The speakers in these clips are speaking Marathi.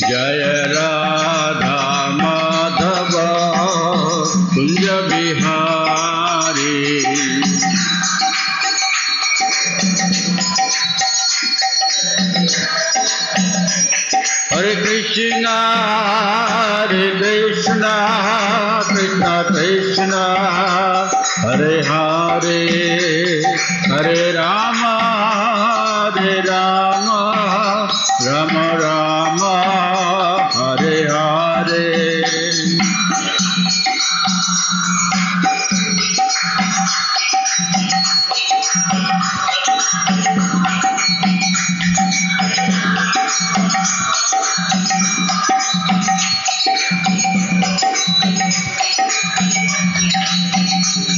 जय राधा माधव कुंज बिहारी। हरे कृष्णा कृष्ण कृष्ण हरे हरे, हरे राम राम राम हरे हरे।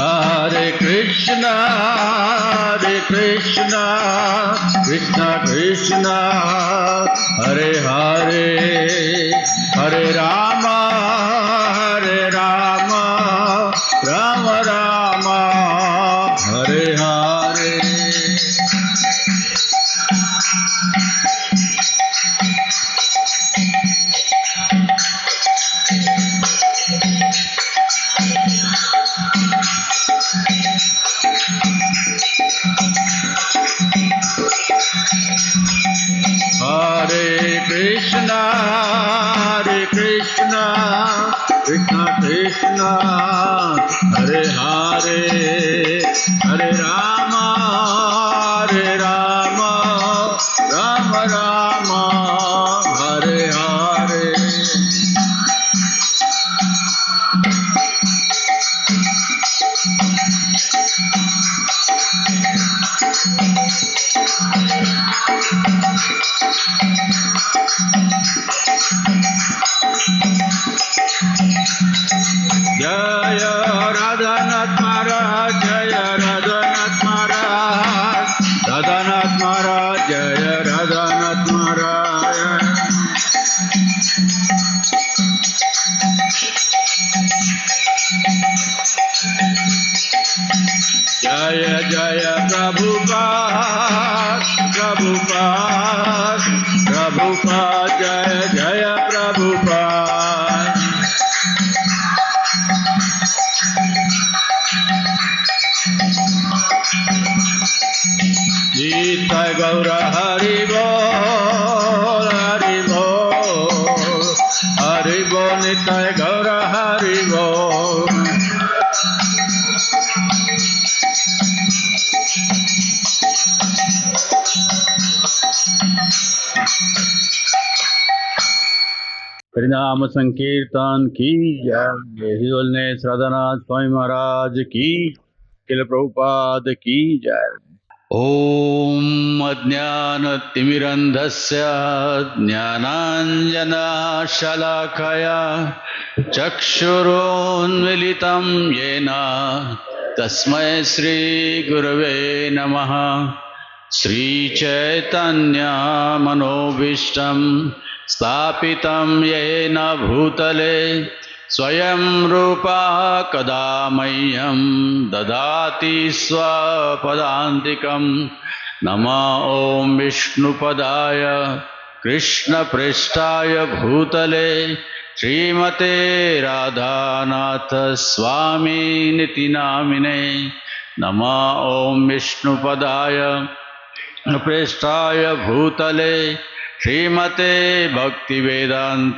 हरे कृष्ण कृष्ण कृष्ण हरे हरे, हरे राम राम राम हरे हरे। हरे कृष्ण कृष्ण कृष्ण हरे हरे, हरे राम राम राम हरे हरे। जय राधानाथ महाराज, जय राधानाथ महाराज, राधानाथ महाराज, जय राधानाथ महाराज। जय जय प्रभुपाद प्रभुपाद प्रभुपाद, जय जय प्रभुपाद। नित्य गौर हरि बोल हरि बोल हरि बोल, नित्य गौर हरि बोल। हरिनाम संकीर्तन की जय। यही बोलने श्रद्धानाथ स्वामी महाराज की, किल प्रभुपाद की जय। ओम अज्ञानतिमिरन्धस्य ज्ञानाञ्जनशलाकया चक्षुरुन्मीलितं येन तस्मै श्रीगुरवे नमः। श्रीचैतन्यमनोभीष्टं स्थापितं येन भूतले स्वयं रूपा कदा मह्यं ददाति स्वपदान्तिकं। नमः ॐ विष्णुपदाय कृष्णपृष्ठाय भूतले श्रीमते राधानाथ स्वामिनिति नामिने। नमः ॐ विष्णुपदाय पृष्ठाय भूतले श्रीमते भक्तिवेदांत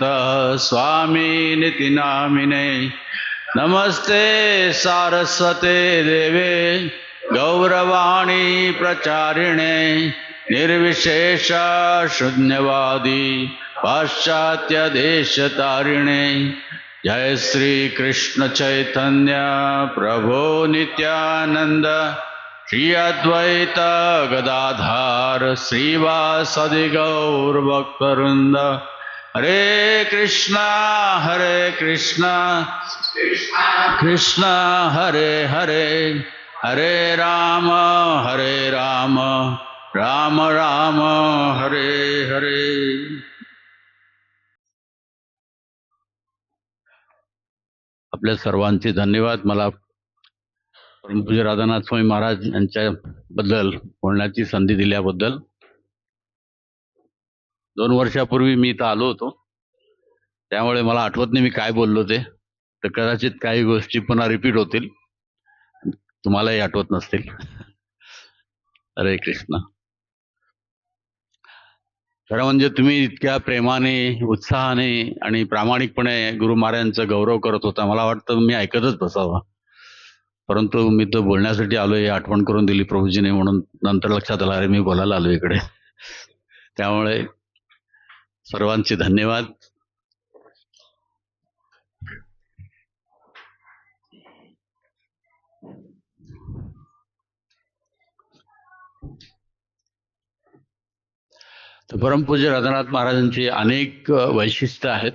स्वामिनिति नामिने। नमस्ते सारस्वते देवे गौरवाणी प्रचारिणे निर्विशेष शून्यवादी पाश्चात्य देशतारिणे। जय श्री कृष्ण चैतन्य प्रभो नित्यानंद श्री अद्वैत गदाधार श्रीवासदि गौर भक्तवृंद। हरे कृष्णा कृष्णा हरे हरे, हरे राम राम राम हरे हरे। आपल्या सर्वांचे धन्यवाद. मला परमपूज्य राधानाथ स्वामी महाराज यांच्याबद्दल बोलण्याची संधी दिल्याबद्दल. 2 वर्षापूर्वी मी इथं आलो होतो. त्यामुळे मला आठवत नाही मी काय बोललो ते, तर कदाचित काही गोष्टी पुन्हा रिपीट होतील, तुम्हालाही आठवत नसतील. हरे कृष्ण. खरं म्हणजे तुम्ही इतक्या प्रेमाने, उत्साहाने आणि प्रामाणिकपणे गुरु महाराजांचा गौरव करत होता, मला वाटतं मी ऐकतच बसावं. परंतु मी तर बोलण्यासाठी आलोय, आठवण करून दिली प्रभूजीने, म्हणून नंतर लक्षात आलं अरे मी बोलायला आलो इकडे. त्यामुळे सर्वांचे धन्यवाद. तर परमपूज्य राधानाथ महाराजांची अनेक वैशिष्ट्य आहेत.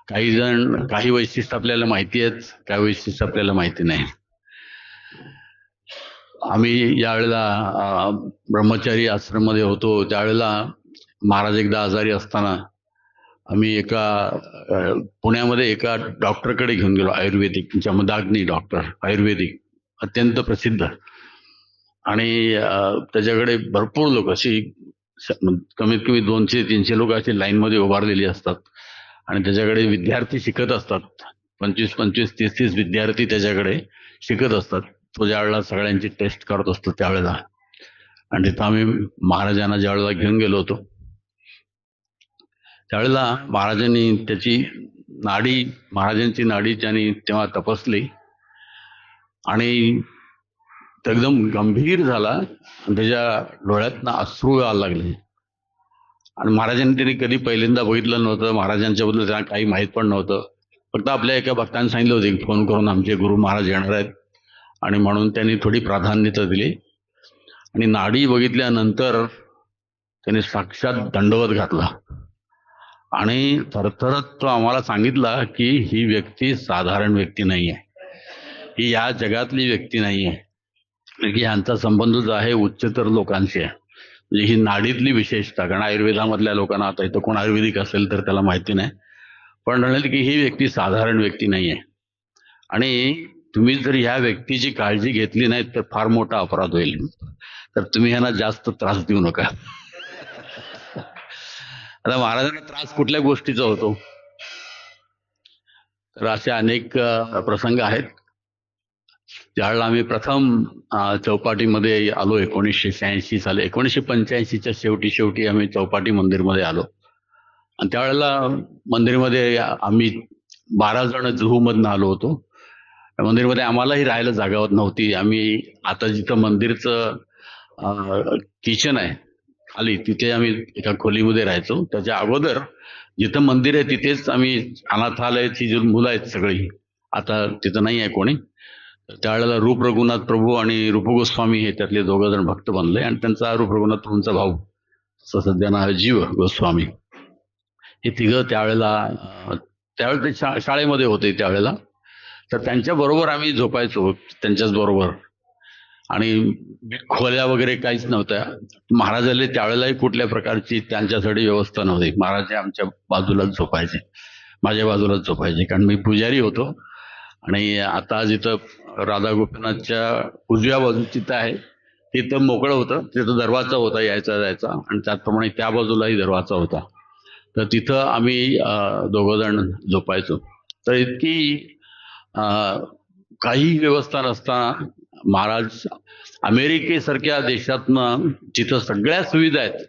काही वैशिष्ट्य आपल्याला माहिती आहेत, काही वैशिष्ट्य आपल्याला माहिती नाही. आम्ही यावेळेला ब्रह्मचारी आश्रममध्ये होतो, त्यावेळेला महाराज एकदा आजारी असताना आम्ही पुण्यामध्ये एका डॉक्टरकडे घेऊन गेलो, आयुर्वेदिक, जमदाग्नी डॉक्टर, आयुर्वेदिक अत्यंत प्रसिद्ध. आणि त्याच्याकडे भरपूर लोक, अशी कमीत कमी 200-300 लोक अशी लाईनमध्ये उभारलेली असतात आणि त्याच्याकडे विद्यार्थी शिकत असतात. 25-25, 30-30 विद्यार्थी त्याच्याकडे शिकत असतात. तो ज्यावेळेला सगळ्यांची टेस्ट करत असतो त्यावेळेला. आणि तिथं आम्ही महाराजांना ज्यावेळेला घेऊन गेलो होतो, त्यावेळेला महाराजांनी महाराजांची नाडी त्यांनी तेव्हा तपासली आणि एकदम गंभीर झाला आणि त्याच्या डोळ्यातनं अश्रू यायला लागले. आणि महाराजांनी त्यांनी कधी पहिल्यांदा बघितलं नव्हतं, महाराजांच्याबद्दल त्यांना काही माहीत पण नव्हतं. फक्त आपल्या एका भक्ताने सांगितलं होतं की फोन करून आमचे गुरु महाराज येणार आहेत, आणि म्हणून त्यांनी थोडी प्राधान्यता दिली. आणि नाडी बघितल्यानंतर त्यांनी साक्षात दंडवत घातला आणि थरथरत तो आम्हाला सांगितला की ही व्यक्ती साधारण व्यक्ती नाही आहे, ही या जगातली व्यक्ती नाही आहे, की ह्यांचा संबंध जो आहे उच्चतर लोकांशी आहे. म्हणजे ही नाडीतली विशेषता, कारण आयुर्वेदामधल्या लोकांना, आता इथं कोण आयुर्वेदिक असेल तर त्याला माहिती नाही, पण म्हणाले की ही व्यक्ती साधारण व्यक्ती नाही आहे आणि तुम्ही जर ह्या व्यक्तीची काळजी घेतली नाही तर फार मोठा अपराध होईल, तर तुम्ही ह्यांना जास्त त्रास देऊ नका. आता महाराजांना त्रास कुठल्या गोष्टीचा होतो, तर असे अनेक प्रसंग आहेत. त्यावेळेला आम्ही प्रथम चौपाटीमध्ये आलो 1986 साली. 1985च्या शेवटी आम्ही चौपाटी मंदिरमध्ये आलो. आणि त्यावेळेला मंदिरमध्ये आम्ही 12 जण जुहूमधनं आलो होतो. मंदिरमध्ये आम्हालाही राहायला जागा नव्हती. आम्ही आता जिथं मंदिरचं किचन आहे खाली, तिथे आम्ही एका खोलीमध्ये राहायचो. त्याच्या अगोदर जिथं मंदिर आहे तिथेच आम्ही, अनाथालयाची जी मुलं आहेत सगळी, आता तिथं नाही आहे कोणी. त्यावेळेला रूप रघुनाथ प्रभू आणि रूप गोस्वामी हे त्यातले 2 जण भक्त बनले, आणि त्यांचा रूप रघुनाथ प्रभूंचा भाऊ सध्या नाव जीव गोस्वामी, हे तिघं त्यावेळेला ते शाळेमध्ये होते त्यावेळेला. तर त्यांच्या बरोबर आम्ही झोपायचो, त्यांच्याच बरोबर. आणि खोल्या वगैरे काहीच नव्हत्या. महाराज आले त्यावेळेलाही कुठल्या प्रकारची त्यांच्यासाठी व्यवस्था नव्हती. महाराज आमच्या बाजूलाच झोपायचे, माझ्या बाजूलाच झोपायचे, कारण मी पुजारी होतो. आणि आता जिथं राधा गोपीनाथच्या उजव्या बाजू तिथं आहे, तिथं मोकळं होतं, तिथं दरवाजा होता यायचा जायचा, आणि त्याचप्रमाणे त्या बाजूलाही दरवाजा होता. तर तिथं आम्ही 2 जण झोपायचो. तर इतकी काही व्यवस्था नसताना महाराज अमेरिकेसारख्या देशातनं, जिथं सगळ्या सुविधा आहेत,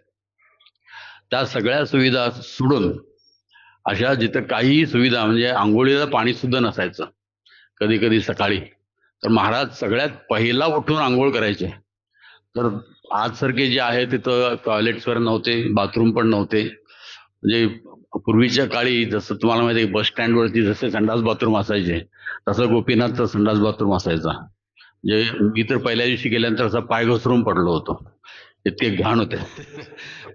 त्या सगळ्या सुविधा सोडून अशा जिथं काहीही सुविधा, म्हणजे आंघोळीला पाणी सुद्धा नसायचं कधी कधी सकाळी, तर महाराज सगळ्यात पहिला उठून आंघोळ करायचे. तर आजसारखे जे आहे तिथं टॉयलेट्स वगैरे नव्हते, बाथरूम पण नव्हते. म्हणजे पूर्वीच्या काळी जसं तुम्हाला माहिती आहे, बस स्टँडवरती जसे संडास बाथरूम असायचे, तसं गोपीनाथचं संडास बाथरूम असायचा. म्हणजे मी तर पहिल्या दिवशी गेल्यानंतर असा पाय घसरून पडलो होतो, इतके घाण होते.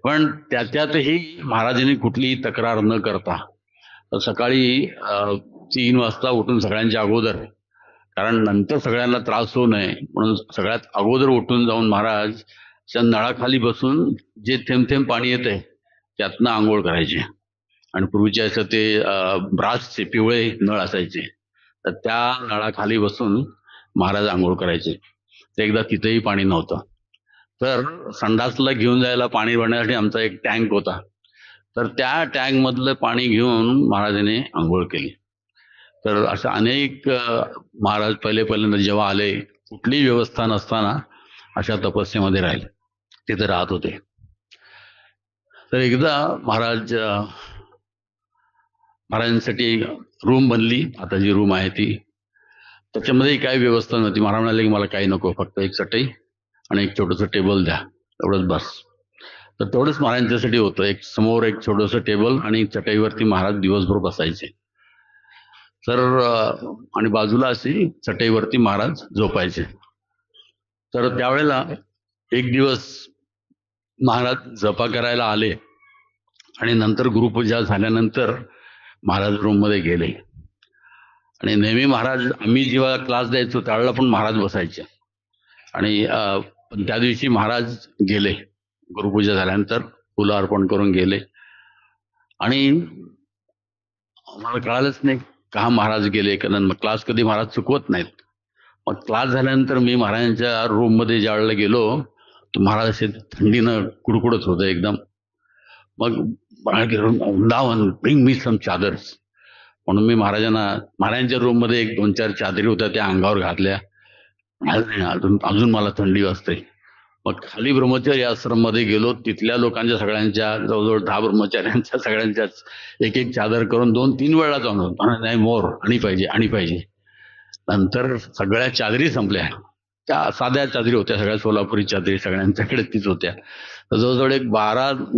पण त्याच्यातही महाराजांनी कुठलीही तक्रार न करता सकाळी 3 वाजता उठून सगळ्यांच्या अगोदर, कारण नंतर सगळ्यांना त्रास होऊ नये म्हणून सगळ्यात अगोदर उठून जाऊन महाराज नळाखाली बसून जे थेंब थेंब पाणी येते त्यातनं आंघोळ करायचे. आणि पूर्वीच्या असं ते ब्रासचे पिवळे नळ असायचे, तर त्या नळाखाली बसून महाराज आंघोळ करायचे. तर एकदा तिथेही पाणी नव्हतं, तर संडासला घेऊन जायला पाणी भरण्यासाठी आमचा एक टँक होता. तर त्या टँक मधलं पाणी घेऊन महाराजांनी आंघोळ केली. तर अशा अनेक महाराज पहिल्यांदा जेव्हा आले, कुठलीही व्यवस्था नसताना अशा तपस्येमध्ये राहिले, तिथे राहत होते. तर एकदा महाराजांसाठी रूम बनली. आता जी रूम आहे ती, त्याच्यामध्ये काही व्यवस्था नव्हती. महाराज म्हणाले की मला काही नको, फक्त एक चटई आणि एक छोटंसं टेबल द्या, एवढंच बस. तर तेवढंच महाराजांच्यासाठी होतं. एक समोर एक छोटंसं टेबल आणि चटईवरती महाराज दिवसभर बसायचे. तर आणि बाजूला अशी चटईवरती महाराज झोपायचे. तर त्यावेळेला एक दिवस महाराज जपा करायला आले आणि नंतर गुरुपूजा झाल्यानंतर महाराज रूम मध्ये गेले. आणि नेहमी महाराज, आम्ही जेव्हा क्लास द्यायचो त्यावेळेला पण महाराज बसायचे. आणि पण त्या दिवशी महाराज गेले, गुरुपूजा झाल्यानंतर फुलं अर्पण करून गेले. आणि मला कळालंच नाही का महाराज गेले, कारण मग क्लास कधी महाराज चुकवत नाहीत. मग क्लास झाल्यानंतर मी महाराजांच्या रूम मध्ये ज्या वेळेला गेलो, तर महाराज असे थंडीनं कुडकुडत होते एकदम. मग वृंदावन ब्रिंग मी सम चादर्स म्हणून मी महाराजांच्या रूम मध्ये एक 2-4 चादरी होत्या, त्या अंगावर घातल्या. अजून मला थंडी वाजते. मग खाली ब्रह्मचारी आश्रम मध्ये गेलो. तिथल्या लोकांच्या सगळ्यांच्या, जवळजवळ 10 ब्रह्मचार्यांच्या सगळ्यांच्याच एक एक चादर करून 2-3 वेळा जाऊन, नाही मोर आणि पाहिजे. नंतर सगळ्या चादरी संपल्या. त्या साध्या चादरी होत्या, सगळ्या सोलापुरी चादरी सगळ्यांच्याकडे तीच होत्या. जवळजवळ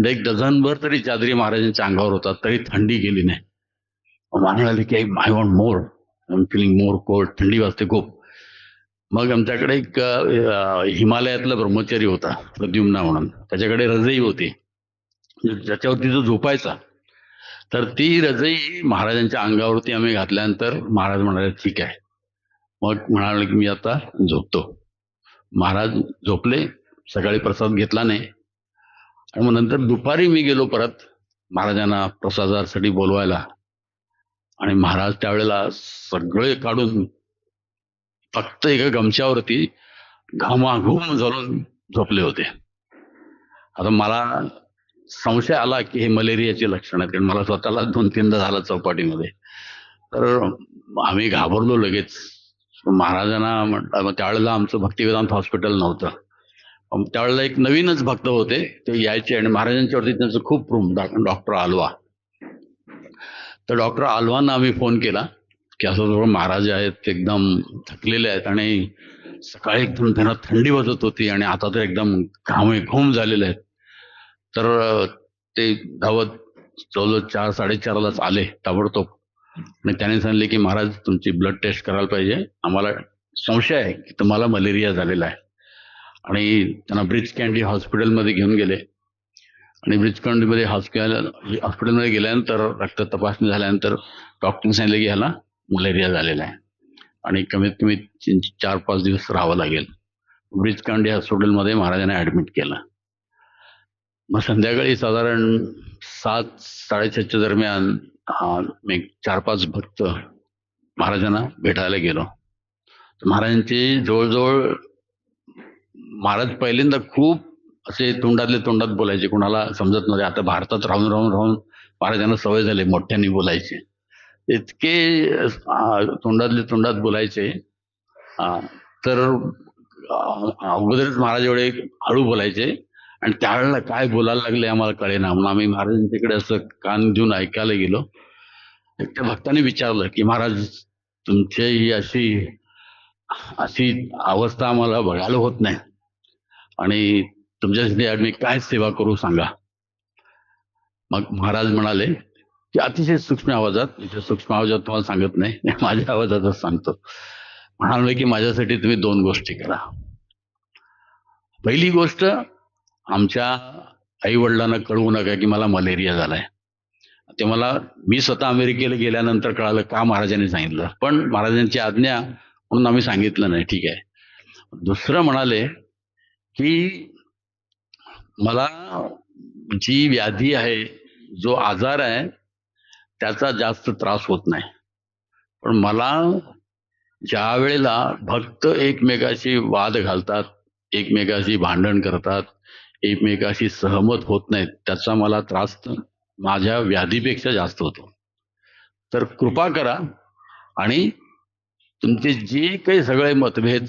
एक डझनभर तरी चादरी महाराजांच्या अंगावर होतात, तरी थंडी गेली नाही. म्हणाले की I want more, I am feeling more cold, थंडी वाजते खूप. मग आमच्याकडे एक हिमालयातला ब्रह्मचारी होता, प्रद्युम्ना म्हणून. त्याच्याकडे रजई होती, ज्याच्यावरती जो झोपायचा. तर ती रजई महाराजांच्या अंगावरती आम्ही घातल्यानंतर महाराज म्हणाले ठीक आहे. मग म्हणाले की मी आता झोपतो. महाराज झोपले. सकाळी प्रसाद घेतला नाही. आणि मग नंतर दुपारी मी गेलो परत महाराजांना प्रसादासाठी बोलवायला. आणि महाराज त्यावेळेला सगळे काढून फक्त एका गमच्यावरती घामाघूम झालून झोपले होते. आता मला संशय आला की हे मलेरियाचे लक्षण आहेत, कारण मला स्वतःला 2-3दा झालं चौपाटीमध्ये. तर आम्ही घाबरलो लगेच. महाराजांना म्हटलं, त्यावेळेला आमचं भक्तिवेदांत हॉस्पिटल नव्हतं. त्यावेळेला एक नवीनच भक्त होते, ते यायचे आणि महाराजांच्यावरती त्यांचं खूप प्रेम, डॉक्टर आल्वा. तर डॉक्टर आल्वांना आम्ही फोन केला की असं थोडं महाराज आहेत, एकदम थकलेले आहेत आणि सकाळी एकदम त्यांना थंडी वाजत होती आणि आता तर एकदम घाम झालेले आहेत. तर ते धावत जवळजवळ 4-4:30लाच आले ताबडतोब. आणि त्याने सांगितले की महाराज तुमची ब्लड टेस्ट करायला पाहिजे, आम्हाला संशय आहे की तुम्हाला मलेरिया झालेला आहे. आणि त्यांना ब्रिज कँडी हॉस्पिटलमध्ये घेऊन गेले. आणि ब्रिज कँडीमध्ये हॉस्पिटलमध्ये गेल्यानंतर रक्त तपासणी झाल्यानंतर डॉक्टरने सांगितले की ह्याला मलेरिया झालेला आहे आणि कमीत कमी 4-5 दिवस राहावं लागेल. ब्रिज कँडी हॉस्पिटलमध्ये महाराजांना ऍडमिट केलं. मग संध्याकाळी साधारण 7-7:30च्या दरम्यान मी 4-5 भक्त महाराजांना भेटायला गेलो. महाराजांचे जवळजवळ, महाराज पहिल्यांदा खूप असे तोंडातल्या तोंडात बोलायचे, कोणाला समजत नव्हते. आता भारतात राहून राहून राहून महाराजांना सवय झाली मोठ्याने बोलायचे, इतके तोंडातल्या तोंडात बोलायचे. तर अगोदरच महाराज एवढे हळू बोलायचे आणि त्यावेळेला काय बोलायला लागले आम्हाला कळेना. म्हणून आम्ही महाराजांच्याकडे असं कान देऊन ऐकायला गेलो. त्या भक्ताने विचारलं की महाराज तुमची ही अशी अवस्था आम्हाला बघायला होत नाही आणि तुमच्यासाठी आम्ही काय सेवा करू सांगा. मग महाराज म्हणाले की अतिशय सूक्ष्म आवाजात, सूक्ष्म आवाजात तुम्हाला सांगत नाही, माझ्या आवाजातच सांगतो. म्हणाले की माझ्यासाठी तुम्ही 2 गोष्टी करा. पहिली गोष्ट, आमच्या आई वडिलांना कळवू नका की मला मलेरिया झालाय. ते मी स्वतः अमेरिकेला गेल्यानंतर कळालं का महाराजांनी सांगितलं, पण महाराजांची आज्ञा म्हणून आम्ही सांगितलं नाही, ठीक आहे. दुसरं म्हणाले की मला जी व्याधी आहे, जो आजार आहे, त्याचा जास्त त्रास होत नाही. पण मला ज्या वेळेला भक्त एकमेकाशी वाद घालतात, एकमेकाशी भांडण करतात, एकमेकाशी सहमत होत नाहीत, त्याचा मला त्रास माझ्या व्याधीपेक्षा जास्त होतो. तर कृपा करा आणि तुमचे जे काही सगळे मतभेद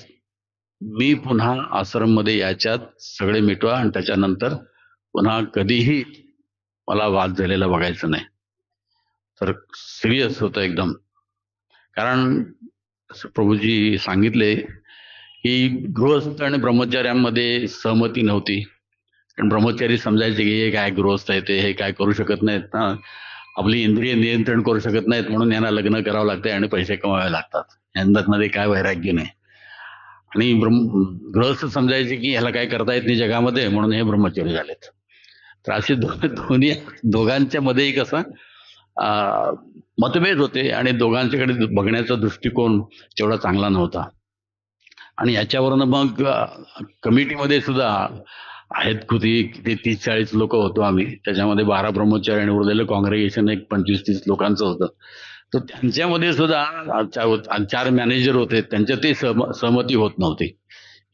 मी पुन्हा आश्रममध्ये याच्यात सगळे मिटवा आणि त्याच्यानंतर पुन्हा कधीही मला वाद झालेला बघायचं नाही. तर सिरियस होतं एकदम. कारण प्रभूजी सांगितले की गृहस्थ आणि ब्रह्मचार्यांमध्ये सहमती नव्हती. कारण ब्रह्मचारी समजायचे की हे काय गृहस्थ आहे, ते हे काय करू शकत नाहीत ना, आपली इंद्रिय नियंत्रण करू शकत नाहीत, म्हणून यांना लग्न करावं लागतंय आणि पैसे कमावे लागतात, यांच्यामध्ये काय वैराग्य नाही. आणि गृहस्थ समजायचे की ह्याला काय करता येत नाही जगामध्ये, म्हणून हे ब्रह्मचारी झालेत. तर असे दोघांच्या मध्येही कसं मतभेद होते आणि दोघांच्याकडे बघण्याचा दृष्टिकोन तेवढा चांगला नव्हता. आणि याच्यावरनं मग कमिटीमध्ये सुद्धा आहेत किती 30-40 लोक होतो आम्ही. त्याच्यामध्ये 12 ब्रह्मचारी आणि उरलेलं काँग्रेगेशन एक 25-30 लोकांचं होतं. तर त्यांच्यामध्ये सुद्धा 4 मॅनेजर होते, त्यांच्यातही सहमती होत नव्हती.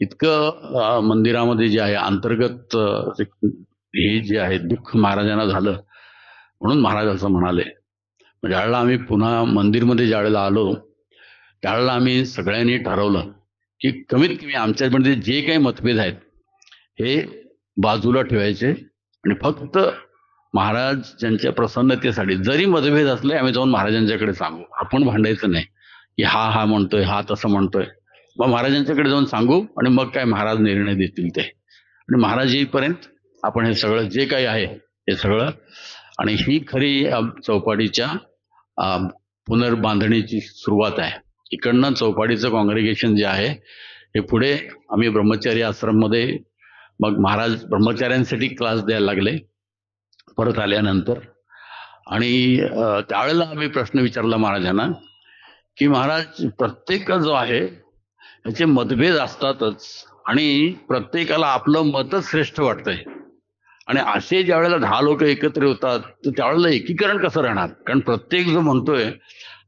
इतकं मंदिरामध्ये जे आहे अंतर्गत हे जे आहे दुःख महाराजांना झालं. म्हणून महाराज असं म्हणाले. ज्यावेळेला आम्ही पुन्हा मंदिरमध्ये ज्यावेळेला आलो त्यावेळेला आम्ही सगळ्यांनी ठरवलं की कमीत कमी आमच्यामध्ये जे काही मतभेद आहेत हे बाजूला ठेवायचे आणि फक्त महाराज ज्यांच्या प्रसन्नतेसाठी जरी मतभेद असले आम्ही जाऊन महाराजांच्याकडे सांगू. आपण भांडायचं नाही की हा म्हणतोय, हा तसं म्हणतोय. मग महाराजांच्याकडे जाऊन सांगू आणि मग काय महाराज निर्णय देतील ते. आणि महाराज येईपर्यंत आपण हे सगळं जे काही आहे हे सगळं. आणि ही खरी चौपाटीच्या पुनर्बांधणीची सुरुवात आहे. इकडनं चौपाटीचं काँग्रेगेशन जे आहे हे पुढे आम्ही ब्रह्मचारी आश्रममध्ये मग महाराज ब्रह्मचार्यांसाठी क्लास द्यायला लागले परत आल्यानंतर. आणि त्यावेळेला आम्ही प्रश्न विचारला महाराजांना की महाराज प्रत्येक जो आहे त्याचे मतभेद असतातच आणि प्रत्येकाला आपलं मतच श्रेष्ठ वाटतंय. आणि असे ज्या वेळेला 10 लोक एकत्र होतात तर त्यावेळेला एकीकरण कसं राहणार? कारण प्रत्येक जो म्हणतोय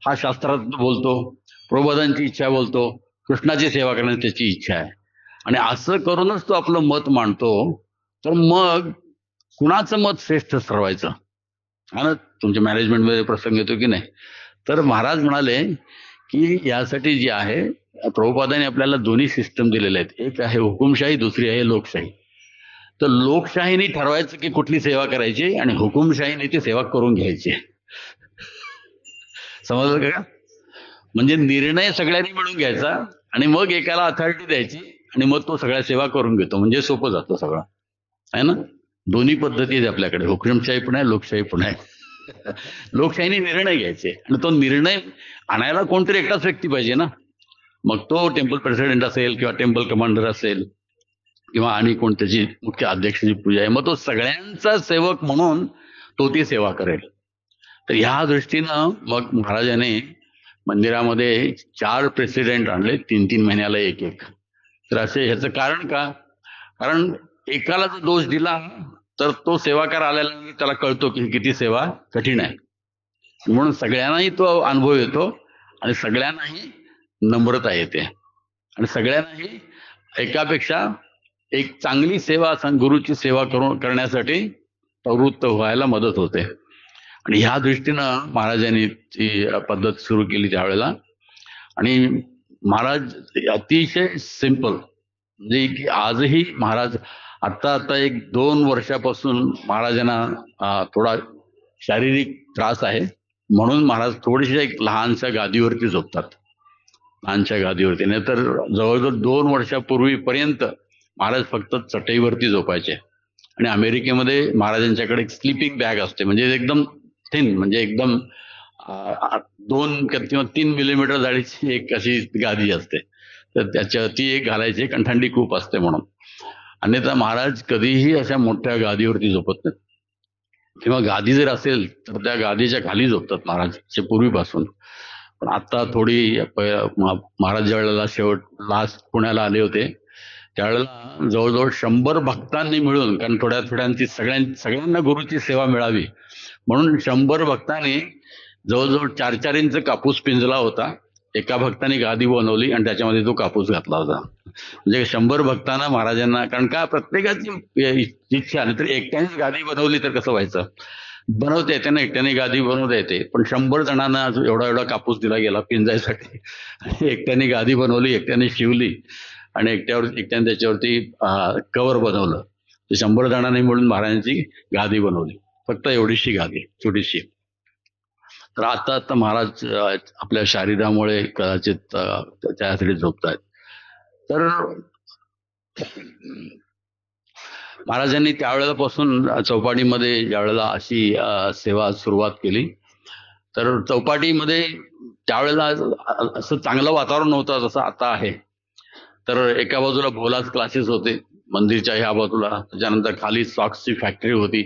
हा शास्त्रात बोलतो, प्रबोधांची इच्छा बोलतो, कृष्णाची सेवा करण्याची त्याची इच्छा आहे आणि असं करूनच तो आपलं मत मांडतो. तर मग कुणाचं मत श्रेष्ठ ठरवायचं? हा ना, तुमच्या मॅनेजमेंटमध्ये प्रसंग येतो की नाही? तर महाराज म्हणाले की यासाठी जे आहे प्रभुपादांनी आपल्याला दोन्ही सिस्टम दिलेले आहेत. एक आहे हुकुमशाही, दुसरी आहे लोकशाही. तर लोकशाहीने ठरवायचं की कुठली सेवा करायची आणि हुकुमशाहीने ती सेवा करून घ्यायची. समजलं का? म्हणजे निर्णय सगळ्यांनी मिळून घ्यायचा आणि मग एकाला अथॉरिटी द्यायची आणि मग तो सगळ्या सेवा करून घेतो. म्हणजे सोपं जातं सगळं, आहे ना. दोन्ही पद्धती आहेत आपल्याकडे, हुकुमशाही पण आहे, लोकशाही पण आहे. लोकशाहीने निर्णय घ्यायचे आणि तो निर्णय आणायला कोणतरी एकटाच व्यक्ती पाहिजे ना. मग तो टेम्पल प्रेसिडेंट असेल किंवा टेम्पल कमांडर असेल किंवा आणि कोण त्याची मुख्य अध्यक्षाची पूजा आहे, मग तो सगळ्यांचा सेवक म्हणून तो ती सेवा करेल. तर ह्या दृष्टीनं मग महाराजांनी मंदिरामध्ये 4 प्रेसिडेंट आणले, 3-3 महिन्याला एक. तर असे ह्याचं कारण का? कारण एकाला जर दोष दिला तर तो सेवाकार आलेला त्याला कळतो की किती सेवा कठीण आहे. म्हणून सगळ्यांनाही तो अनुभव येतो आणि सगळ्यांनाही नम्रता येते आणि सगळ्यांनाही एकापेक्षा एक चांगली सेवा गुरुची सेवा करण्यासाठी प्रवृत्त व्हायला मदत होते. आणि ह्या दृष्टीनं महाराजांनी ती पद्धत सुरू केली त्यावेळेला. आणि महाराज अतिशय सिंपल, म्हणजे की आजही महाराज आता 1-2 वर्षापासून महाराजांना थोडा शारीरिक त्रास आहे, म्हणून महाराज थोडीशी एक लहानशा गादीवरती झोपतात, लहानशा गादीवरती. नाही तर जवळजवळ 2 वर्षापूर्वीपर्यंत महाराज फक्त चटईवरती झोपायचे. आणि अमेरिकेमध्ये महाराजांच्याकडे एक स्लीपिंग बॅग असते, म्हणजे एकदम थिन, म्हणजे एकदम 2 किंवा 3 मिलीमीटर जाडीची एक अशी गादी असते. तर त्याच्या ती एक घालायची, कारण थंडी खूप असते म्हणून. अन्यथा महाराज कधीही अशा मोठ्या गादीवरती झोपत नाहीत. किंवा गादी जर असेल तर त्या गादीच्या खाली झोपतात महाराज पूर्वीपासून. पण आता थोडी महाराज ज्या वेळेला लास्ट पुण्याला आले होते त्यावेळेला जवळजवळ 100 भक्तांनी मिळून, कारण थोड्यांची सगळ्यांना गुरुची सेवा मिळावी म्हणून 100 भक्तांनी जवळजवळ 4-4 इंच कापूस पिंजला होता. एका भक्ताने गादी बनवली आणि त्याच्यामध्ये तो कापूस घातला होता. म्हणजे 100 भक्तांना महाराजांना, कारण का प्रत्येकाची इच्छा, नाही तर एकट्यानेच गादी बनवली तर कसं व्हायचं. बनवता येते ना, एकट्याने गादी बनवता येते, पण 100 जणांना एवढा एवढा कापूस दिला गेला पिंजायसाठी. आणि एकट्याने गादी बनवली, एकट्याने शिवली आणि एकट्याने त्याच्यावरती कव्हर बनवलं. 100 जणांनी मिळून महाराजांची गादी बनवली, फक्त एवढीशी गादी छोटीशी. तर आता आता महाराज आपल्या शरीरामुळे कदाचित त्यासाठी झोपतायत. तर महाराजांनी त्यावेळेलापासून चौपाटीमध्ये ज्यावेळेला अशी सेवा सुरुवात केली, तर चौपाटीमध्ये त्यावेळेला असं चांगलं वातावरण नव्हतं जसं आता आहे. तर एका बाजूला भोलाच क्लासेस होते मंदिरच्या ह्या बाजूला, त्याच्यानंतर खाली सॉक्सची फॅक्टरी होती,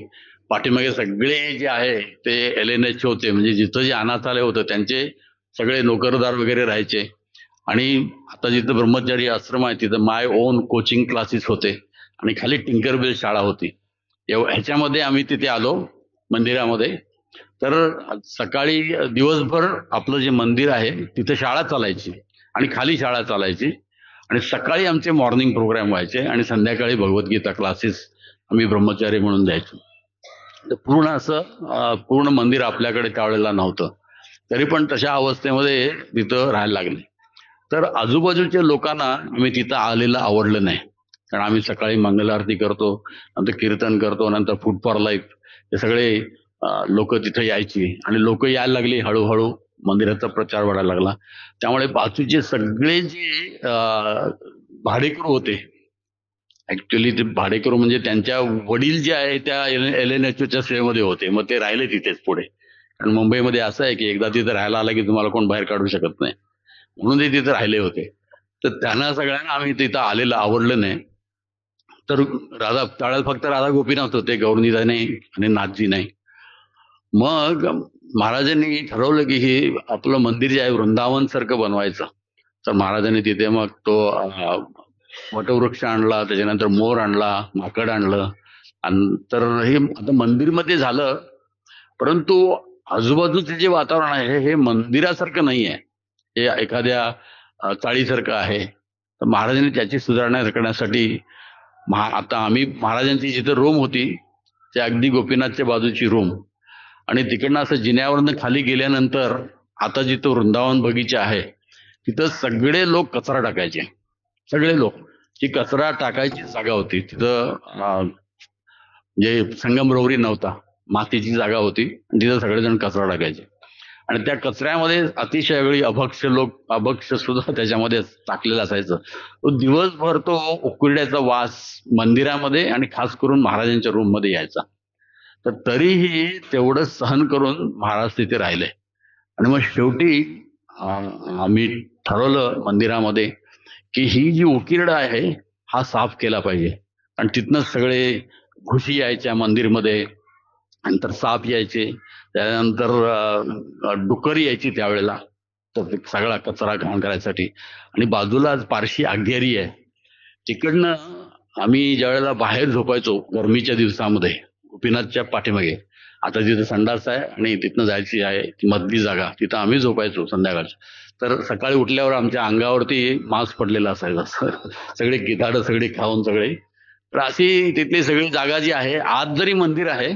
पाठीमागे सगळे जे आहे ते LNH होते, म्हणजे जिथं जे अनाथालय होतं त्यांचे सगळे नोकरदार वगैरे राहायचे. आणि आता जिथं ब्रह्मचारी आश्रम आहे तिथं माय ओन कोचिंग क्लासेस होते आणि खाली टिंकरबेल शाळा होती. ह्याच्यामध्ये आम्ही तिथे आलो मंदिरामध्ये. तर सकाळी दिवसभर आपलं जे मंदिर आहे तिथं शाळा चालायची आणि खाली शाळा चालायची आणि सकाळी आमचे मॉर्निंग प्रोग्राम व्हायचे आणि संध्याकाळी भगवद्गीता क्लासेस आम्ही ब्रह्मचारी म्हणून द्यायचो. तर पूर्ण असं पूर्ण मंदिर आपल्याकडे त्यावेळेला नव्हतं, तरी पण तशा अवस्थेमध्ये तिथं राहायला लागले. तर आजूबाजूच्या लोकांना आम्ही तिथं आलेलं आवडलं नाही, कारण आम्ही सकाळी मंगल आरती करतो, नंतर कीर्तन करतो, नंतर फूड फॉर लाईफ, हे सगळे लोक तिथे यायची आणि लोक यायला लागली. हळूहळू मंदिराचा प्रचार वाढायला लागला. त्यामुळे बाजूचे सगळे जे भाडेकरू होते, ऍक्च्युली ते भाडेकरू म्हणजे त्यांच्या वडील जे आहे त्या LNHच्या सेवेमध्ये होते, मग ते राहिले तिथेच पुढे. कारण मुंबईमध्ये असं आहे की एकदा तिथे राहायला आला की तुम्हाला कोण बाहेर काढू शकत नाही, म्हणून ते तिथे राहिले होते. तर त्यांना सगळ्यांना आम्ही तिथं आलेलं आवडलं नाही. तर त्यावेळेला फक्त राधा गोपीनाथ होते, गौरनीदा नाही आणि नाथजी नाही. मग महाराजांनी ठरवलं की हे आपलं मंदिर जे आहे वृंदावन सारखं बनवायचं. तर महाराजांनी तिथे मग तो वटवृक्ष आणला, त्याच्यानंतर मोर आणला, माकड आणलं. तर हे आता मंदिरमध्ये झालं, परंतु आजूबाजूचे जे वातावरण आहे हे मंदिरासारखं नाही आहे, हे एखाद्या चाळीसारखं आहे. तर महाराजांनी त्याची सुधारणा करण्यासाठी आता आम्ही महाराजांची जिथं रूम होती ते अगदी गोपीनाथच्या बाजूची रूम, आणि तिकडनं असं जिन्यावरनं खाली गेल्यानंतर आता जिथं वृंदावन बगीचा आहे तिथं सगळे लोक कचरा टाकायचे. सगळे लोक, जी कचरा टाकायची जागा होती तिथं म्हणजे संगमरवरी नव्हता, मातीची जागा होती, तिथं सगळेजण कचरा टाकायचे. आणि त्या कचऱ्यामध्ये अतिशय वेगळी अभक्ष सुद्धा त्याच्यामध्ये टाकलेलं असायचं. तो दिवसभर तो उकिरड्याचा वास मंदिरामध्ये आणि खास करून महाराजांच्या रूम मध्ये यायचा. तर तरीही तेवढं सहन करून महाराज तिथे राहिले. आणि मग शेवटी आम्ही ठरवलं मंदिरामध्ये की ही जी उकिरडा आहे हा साफ केला पाहिजे. आणि तिथनं सगळे घुशी यायच्या मंदिरमध्ये, नंतर साप यायचे, त्यानंतर डुकर यायची त्यावेळेला, तर सगळा कचरा घाण करायसाठी. आणि बाजूला पारशी आग्यारी आहे, तिकडनं आम्ही ज्यावेळेला बाहेर झोपायचो गरमीच्या दिवसामध्ये गोपीनाथच्या पाठीमागे, आता जिथं संडास आहे आणि तिथनं जायची आहे ती मधली जागा, तिथं आम्ही झोपायचो संध्याकाळच्या. तर सकाळी उठल्यावर आमच्या अंगावरती मांस पडलेला असायचा, सगळे गिधाडं सगळे खाऊन सगळे. तर अशी तिथली सगळी जागा जी आहे, आत जरी मंदिर आहे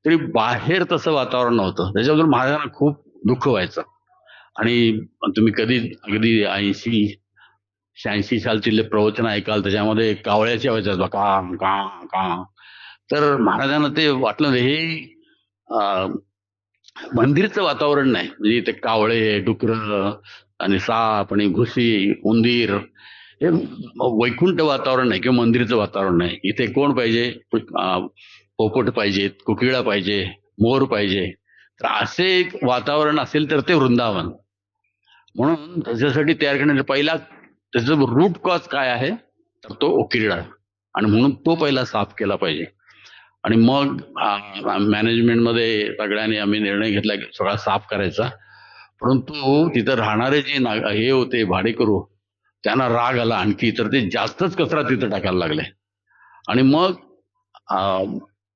तरी बाहेर तसं वातावरण नव्हतं. त्याच्याबद्दल महाराजांना खूप दुःख व्हायचं. आणि तुम्ही कधी अगदी 80-86 सालची प्रवचन ऐकाल, त्याच्यामध्ये कावळ्याच्या व्हायच्या का का का. तर महाराजांना ते वाटलं हे मंदिरचं वातावरण नाही, म्हणजे ते कावळे, डुकर आणि साप आणि घुशी, उंदीर, हे वैकुंठ वातावरण नाही किंवा मंदिरचं वातावरण नाही. इथे कोण पाहिजे? पोपट पाहिजेत, कुकिळा पाहिजे, मोर पाहिजे. तर असे एक वातावरण असेल तर ते वृंदावन. म्हणून त्याच्यासाठी तयार करण्याचा पहिला त्याचं रूट कॉज काय आहे, तर तो उकिरडा, आणि म्हणून तो पहिला साफ केला पाहिजे. आणि मग मॅनेजमेंटमध्ये सगळ्यांनी आम्ही निर्णय घेतला की सगळा साफ करायचा. परंतु तिथं राहणारे जे हे होते भाडेकरू, त्यांना राग आला आणखी, तर ते जास्तच कचरा तिथं टाकायला लागले. आणि मग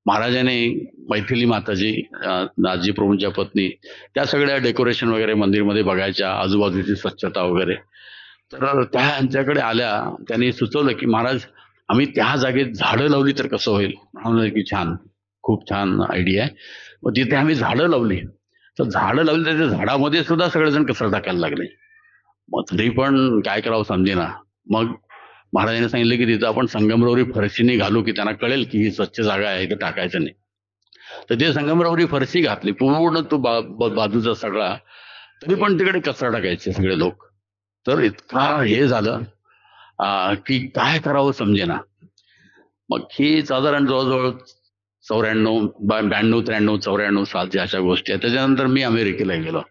महाराजांनी मैथिली माताजी, नाथजी प्रभूंच्या पत्नी, त्या सगळ्या डेकोरेशन वगैरे मंदिरमध्ये बघायच्या, आजूबाजूची स्वच्छता वगैरे. तर त्या यांच्याकडे आल्या, त्यांनी सुचवलं की महाराज आम्ही त्या जागेत झाडं लावली तर कसं होईल. म्हणाले की छान, खूप छान आयडिया आहे. मग तिथे आम्ही झाडं लावली. तर झाडं लावली तर त्या झाडामध्ये सुद्धा सगळेजण कचरा टाकायला लागले. मग तरी पण काय करावं समजेना. मग महाराजांनी सांगितलं की तिथं आपण संगमरवरी फरशीने घालू की त्यांना कळेल की ही स्वच्छ जागा आहे, इथं टाकायचं नाही. तर ते संगमरवरी फरशी घातली पूर्ण तो बाजूचा सगळा. तरी पण तिकडे कचरा टाकायचे सगळे लोक. तर इतका हे झालं की काय करावं समजेना. मग ही साधारण जवळजवळ 94 92 93 94 सालच्या अशा गोष्टी आहेत. त्याच्यानंतर मी अमेरिकेला गेलो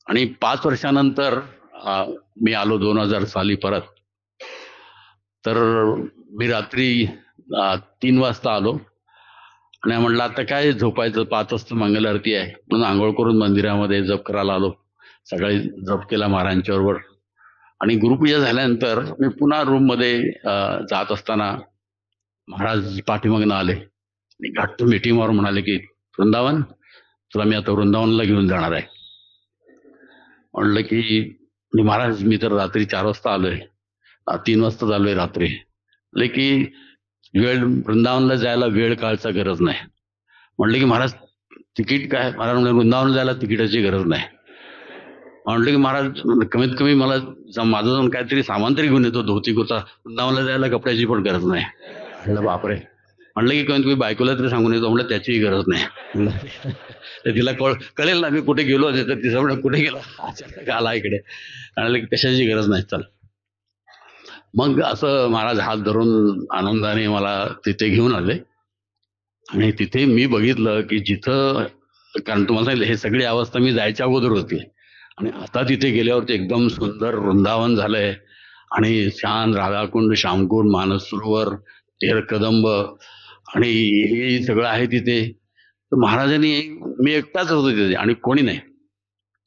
आणि 5 वर्षानंतर मी आलो 2000 साली परत. तर मी रात्री 3 वाजता आलो आणि म्हटलं आता काय झोपायचं, 5 वाजता मंगल आरती आहे म्हणून आंघोळ करून मंदिरामध्ये जप करायला आलो. सकाळी जप केला महाराजांच्या बरोबर आणि गुरुपूजा झाल्यानंतर मी पुन्हा रूम मध्ये जात असताना महाराज पाठीमागनं आले आणि घट्ट मिठी मारून म्हणाले की वृंदावन, तुला मी आता वृंदावनला घेऊन जाणार आहे. म्हणलं की महाराज मी तर रात्री 4 वाजता आलोय, 3 वाजता आलोय रात्री. म्हणले की वेळ वृंदावनला जायला वेळ काळचा गरज नाही. म्हणलं की महाराज तिकीट काय? महाराज म्हणले वृंदावनला जायला तिकिटाची गरज नाही. म्हटलं की महाराज कमीत कमी मला माझं जाऊन काहीतरी सामान तरी घेऊन येतो, धोती कुर्ता. वृंदावनला जायला कपड्याची पण गरज नाही. म्हणलं बापरे. म्हणलं की कमीत कमी बायकोला तरी सांगून येतो. म्हणलं त्याचीही गरज नाही. तर तिला कळेल ना मी कुठे गेलो असेल तर तिचं म्हणलं कुठे गेला अचानक आला इकडे. म्हणलं की कशाची गरज नाही, चल. मग असं महाराज हात धरून आनंदाने मला तिथे घेऊन आले आणि तिथे मी बघितलं की जिथं, कारण तुम्हाला सांगितलं हे सगळी अवस्था मी जायच्या अगोदर होती आणि आता तिथे गेल्यावरती एकदम सुंदर वृंदावन झालंय आणि छान राधाकुंड, श्यामकुंड, मानस सरोवर, तेर कदंब आणि हे सगळं आहे तिथे. तर महाराजांनी, मी एकटाच होतो तिथे आणि कोणी नाही,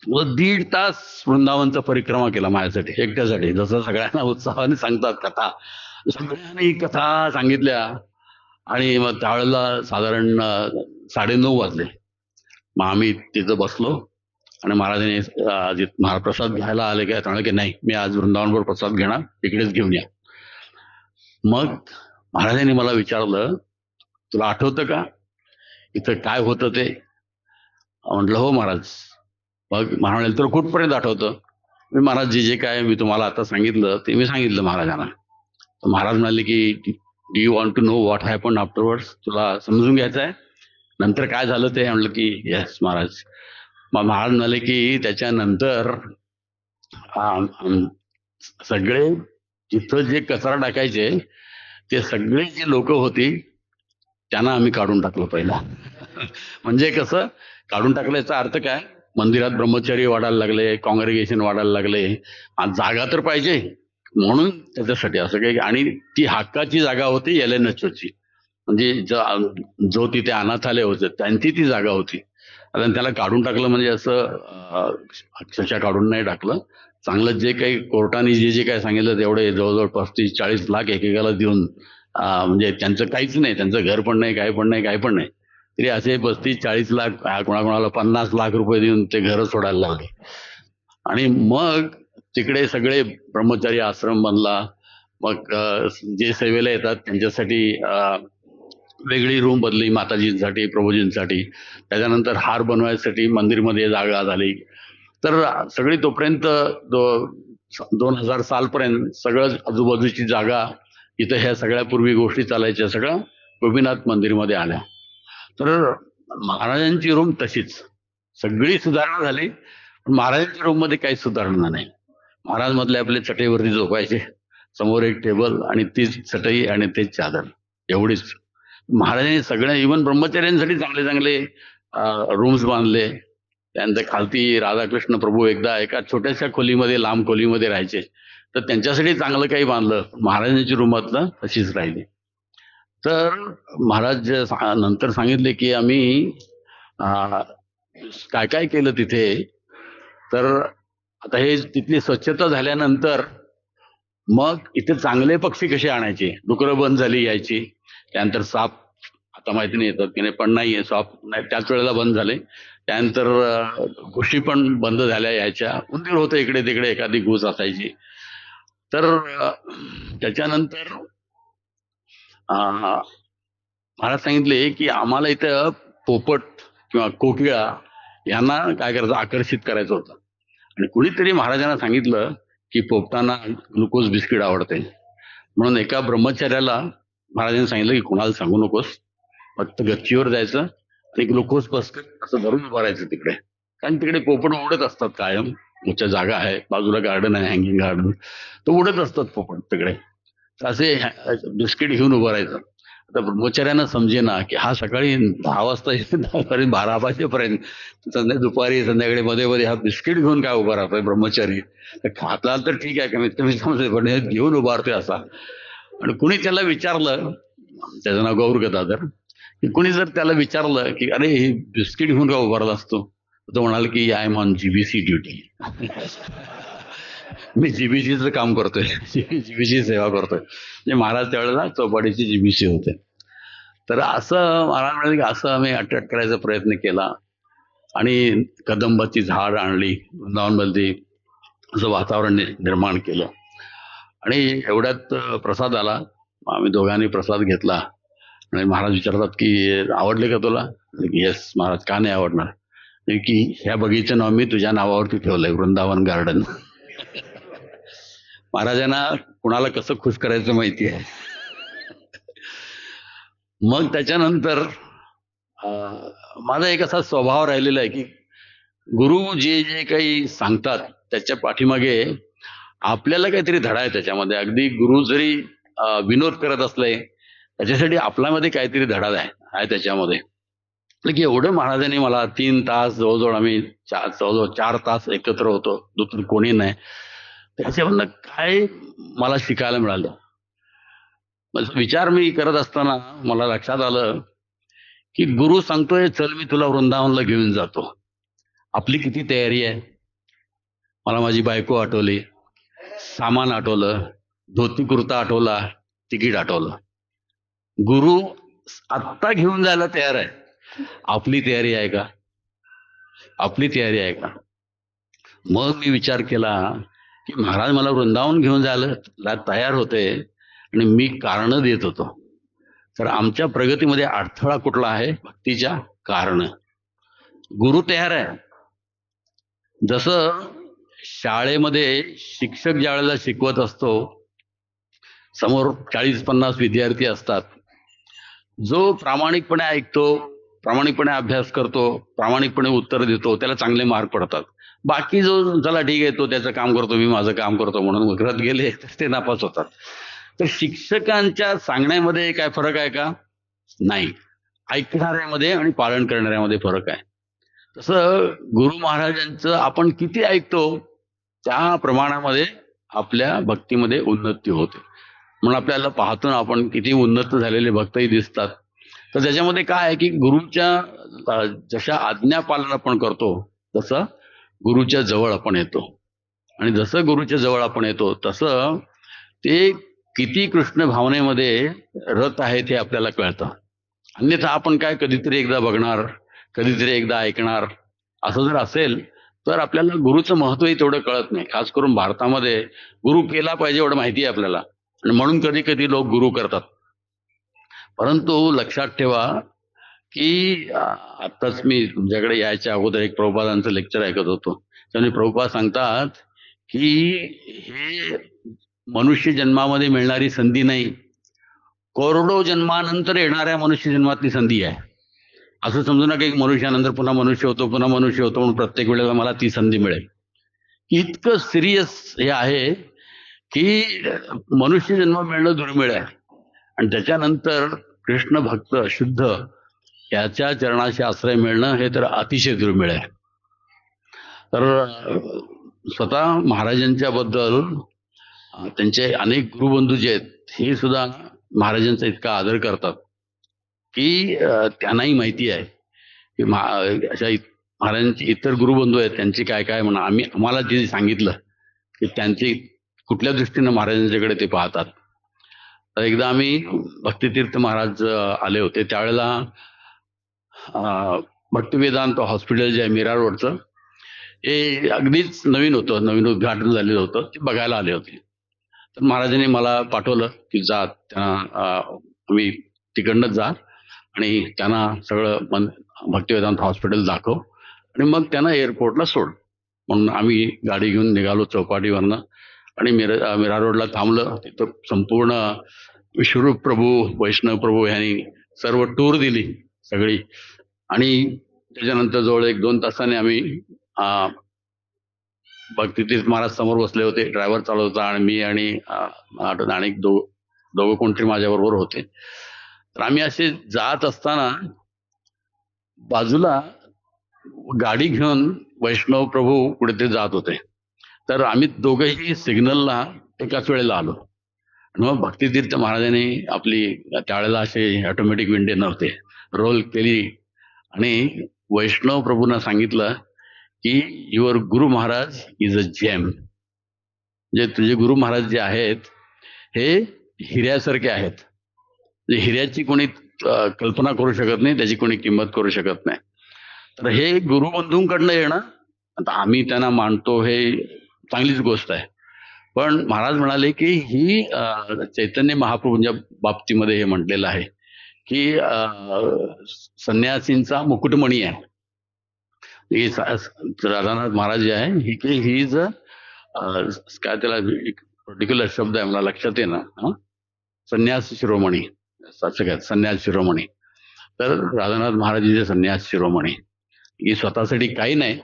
व 1.5 तास वृंदावनचा परिक्रमा केला माझ्यासाठी, एकट्यासाठी. जसं सगळ्यांना उत्साहाने सांगतात कथा, सगळ्यांनी कथा सांगितल्या आणि मग त्यावेळेला साधारण 9:30 वाजले. मग आम्ही तिथं बसलो आणि महाराजांनी महाराज प्रसाद घ्यायला आले काय, म्हणाले की नाही मी आज वृंदावनवर प्रसाद घेणार, इकडेच घेऊन या. मग महाराजांनी मला विचारलं तुला आठवतं का इथं काय होतं ते? म्हटलं हो महाराज. मग म्हणाले तर कुठपर्यंत आठवतं? मी महाराज जे जे काय मी तुम्हाला आता सांगितलं ते मी सांगितलं महाराजांना. तर महाराज म्हणाले की do you want to know what happen afterwards? तुला समजून घ्यायचं आहे नंतर काय झालं ते? म्हणलं की येस महाराज. मग महाराज म्हणाले की त्याच्यानंतर सगळे तिथं जे कचरा टाकायचे ते सगळे जे लोक होती त्यांना आम्ही काढून टाकलं पहिला. म्हणजे कसं काढून टाकल्याचा अर्थ काय? मंदिरात ब्रह्मचारी वाढायला लागले, कॉंग्रेगेशन वाढायला लागले, जागा तर पाहिजे म्हणून त्याच्यासाठी असं काही. आणि ती हक्काची जागा होती LNHOची, म्हणजे जो तिथे अनाथालय होते त्यांची ती जागा होती. आणि त्याला काढून टाकलं म्हणजे असं अक्षरशः काढून नाही टाकलं. चांगलं जे काही कोर्टाने जे जे काही सांगितलं तेवढे जवळजवळ 35-40 लाख एकेकाला देऊन, म्हणजे त्यांचं काहीच नाही, त्यांचं घर पण नाही, काय पण नाही, काय पण नाही, तरी असे 35-40 लाख, कोणाकोणाला 50 लाख रुपये देऊन ते घर सोडायला लावले. आणि मग तिकडे सगळे ब्रह्मचारी आश्रम बनला. मग जे सेवेला येतात त्यांच्यासाठी वेगळी रूम बदली, माताजींसाठी, प्रभूजींसाठी. त्याच्यानंतर हार बनवायसाठी मंदिरमध्ये जागा झाली. तर सगळी तोपर्यंत 2000 सालपर्यंत सगळं आजूबाजूची जागा इथं ह्या सगळ्या पूर्वी गोष्टी चालायच्या सगळं गोपीनाथ मंदिरमध्ये आल्या. तर महाराजांची रूम तशीच सगळी सुधारणा झाली, पण महाराजांच्या रूम मध्ये काही सुधारणा नाही. महाराज मधले आपले चटईवरती झोपायचे, समोर एक टेबल आणि तीच चटई आणि तेच चादर, एवढीच. महाराजांनी सगळ्या इव्हन ब्रह्मचार्यांसाठी चांगले चांगले रूम्स बांधले. त्यानंतर खालती राधाकृष्ण प्रभू एकदा एका छोट्याशा खोलीमध्ये, लांब खोलीमध्ये राहायचे, तर त्यांच्यासाठी चांगलं काही बांधलं. महाराजांची रूम मात्र तशीच राहिली. तर महाराज नंतर सांगितले की आम्ही काय काय केलं तिथे. तर आता हे तिथली स्वच्छता झाल्यानंतर मग इथे चांगले पक्षी कसे आणायचे? डुकरं बंद झाली यायची. त्यानंतर साप, आता माहिती नाही येतात की नाही, पण नाहीये साप, नाही त्याच वेळेला बंद झाले. त्यानंतर घुशी पण बंद झाल्या यायच्या. उंदीर होतं इकडे तिकडे, एखादी घुस असायची. तर त्याच्यानंतर महाराज सांगितले की आम्हाला इथं पोपट किंवा कोकिळा यांना काय करायचं, आकर्षित करायचं होतं. आणि कुणीतरी महाराजांना सांगितलं की पोपटांना ग्लुकोज बिस्किट आवडते, म्हणून एका ब्रह्मचार्याला महाराजांनी सांगितलं की कुणाला सांगू नकोस, फक्त गच्चीवर जायचं आणि ग्लुकोज बिस्किट असं धरून उभं राहायचं तिकडे. कारण तिकडे पोपट उडत असतात कायम, उच्च जागा आहे, बाजूला गार्डन आहे, हँगिंग गार्डन, तर उडत असतात पोपट तिकडे. तर असे बिस्किट घेऊन उभं राहायचं. आता ब्रह्मचार्यानं समजेना की हा सकाळी 10 वाजता 12 वाजेपर्यंत दुपारी संध्याकाळी मध्ये मध्ये हा बिस्किट घेऊन काय उभा राहतोय ब्रह्मचारी, तर खातला तर ठीक आहे, कमीत कमी समजेल, पण हे घेऊन उभारतोय असा. आणि कुणी त्याला विचारलं, त्याचं नाव गौर गदाधर, की कुणी जर त्याला विचारलं की अरे हे बिस्किट घेऊन का उभारला असतो, तो म्हणाल की I am on GBC duty. मी जीबीसीचं काम करतोय, जीबीसी सेवा करतोय. म्हणजे महाराज त्यावेळेला चौपाटीचे जीबीसी होते. तर असं महाराज म्हणाले की असं आम्ही अट्रॅक्ट करायचा प्रयत्न केला आणि कदंबाची झाड आणली वृंदावनमध्ये, असं वातावरण निर्माण केलं. आणि एवढ्यात प्रसाद आला. आम्ही दोघांनी प्रसाद घेतला आणि महाराज विचारतात की आवडले का तुला? येस महाराज, का नाही आवडणार? की ह्या बगीचं नाव मी तुझ्या नावावरती ठेवलंय, वृंदावन गार्डन. महाराजांना कुणाला कसं खुश करायचं माहिती आहे. मग त्याच्यानंतर माझा एक असा स्वभाव राहिलेला आहे की गुरु जे जे काही सांगतात त्याच्या पाठीमागे आपल्याला काहीतरी धडा आहे त्याच्यामध्ये. अगदी गुरु जरी विनोद करत असले त्याच्यासाठी आपल्यामध्ये काहीतरी धडा आहे त्याच्यामध्ये. की एवढं महाराजांनी मला 3 तास जवळजवळ आम्ही जवळजवळ 4 तास एकत्र होतो, दुसरं कोणी नाही. त्याच्यामधनं काय मला शिकायला मिळालं. विचार मी करत असताना मला लक्षात आलं की गुरु सांगतोय चल मी तुला वृंदावनला घेऊन जातो. आपली किती तयारी आहे. मला माझी बायको आठवली, सामान आठवलं, धोती कुर्ता आठवला, तिकीट आठवलं. गुरु आत्ता घेऊन जायला तयार आहे. आपली तयारी आहे का? आपली तयारी आहे का? मग मी विचार केला की महाराज मला वृंदावन घेऊन जायला तयार होते आणि मी कारण देत होतो. तर आमच्या प्रगतीमध्ये अडथळा कुठला आहे? भक्तीच्या कारण. गुरु तयार आहे. जसं शाळेमध्ये शिक्षक ज्या वेळेला शिकवत असतो, समोर 40-50 विद्यार्थी असतात. जो प्रामाणिकपणे ऐकतो, प्रामाणिकपणे अभ्यास करतो, प्रामाणिकपणे उत्तर देतो, त्याला चांगले मार्क पडतात. बाकी जो चला ठीक आहे तो त्याचं काम करतो, मी माझं काम करतो म्हणून घरात गेले तर ते नापास होतात. तर शिक्षकांच्या सांगण्यामध्ये काय फरक आहे का? नाही. ऐकणाऱ्यामध्ये आणि पालन करणाऱ्यामध्ये फरक आहे. तसं गुरु महाराजांचं आपण किती ऐकतो त्या प्रमाणामध्ये आपल्या भक्तीमध्ये उन्नती होते. म्हणून आपल्याला पाहतो ना आपण किती उन्नत झालेले भक्तही दिसतात. तर त्याच्यामध्ये काय आहे की गुरुच्या जशा आज्ञा पालन आपण करतो तसं गुरुच्या जवळ आपण येतो. आणि जसं गुरुच्या जवळ आपण येतो तसं ते किती कृष्ण भावनेमध्ये रत आहे ते आपल्याला कळतं. अन्यथा आपण काय कधीतरी एकदा बघणार, कधीतरी एकदा ऐकणार, असं जर असेल तर आपल्याला गुरुचं महत्वही तेवढं कळत नाही. खास करून भारतामध्ये गुरु केला पाहिजे एवढं माहिती आहे आपल्याला, आणि म्हणून कधी कधी लोक गुरु करतात. परंतु लक्षात ठेवा की आत्ताच मी तुमच्याकडे यायच्या अगोदर एक प्रभुपादांचं लेक्चर ऐकत होतो. त्यामुळे प्रभुपाद सांगतात की हे मनुष्य जन्मामध्ये मिळणारी संधी नाही, करोडो जन्मानंतर येणाऱ्या मनुष्य जन्मातली संधी आहे. असं समजू नका की मनुष्यानंतर पुन्हा मनुष्य होतो, पुन्हा मनुष्य होतो म्हणून प्रत्येक वेळेला मला ती संधी मिळेल. इतकं सिरियस हे आहे की मनुष्य जन्म मिळणं दुर्मिळ आहे आणि त्याच्यानंतर कृष्ण भक्त शुद्ध याच्या चरणाशी आश्रय मिळणं हे तर अतिशय दुर्मिळ आहे. तर स्वतः महाराजांच्या बद्दल त्यांचे अनेक गुरुबंधू जे आहेत हे सुद्धा महाराजांचा इतका आदर करतात की त्यांनाही माहिती आहे की अशा महाराजांचे इतर गुरुबंधू आहेत त्यांची काय काय म्हणा, आम्हाला जे सांगितलं की त्यांची कुठल्या दृष्टीनं महाराजांच्याकडे ते पाहतात. तर एकदा आम्ही भक्तितीर्थ महाराज आले होते, त्यावेळेला भक्तिवेदांत हॉस्पिटल जे आहे मीरा रोडचं हे अगदीच नवीन होतं, नवीन उद्घाटन झालेलं होतं, ते बघायला आले होते. तर महाराजांनी मला पाठवलं की जा, त्यांना तुम्ही तिकडनंच जा आणि त्यांना सगळं भक्तिवेदांत हॉस्पिटल दाखव आणि मग त्यांना एअरपोर्टला सोड. म्हणून आम्ही गाडी घेऊन निघालो चौपाटीवरनं आणि मीरा रोडला थांबलं. तिथं संपूर्ण विश्वरूप प्रभू, वैष्णव प्रभू यांनी सर्व टूर दिली सगळी. आणि त्याच्यानंतर जवळ 1-2 तासाने आम्ही भक्तितीर्थ महाराज समोर बसले होते, ड्रायव्हर चालवता आणि मी आणि दोघं कोणतरी माझ्याबरोबर होते. तर आम्ही असे जात असताना बाजूला गाडी घेऊन वैष्णव प्रभू कुठेतरी जात होते. तर आम्ही दोघंही सिग्नलला एकाच वेळेला आलो. मग भक्तितीर्थ महाराजांनी आपली त्यावेळेला असे ऑटोमॅटिक विंडे नव्हते, रोल केली आणि वैष्णव प्रभूंना सांगितलं की your Guru Maharaj is a gem. जे तुझे गुरु महाराज जे आहेत हे हिऱ्यासारखे आहेत. म्हणजे हिऱ्याची कोणी कल्पना करू शकत नाही, त्याची कोणी किंमत करू शकत नाही. तर हे गुरुबंधूंकडनं येणं, आता आम्ही त्यांना मानतो हे चांगलीच गोष्ट आहे, पण महाराज म्हणाले की ही चैतन्य महाप्रभूंच्या बाबतीमध्ये हे म्हटलेलं आहे की संन्यासींचा मुकुटमणी आहे. राधानाथ महाराज जे आहे ही इज काय त्याला एक पर्टिक्युलर शब्द आहे मला लक्षात आहे ना, संन्यास शिरोमणी, संन्यास शिरोमणी. तर राधानाथ महाराजांचे संन्यास शिरोमणी ही स्वतःसाठी काही नाही,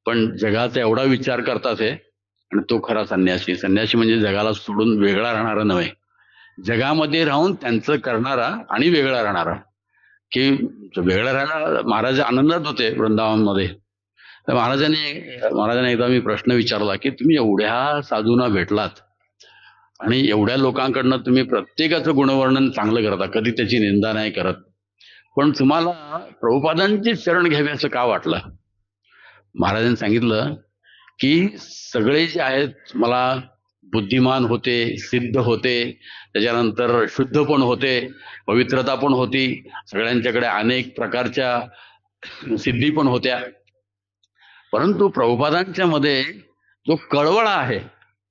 पण जगाचा एवढा विचार करतात हे, आणि तो खरा संन्यासी. संन्यासी म्हणजे जगाला सोडून वेगळा राहणारा नव्हे, जगामध्ये राहून त्यांचं करणारा आणि वेगळा राहणारा. की वेगळा राहायला महाराज आनंदात होते वृंदावनमध्ये. तर महाराजांनी एकदा मी प्रश्न विचारला की तुम्ही एवढ्या साधूंना भेटलात आणि एवढ्या लोकांकडनं तुम्ही प्रत्येकाचं गुणवर्णन चांगलं करता, कधी त्याची निंदा नाही करत, पण तुम्हाला प्रभुपादांची शरण घ्यावी असं का वाटलं? महाराजांनी सांगितलं की सगळे जे आहेत मला बुद्धिमान होते, सिद्ध होते, त्याच्यानंतर शुद्ध पण होते, पवित्रता पण होती, सगळ्यांच्याकडे अनेक प्रकारच्या सिद्धी पण होत्या, परंतु प्रभुपादांच्या मध्ये जो कळवळा आहे,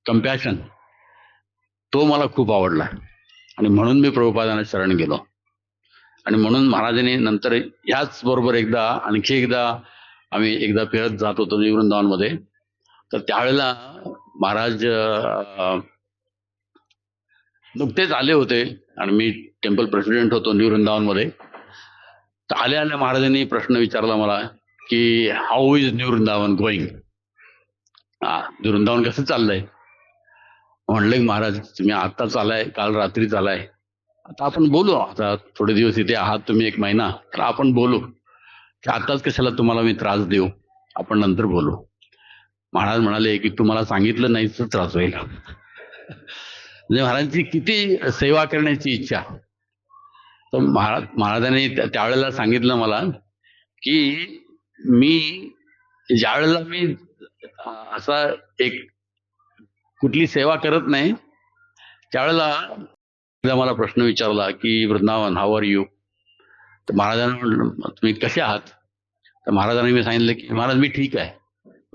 कंपॅशन, तो मला खूप आवडला आणि म्हणून मी प्रभुपादांना शरण गेलो. आणि म्हणून महाराजांनी नंतर याच बरोबर आणखी एकदा आम्ही फिरत जात होतो वृंदावनमध्ये. तर त्यावेळेला महाराज नुकतेच आले होते आणि मी टेम्पल प्रेसिडेंट होतो न्यू वृंदावनमध्ये. तर आल्या महाराजांनी प्रश्न विचारला मला की how is new Vrindavan going, new Vrindavan कसं चाललंय? म्हणलं महाराज तुम्ही आता चालाय, काल रात्री चालाय, आता आपण बोलू, आता थोडे दिवस इथे आहात तुम्ही, 1 महिना, तर आपण बोलू, की आताच कशाला तुम्हाला मी त्रास देऊ, आपण नंतर बोलू. महाराज म्हणाले की तुम्हाला सांगितलं नाही तर त्रास होईल. म्हणजे महाराजांची किती सेवा करण्याची इच्छा. तर महाराजांनी त्यावेळेला सांगितलं मला की ज्यावेळेला मी असा एक कुठली सेवा करत नाही, त्यावेळेला मला प्रश्न विचारला की वृंदावन हाऊ आर यू. तर महाराजांना म्हटलं तुम्ही कसे आहात? तर महाराजांनी मी सांगितलं की महाराज मी ठीक आहे.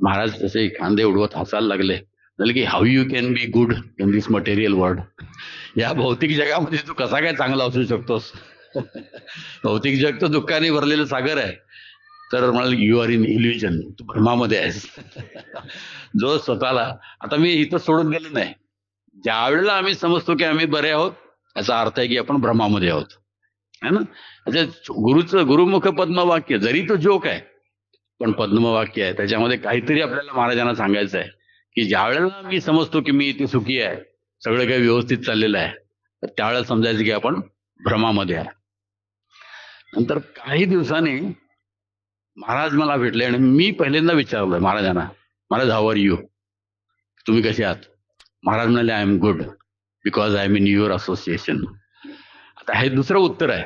महाराज तसे खांदे उडवत हसायला लागले, म्हणाले की how you can be good in this material world. या भौतिक जगामध्ये तू कसा काय चांगला असू शकतोस? भौतिक जग तर दुःखाने भरलेलं सागर आहे. तर म्हणाले यू आर इन इल्युजन, तू भ्रमामध्ये आहेस. जो स्वतःला, आता मी इथं सोडून गेलो नाही, ज्या वेळेला आम्ही समजतो की आम्ही बरे आहोत, याचा अर्थ आहे की आपण भ्रमामध्ये आहोत, है ना. गुरुमुख पद्मवाक्य, जरी तो जोक आहे पण पद्मवाक्य आहे, त्याच्यामध्ये काहीतरी आपल्याला महाराजांना सांगायचं आहे की ज्या वेळेला मी समजतो की मी इथे सुखी आहे, सगळं काही व्यवस्थित चाललेलं आहे, तर त्यावेळेला समजायचं की आपण भ्रमामध्ये आहे. नंतर काही दिवसांनी महाराज मला भेटले आणि मी पहिल्यांदा विचारलं महाराजांना, महाराज हाऊ आर यू, तुम्ही कसे आहात? महाराज म्हणाले I am good because I am in your association. आता हे दुसरं उत्तर आहे.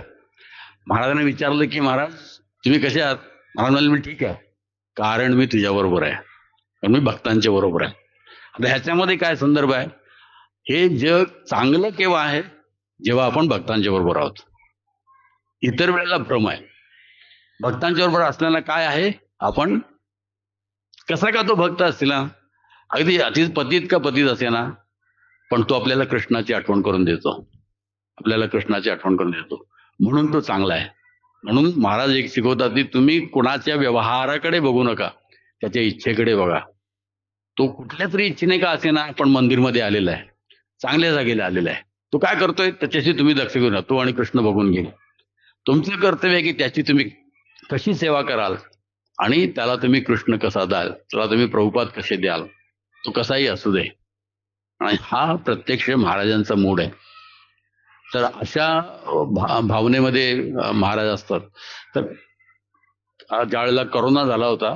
महाराजांनी विचारलं की महाराज तुम्ही कसे आहात? महाराज म्हणाले मी ठीक आहे, कारण मी तुझ्याबरोबर आहे, कारण मी भक्तांच्या बरोबर आहे. आता ह्याच्यामध्ये काय संदर्भ आहे? हे जग चांगलं केव्हा आहे? जेव्हा आपण भक्तांच्या बरोबर आहोत. इतर वेळेला भ्रम आहे. भक्तांच्या बरोबर असल्याला काय आहे, आपण कसा का तो भक्त असतील ना, अगदी अतिच पतित का पतित असे ना, पण तो आपल्याला कृष्णाची आठवण करून देतो, आपल्याला कृष्णाची आठवण करून देतो, म्हणून तो चांगला आहे. म्हणून महाराज एक शिकवतात की तुम्ही कुणाच्या व्यवहाराकडे बघू नका, त्याच्या इच्छेकडे बघा. तो कुठल्या तरी इच्छेने का असेना पण मंदिरमध्ये आलेला आहे, चांगल्या जागेला आलेला आहे. तो काय करतोय त्याच्याशी तुम्ही लक्ष घेऊ नका. तो आणि कृष्ण बघून घेईल. तुमचं कर्तव्य आहे की त्याची तुम्ही कशी सेवा कराल आणि त्याला तुम्ही कृष्ण कसा द्याल, त्याला तुम्ही प्रभुपाद कसे द्याल, तो कसाही असू दे. आणि हा प्रत्यक्ष महाराजांचा मूड आहे. तर अशा भावनेमध्ये महाराज असतात. तर ज्या वेळेला करोना झाला होता,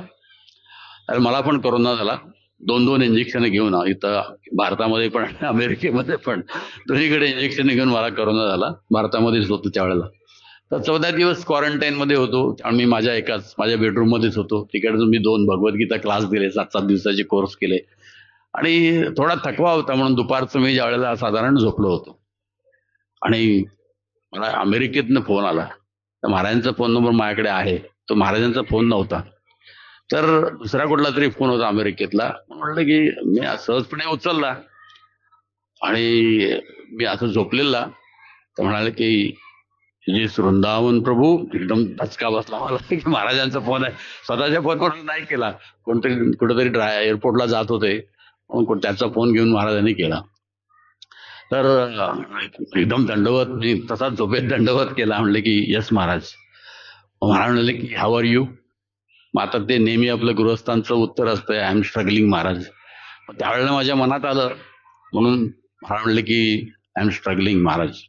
तर मला पण करोना झाला. 2-2 इंजेक्शन घेऊन इथं भारतामध्ये पण अमेरिकेमध्ये पण दोन्हीकडे इंजेक्शन घेऊन मला करोना झाला. भारतामध्येच होतो त्यावेळेला. तर 14 दिवस क्वारंटाईन मध्ये होतो आणि मी माझ्या बेडरूम मध्येच होतो. तिकडे मी 2 भगवद्गीता क्लास दिले, 7-7 दिवसाचे कोर्स केले आणि थोडा थकवा होता म्हणून दुपारचं मी ज्या वेळेला साधारण झोपलो होतो आणि मला अमेरिकेतनं फोन आला. तर महाराजांचा फोन नंबर माझ्याकडे आहे, तो महाराजांचा फोन नव्हता. तर दुसरा कुठला तरी फोन होता अमेरिकेतला. म्हटलं की मी सहजपणे उचलला आणि मी असं झोपलेला. तर म्हणाले की जी वृंदावन प्रभू. एकदम धचका बसला मला की महाराजांचा फोन आहे. स्वतःच्या फोनवरून नाही केला, कोणतरी कुठेतरी एअरपोर्टला जात होते म्हणून त्याचा फोन घेऊन महाराजांनी केला. तर एकदम दंडवत, मी तसाच झोपेत दंडवत केला. म्हणले की यस महाराज. महाराज म्हणले की हाऊ आर यू. मग आता ते नेहमी आपलं गृहस्थांचं उत्तर असतं आय एम स्ट्रगलिंग महाराज. त्यावेळेला माझ्या मनात आलं म्हणून महाराज म्हणले की आय एम स्ट्रगलिंग महाराज.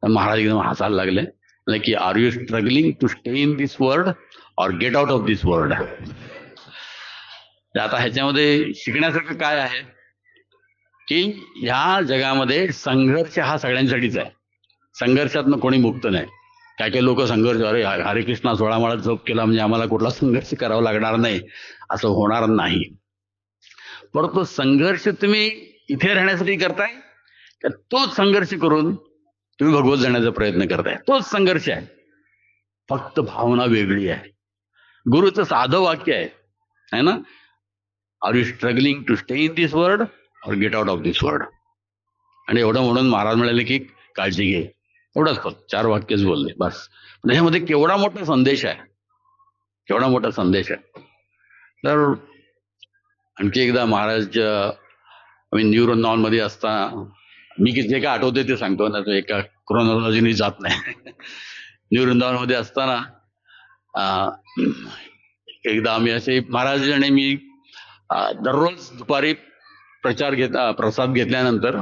महाराज एकदम हसायला लागले की are you struggling to stay in this world or get out of this world. आता ह्याच्यामध्ये शिकण्यासारखं काय आहे की ह्या जगामध्ये संघर्ष हा सगळ्यांसाठीच आहे. संघर्षातनं कोणी मुक्त नाही. काय काय लोक संघर्ष, अरे हरे कृष्णा 16 माळा जप केला म्हणजे आम्हाला कुठला संघर्ष करावा लागणार नाही, असं होणार नाही. परंतु संघर्ष तुम्ही इथे राहण्यासाठी करताय का तोच संघर्ष करून तुम्ही भगवत जाण्याचा प्रयत्न करताय? तोच संघर्ष आहे, फक्त भावना वेगळी आहे. गुरुचं साधं वाक्य आहे ना, are you struggling to stay in this world or get out of this world. आणि एवढं म्हणून महाराज म्हणाले की काळजी घे. एवढंच फक्त 4 वाक्यच बोलले बस. त्याच्यामध्ये केवढा मोठा संदेश आहे, केवढा मोठा संदेश आहे. तर आणखी एकदा महाराज आम्ही न्यू वृंदावन मध्ये असताना, मी जे काय आठवते ते सांगतो ना, एका क्रोनॉलॉजीने जात नाही. न्यू वृंदावन मध्ये असताना एकदा आम्ही असे महाराज आणि मी दररोज दुपारी प्रसाद घेतल्यानंतर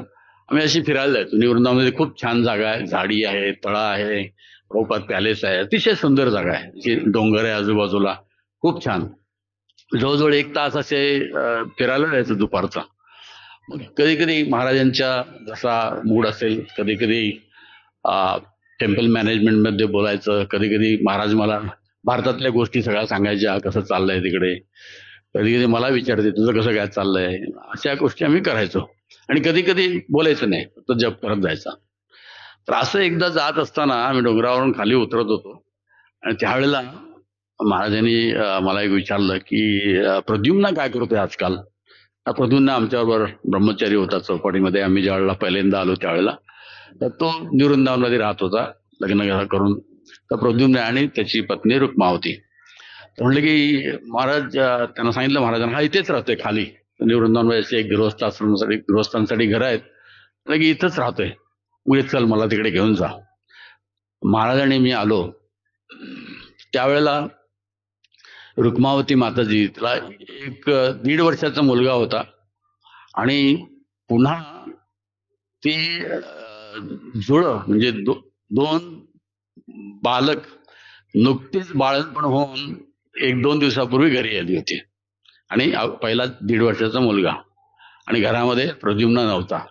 आम्ही अशी फिरायला जायचो. न्यू वृंदावनमध्ये खूप छान जागा आहे, झाडी आहे, तळा आहे, प्रभुपाद पॅलेस आहे, अतिशय सुंदर जागा आहे, डोंगर आहे आजूबाजूला, खूप छान. जवळजवळ 1 तास असे फिरायला जायचं दुपारचा. मग कधी कधी महाराजांच्या जसा मूड असेल, कधी कधी टेम्पल मॅनेजमेंट मध्ये बोलायचं, कधी कधी महाराज मला भारतातल्या गोष्टी सगळ्या सांगायच्या, कसं चाललंय तिकडे. कधी कधी मला विचारते तुझं कसं काय चाललंय. अशा गोष्टी आम्ही करायचो आणि कधी कधी बोलायचं नाही, फक्त जप करत जायचा. तर असं एकदा जात असताना आम्ही डोंगरावरून खाली उतरत होतो आणि त्यावेळेला महाराजांनी मला एक विचारलं की प्रद्युम्न काय करतोय आजकाल. प्रद्युम्न आमच्याबरोबर ब्रह्मचारी होता चौपाटीमध्ये. आम्ही ज्या वेळेला पहिल्यांदा आलो त्यावेळेला, तर तो न्यू वृंदावनमध्ये राहत होता लग्न करून. तर प्रद्युम्न आणि त्याची पत्नी रुक्मावती. तर म्हणलं की महाराज, त्यांना सांगितलं महाराजांना, हा इथेच राहतोय खाली न्यू वृंदावनमध्ये, एक गृहस्थांसाठी घर आहेत, म्हणलं की इथंच राहतोय, उगे चल मला तिकडे घेऊन जा. महाराजांनी मी आलो त्यावेळेला रुक्मावती माताजी, तिला 1.5 वर्षाचा मुलगा होता आणि पुन्हा ती जुळं म्हणजे 2 बालक नुकतीच बाळंतपण होऊन 1-2 दिवसापूर्वी घरी आली होती आणि पहिला 1.5 वर्षाचा मुलगा आणि घरामध्ये प्रद्युम्न नव्हता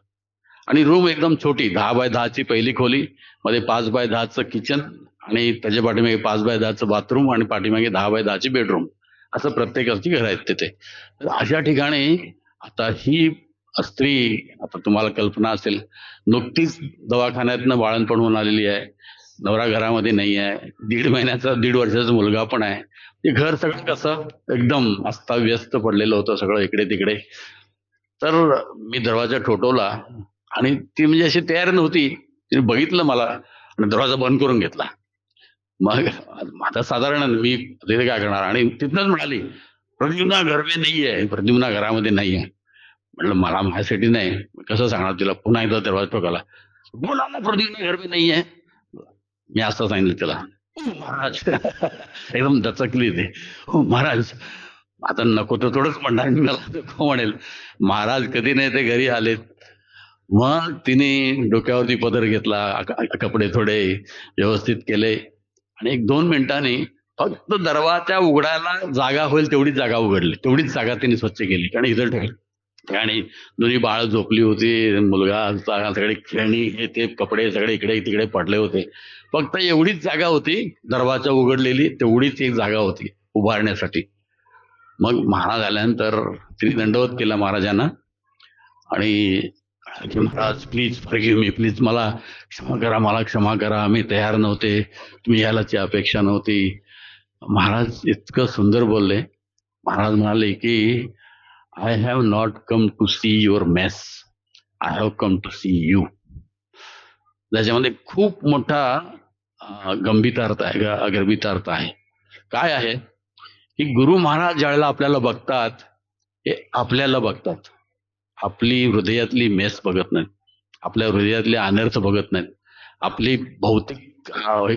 आणि रूम एकदम छोटी, 10 बाय 10ची पहिली खोली, मध्ये 5 बाय 10चं किचन आणि त्याच्या पाठीमागे 5 बाय 10चं बाथरूम आणि पाठीमागे 10 बाय 10ची बेडरूम, असं प्रत्येकाची घर आहेत तिथे. अशा ठिकाणी आता ही स्त्री, आता तुम्हाला कल्पना असेल, नुकतीच दवाखान्यातनं बाळंतपण होऊन आलेली आहे, नवरा घरामध्ये नाही आहे, 1.5 वर्षाचा मुलगा पण आहे. ते घर सगळं कसं एकदम अस्ताव्यस्त पडलेलं होतं सगळं इकडे तिकडे. तर मी दरवाजा ठोठवला आणि ती म्हणजे अशी तयार नव्हती. तिने बघितलं मला आणि दरवाजा बंद करून घेतला. मग आता साधारण मी तिथे काय करणार, आणि तिथनच म्हणाली प्रद्युम्ना घर में नाही आहे, प्रद्युम्ना घरामध्ये नाही आहे. म्हटलं मला माझ्यासाठी नाही, कसं सांगणार तिला. पुन्हा एकदा दरवाजा ठोकाला, बोला ना प्रद्युम्ना घर में नाही आहे. मी असं सांगितलं त्याला. "ओ महाराज." एकदम दचकली ते. "हो महाराज." आता नको तर थोडंच म्हणणार मी, मला नको म्हणेल. महाराज कधी नाही ते घरी आलेत. मग तिने डोक्यावरती पदर घेतला, कपडे थोडे व्यवस्थित केले, आणि 1-2 मिनिटांनी फक्त दरवाजा उघडायला जागा होईल तेवढीच जागा उघडली, तेवढीच जागा तिने स्वच्छ केली आणि इथं ठेवली. आणि दोन्ही बाळ झोपली होती, मुलगा सगळे खेळणी हे ते कपडे सगळे इकडे तिकडे पडले होते. फक्त एवढीच जागा होती दरवाजा उघडलेली, तेवढीच एक जागा होती उभारण्यासाठी. मग महाराज आल्यानंतर तिने दंडवत केला महाराजांना, आणि की Maharaj please forgive me, please मला क्षमा करा, मला क्षमा करा, मी तयार नव्हते, तुम्ही यायलाची अपेक्षा नव्हती. महाराज इतकं सुंदर बोलले. महाराज म्हणाले की I have not come to see your mess, I have come to see you. त्याच्यामध्ये खूप मोठा गंभीरार्थ आहे, गर्भितार्थ आहे. काय आहे की गुरु महाराज ज्यावेळेला आपल्याला बघतात, हे आपल्याला बघतात, आपली हृदयातली मेस बघत नाहीत, आपल्या हृदयातले अनर्थ बघत नाहीत, आपली भौतिक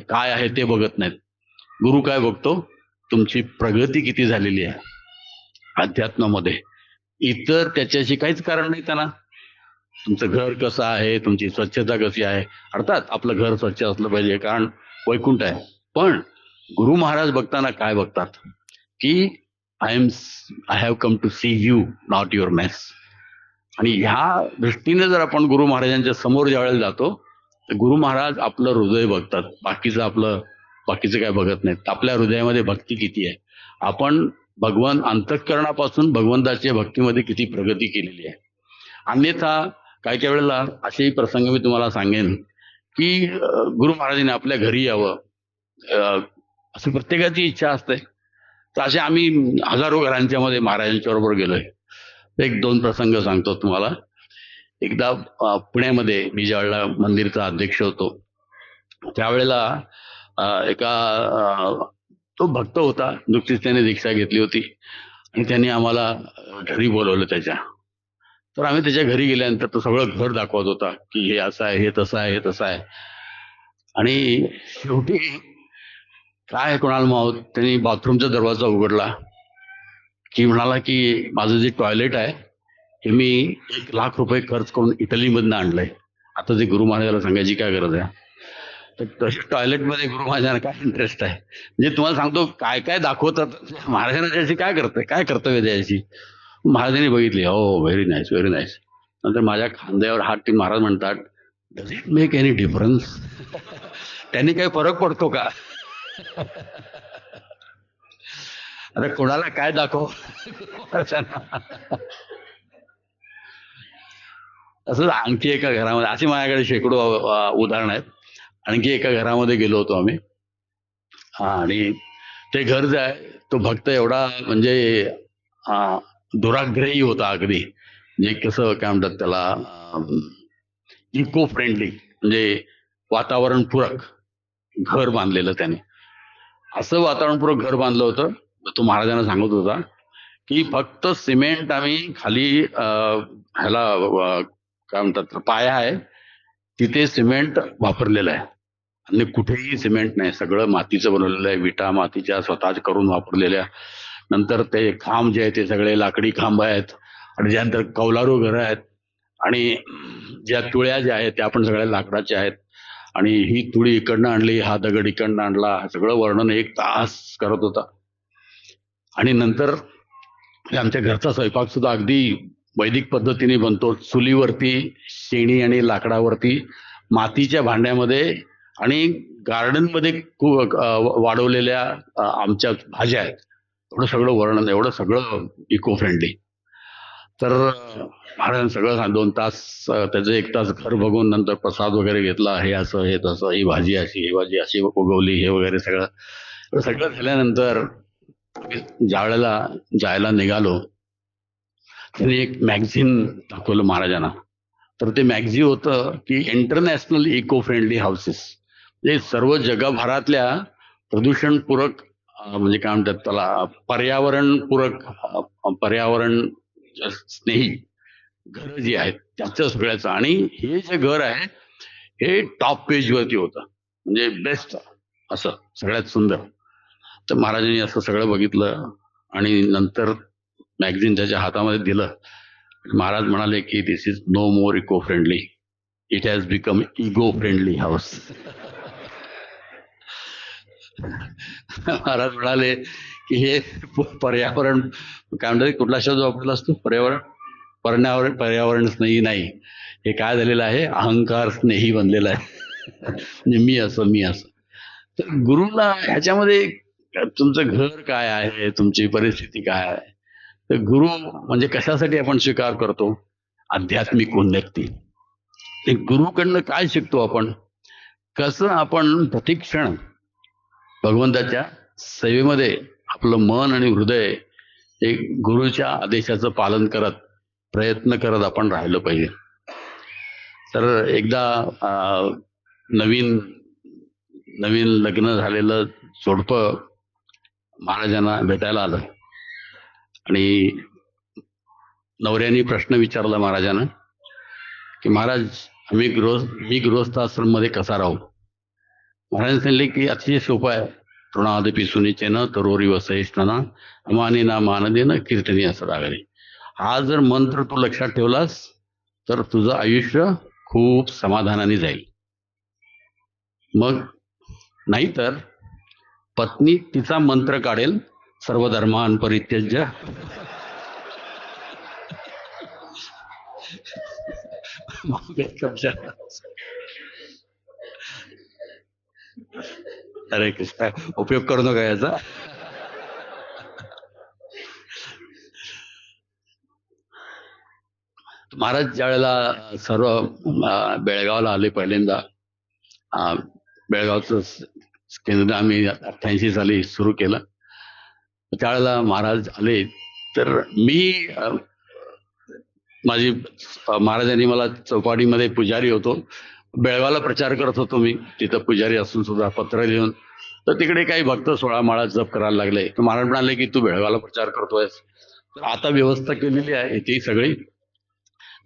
काय आहे ते बघत नाहीत. गुरु काय बघतो, तुमची प्रगती किती झालेली आहे अध्यात्मामध्ये. इतर त्याच्याशी काहीच कारण नाही त्यांना. तुमचं घर कसं आहे, तुमची स्वच्छता कशी आहे. अर्थात आपलं घर स्वच्छ असलं पाहिजे, कारण वैकुंठ आहे. पण गुरु महाराज बघताना काय बघतात की I have come to see you, not your mess. आणि ह्या दृष्टीने जर आपण गुरु महाराजांच्या समोर ज्यावेळेला जातो, तर गुरु महाराज आपलं हृदय बघतात, बाकीचं काय बघत नाहीत. आपल्या हृदयामध्ये भक्ती किती आहे, आपण भगवान अंतःकरणापासून भगवंताच्या भक्तीमध्ये किती प्रगती केलेली आहे. अन्यथा काही काही वेळेला असेही प्रसंग मी तुम्हाला सांगेन की गुरु महाराजांनी आपल्या घरी यावं, असं प्रत्येकाची इच्छा असते. तर असे आम्ही हजारो घरांच्या मध्ये महाराजांच्या बरोबर गेलोय. 1-2 प्रसंग सांगतो तुम्हाला. एकदा पुण्यामध्ये मी ज्यावेळेला मंदिरचा अध्यक्ष होतो, त्यावेळेला तो भक्त होता, नुकतीच त्याने दीक्षा घेतली होती, आणि त्यांनी आम्हाला घरी बोलवलं त्याच्या. तर आम्ही त्याच्या घरी गेल्यानंतर तो सगळं घर दाखवत होता की हे असं आहे, हे तसं आहे, हे तसं आहे. आणि शेवटी काय कोणाला माहोत, त्यांनी बाथरूमचा दरवाजा उघडला की म्हणाला की माझं जे टॉयलेट आहे हे मी 1,00,000 रुपये खर्च करून इटलीमधनं आणलंय, आता ते गुरु महाराजाला सांगायची काय गरज आहे. तर तसे टॉयलेटमध्ये गुरु महाराजांना काय इंटरेस्ट आहे. म्हणजे तुम्हाला सांगतो काय काय दाखवतात महाराजांना, त्याची काय कर्तव्य द्यायची. महाराजांनी बघितली, हो व्हेरी नाईस, व्हेरी नाईस. नंतर माझ्या खांद्यावर हात ठेवून महाराज म्हणतात, does it make any difference. त्यांनी काही फरक पडतो का. आता कोणाला काय दाखव. असं आणखी एका घरामध्ये, अशी माझ्याकडे शेकडो उदाहरण आहेत. आणखी एका घरामध्ये गेलो होतो आम्ही, आणि ते घर जे आहे तो भक्त एवढा म्हणजे दुराग्रही होता अगदी. म्हणजे कसं काय म्हणतात त्याला, इको फ्रेंडली, म्हणजे वातावरणपूरक घर बांधलेलं त्याने. असं वातावरणपूरक घर बांधलं होतं. तो महाराजांना सांगत होता की फक्त सिमेंट आम्ही खाली ह्याला काय म्हणतात पाया आहे तिथे सिमेंट वापरलेलं आहे, आणि कुठेही सिमेंट नाही, सगळं मातीचं बनवलेलं आहे, विटा मातीच्या स्वतःच करून वापरलेल्या. नंतर ते खांब जे आहेत ते सगळे लाकडी खांब आहेत, आणि त्यानंतर कौलारू घरं आहेत, आणि ज्या तुळ्या ज्या आहेत त्या पण सगळ्या लाकडाच्या आहेत. आणि ही तुळी इकडनं आणली, हा दगड इकडनं आणला, सगळं वर्णन 1 तास करत होता. आणि नंतर आमच्या घरचा स्वयंपाक सुद्धा अगदी वैदिक पद्धतीने बनतो, चुलीवरती, शेणी आणि लाकडावरती, मातीच्या भांड्यामध्ये, आणि गार्डनमध्ये वाढवलेल्या आमच्या भाज्या आहेत. एवढं सगळं वर्णन, एवढं सगळं इको फ्रेंडली. तर महाराजांनी सगळं 2 तास त्याचं 1 तास घर बघून नंतर प्रसाद वगैरे घेतला, हे असं, हे तसं, ही भाजी अशी, ही भाजी अशी उगवली, हे वगैरे सगळं झाल्यानंतर ज्या वेळेला जायला निघालो, त्यांनी एक मॅगझिन दाखवलं महाराजांना. तर ते मॅगझिन होतं की इंटरनॅशनल इको फ्रेंडली हाऊसेस, म्हणजे सर्व जगभरातल्या प्रदूषणपूरक म्हणजे काय म्हणतात त्याला, पर्यावरणपूरक, पर्यावरण स्नेही घर जी आहेत त्याचं सगळ्याचं. आणि हे जे घर आहे हे टॉप पेज वरती होतं, म्हणजे बेस्ट, असं सगळ्यात सुंदर. तर महाराजांनी असं सगळं बघितलं आणि नंतर मॅगझिन त्याच्या हातामध्ये दिलं. महाराज म्हणाले की this is no more eco friendly, it has become ego friendly house. महाराज म्हणाले की हे पर्यावरण, काय म्हणतात, कुठला शब्द वापरला असतो, पर्यावरण पर्यावरण स्नेही नाही, हे काय झालेलं आहे, अहंकार स्नेही बनलेलं आहे. म्हणजे मी असं. तर गुरुला ह्याच्यामध्ये तुमचं घर काय आहे, तुमची परिस्थिती काय आहे, तर गुरु म्हणजे कशासाठी आपण स्वीकार करतो, आध्यात्मिक उन्नती. ते गुरुकडनं काय शिकतो आपण, कसं आपण प्रतिक्षण भगवंताच्या सेवेमध्ये आपलं मन आणि हृदय हे गुरुच्या आदेशाचं पालन करत, प्रयत्न करत आपण राहिलं पाहिजे. तर एकदा नवीन नवीन लग्न झालेलं जोडपं महाराजांना भेटायला आलं आणि नवऱ्याने प्रश्न विचारला महाराजांना की महाराज मी गृहस्थाश्रम मध्ये कसा राहू. महाराजांनी सांगितले की अतिशय सोपं आहे, तृणादपी सुनिचेन तरोरी वसहिष्णना अमानी ना मानदेन कीर्तनी असं लागले. हा जर मंत्र तू लक्षात ठेवलास तर तुझं आयुष्य खूप समाधानाने जाईल. मग नाहीतर पत्नी तिचा मंत्र काढेल, सर्व धर्मान परित्यज्य. अरे कृष्णा, उपयोग करू नका याचा. महाराज ज्या वेळेला सर्व बेळगावला आले पहिल्यांदा, बेळगावचं केंद्र आम्ही 88 साली सुरू केलं. त्यावेळेला महाराज आले तर मी महाराजांनी मला चौपाटीमध्ये पुजारी होतो, बेळगावला प्रचार करत होतो मी, तिथं पुजारी असून सुद्धा पत्र लिहून. तर तिकडे काही भक्त 16 माळा जप करायला लागले. तर महाराज म्हणाले की तू बेळगावला प्रचार करतोयस, तर आता व्यवस्था केलेली आहे ती सगळी,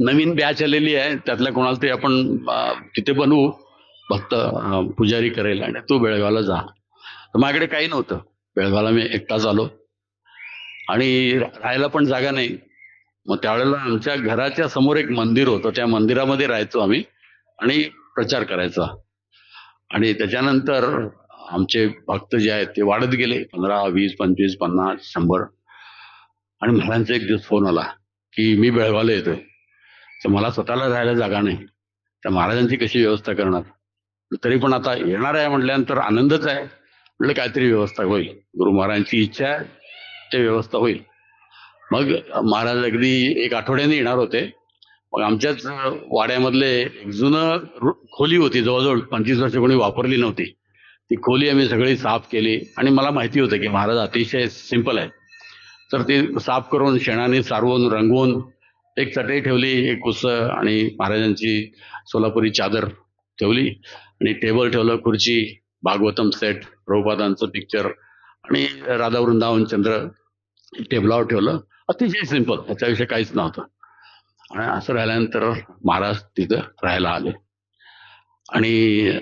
नवीन बॅच आलेली आहे, त्यातल्या कोणाला तरी आपण तिथे बनवू, भक्त पुजारी करेल, आणि तू बेळगावला जा. तर माझ्याकडे काही नव्हतं, बेळगावला मी एकटाच आलो आणि राहायला पण जागा नाही. मग त्यावेळेला आमच्या घराच्या समोर एक मंदिर होतं, त्या मंदिरामध्ये राहायचो आम्ही आणि प्रचार करायचा. आणि त्याच्यानंतर आमचे भक्त जे आहेत ते वाढत गेले, 15, 20, 25, 50, 100. आणि महाराजांचा एक दिवस फोन आला की मी बेळगावला येतोय, तर मला स्वतःला राहायला जागा नाही, तर महाराजांची कशी व्यवस्था करणार. तरी पण आता येणार आहे म्हटल्यानंतर आनंदच आहे, म्हटलं काहीतरी व्यवस्था होईल, गुरु महाराजांची इच्छा आहे ते व्यवस्था होईल. मग महाराज अगदी एक आठवड्याने येणार होते. मग आमच्याच वाड्यामधले एक जुनं खोली होती, जवळजवळ 25 वर्ष कोणी वापरली नव्हती, ती खोली आम्ही सगळी साफ केली. आणि मला माहिती होतं की महाराज अतिशय सिंपल आहे, तर ती साफ करून शेणाने सारवून रंगवून एक चटई ठेवली, एक कुसं आणि महाराजांची सोलापुरी चादर ठेवली आणि टेबल ठेवलं, खुर्ची, भागवतम सेट, प्रभुपादांचं पिक्चर आणि राधा वृंदावन चंद्र टेबलावर ठेवलं. अतिशय सिंपल, त्याच्याविषयी काहीच नव्हतं. आणि असं राहिल्यानंतर महाराज तिथं राहायला आले. आणि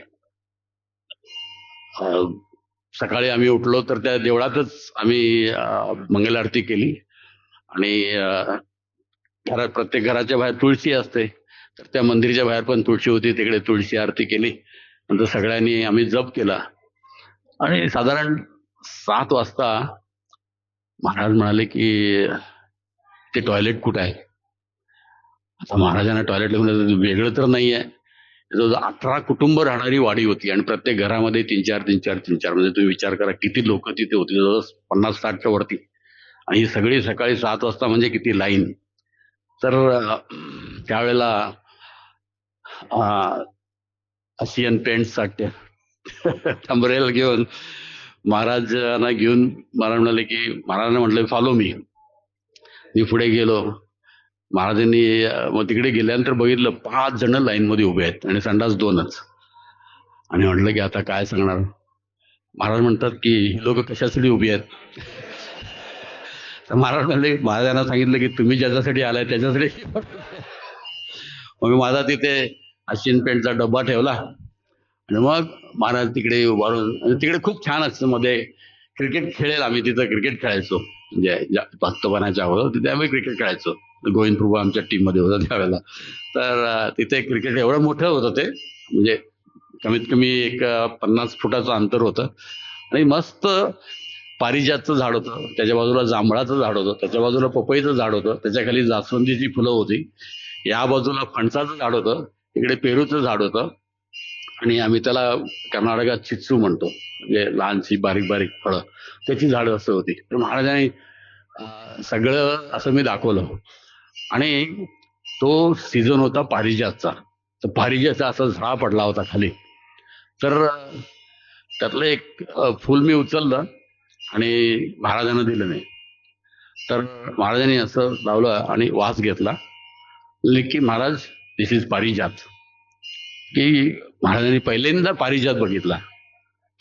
सकाळी आम्ही उठलो तर त्या देवळातच आम्ही मंगल आरती केली. आणि प्रत्येक घराच्या बाहेर तुळशी असते, तर त्या मंदिराच्या बाहेर पण तुळशी होती, तिकडे तुळशी आरती केली. नंतर सगळ्यांनी आम्ही जप केला. आणि साधारण 7 वाजता महाराज म्हणाले की ते टॉयलेट कुठं आहे. आता महाराजांना टॉयलेट वेगळं तर नाही आहे, 18 कुटुंब राहणारी वाडी होती आणि प्रत्येक घरामध्ये 3-4 म्हणजे तुम्ही विचार करा किती लोक तिथे होती, जवळ 50-60च्या वरती. आणि ही सगळी सकाळी 7 वाजता म्हणजे किती लाईन. तर त्यावेळेला आशियन पेंट्स टंबरेल घेऊन महाराजांना घेऊन महाराज म्हणाले की, महाराजांना म्हटलं फॉलो मी. मी पुढे गेलो. महाराजांनी मग तिकडे गेल्यानंतर बघितलं 5 जण लाईन मध्ये उभे आहेत आणि संडास 2च. आणि म्हटलं की आता काय सांगणार. महाराज म्हणतात की ही लोक कशासाठी उभी आहेत. तर महाराज म्हणले, महाराजांना सांगितलं की तुम्ही ज्याच्यासाठी आलाय त्याच्यासाठी. मग मी माझा तिथे अशियन पेंटचा डब्बा ठेवला आणि मग महाराज तिकडे उभारून, आणि तिकडे खूप छान असतं मध्ये क्रिकेट खेळेल. आम्ही तिथं क्रिकेट खेळायचो, म्हणजे भक्तपणाच्या अगोदर तिथे आम्ही क्रिकेट खेळायचो. गोविंद प्रभू आमच्या टीम मध्ये होता त्यावेळेला. तर तिथे क्रिकेट एवढं मोठं होतं ते, म्हणजे कमीत कमी एक 50 फुटाचं अंतर होतं. आणि मस्त पारिजातचं झाड होतं, त्याच्या बाजूला जांभळाचं झाड होतं, त्याच्या बाजूला पपईचं झाड होतं, त्याच्या खाली जास्वंदीची फुलं होती, या बाजूला फणसाचं झाड होतं, इकडे पेरूचं झाड होतं, आणि आम्ही त्याला कर्नाटकात चिच्चू म्हणतो, म्हणजे लहानशी बारीक बारीक फळं, त्याची झाडं असं होती. तर महाराजांनी सगळं असं मी दाखवलं. आणि तो सीझन होता पारिजातचा. तर पारिजातचा असा झळा पडला होता खाली. तर त्यातलं एक फुल मी उचललं आणि महाराजांना दिलं नाही. तर महाराजांनी असं लावलं आणि वास घेतला की महाराज दिस इज पारिजात. की महाराजांनी पहिल्यांदा पारिजात बघितला,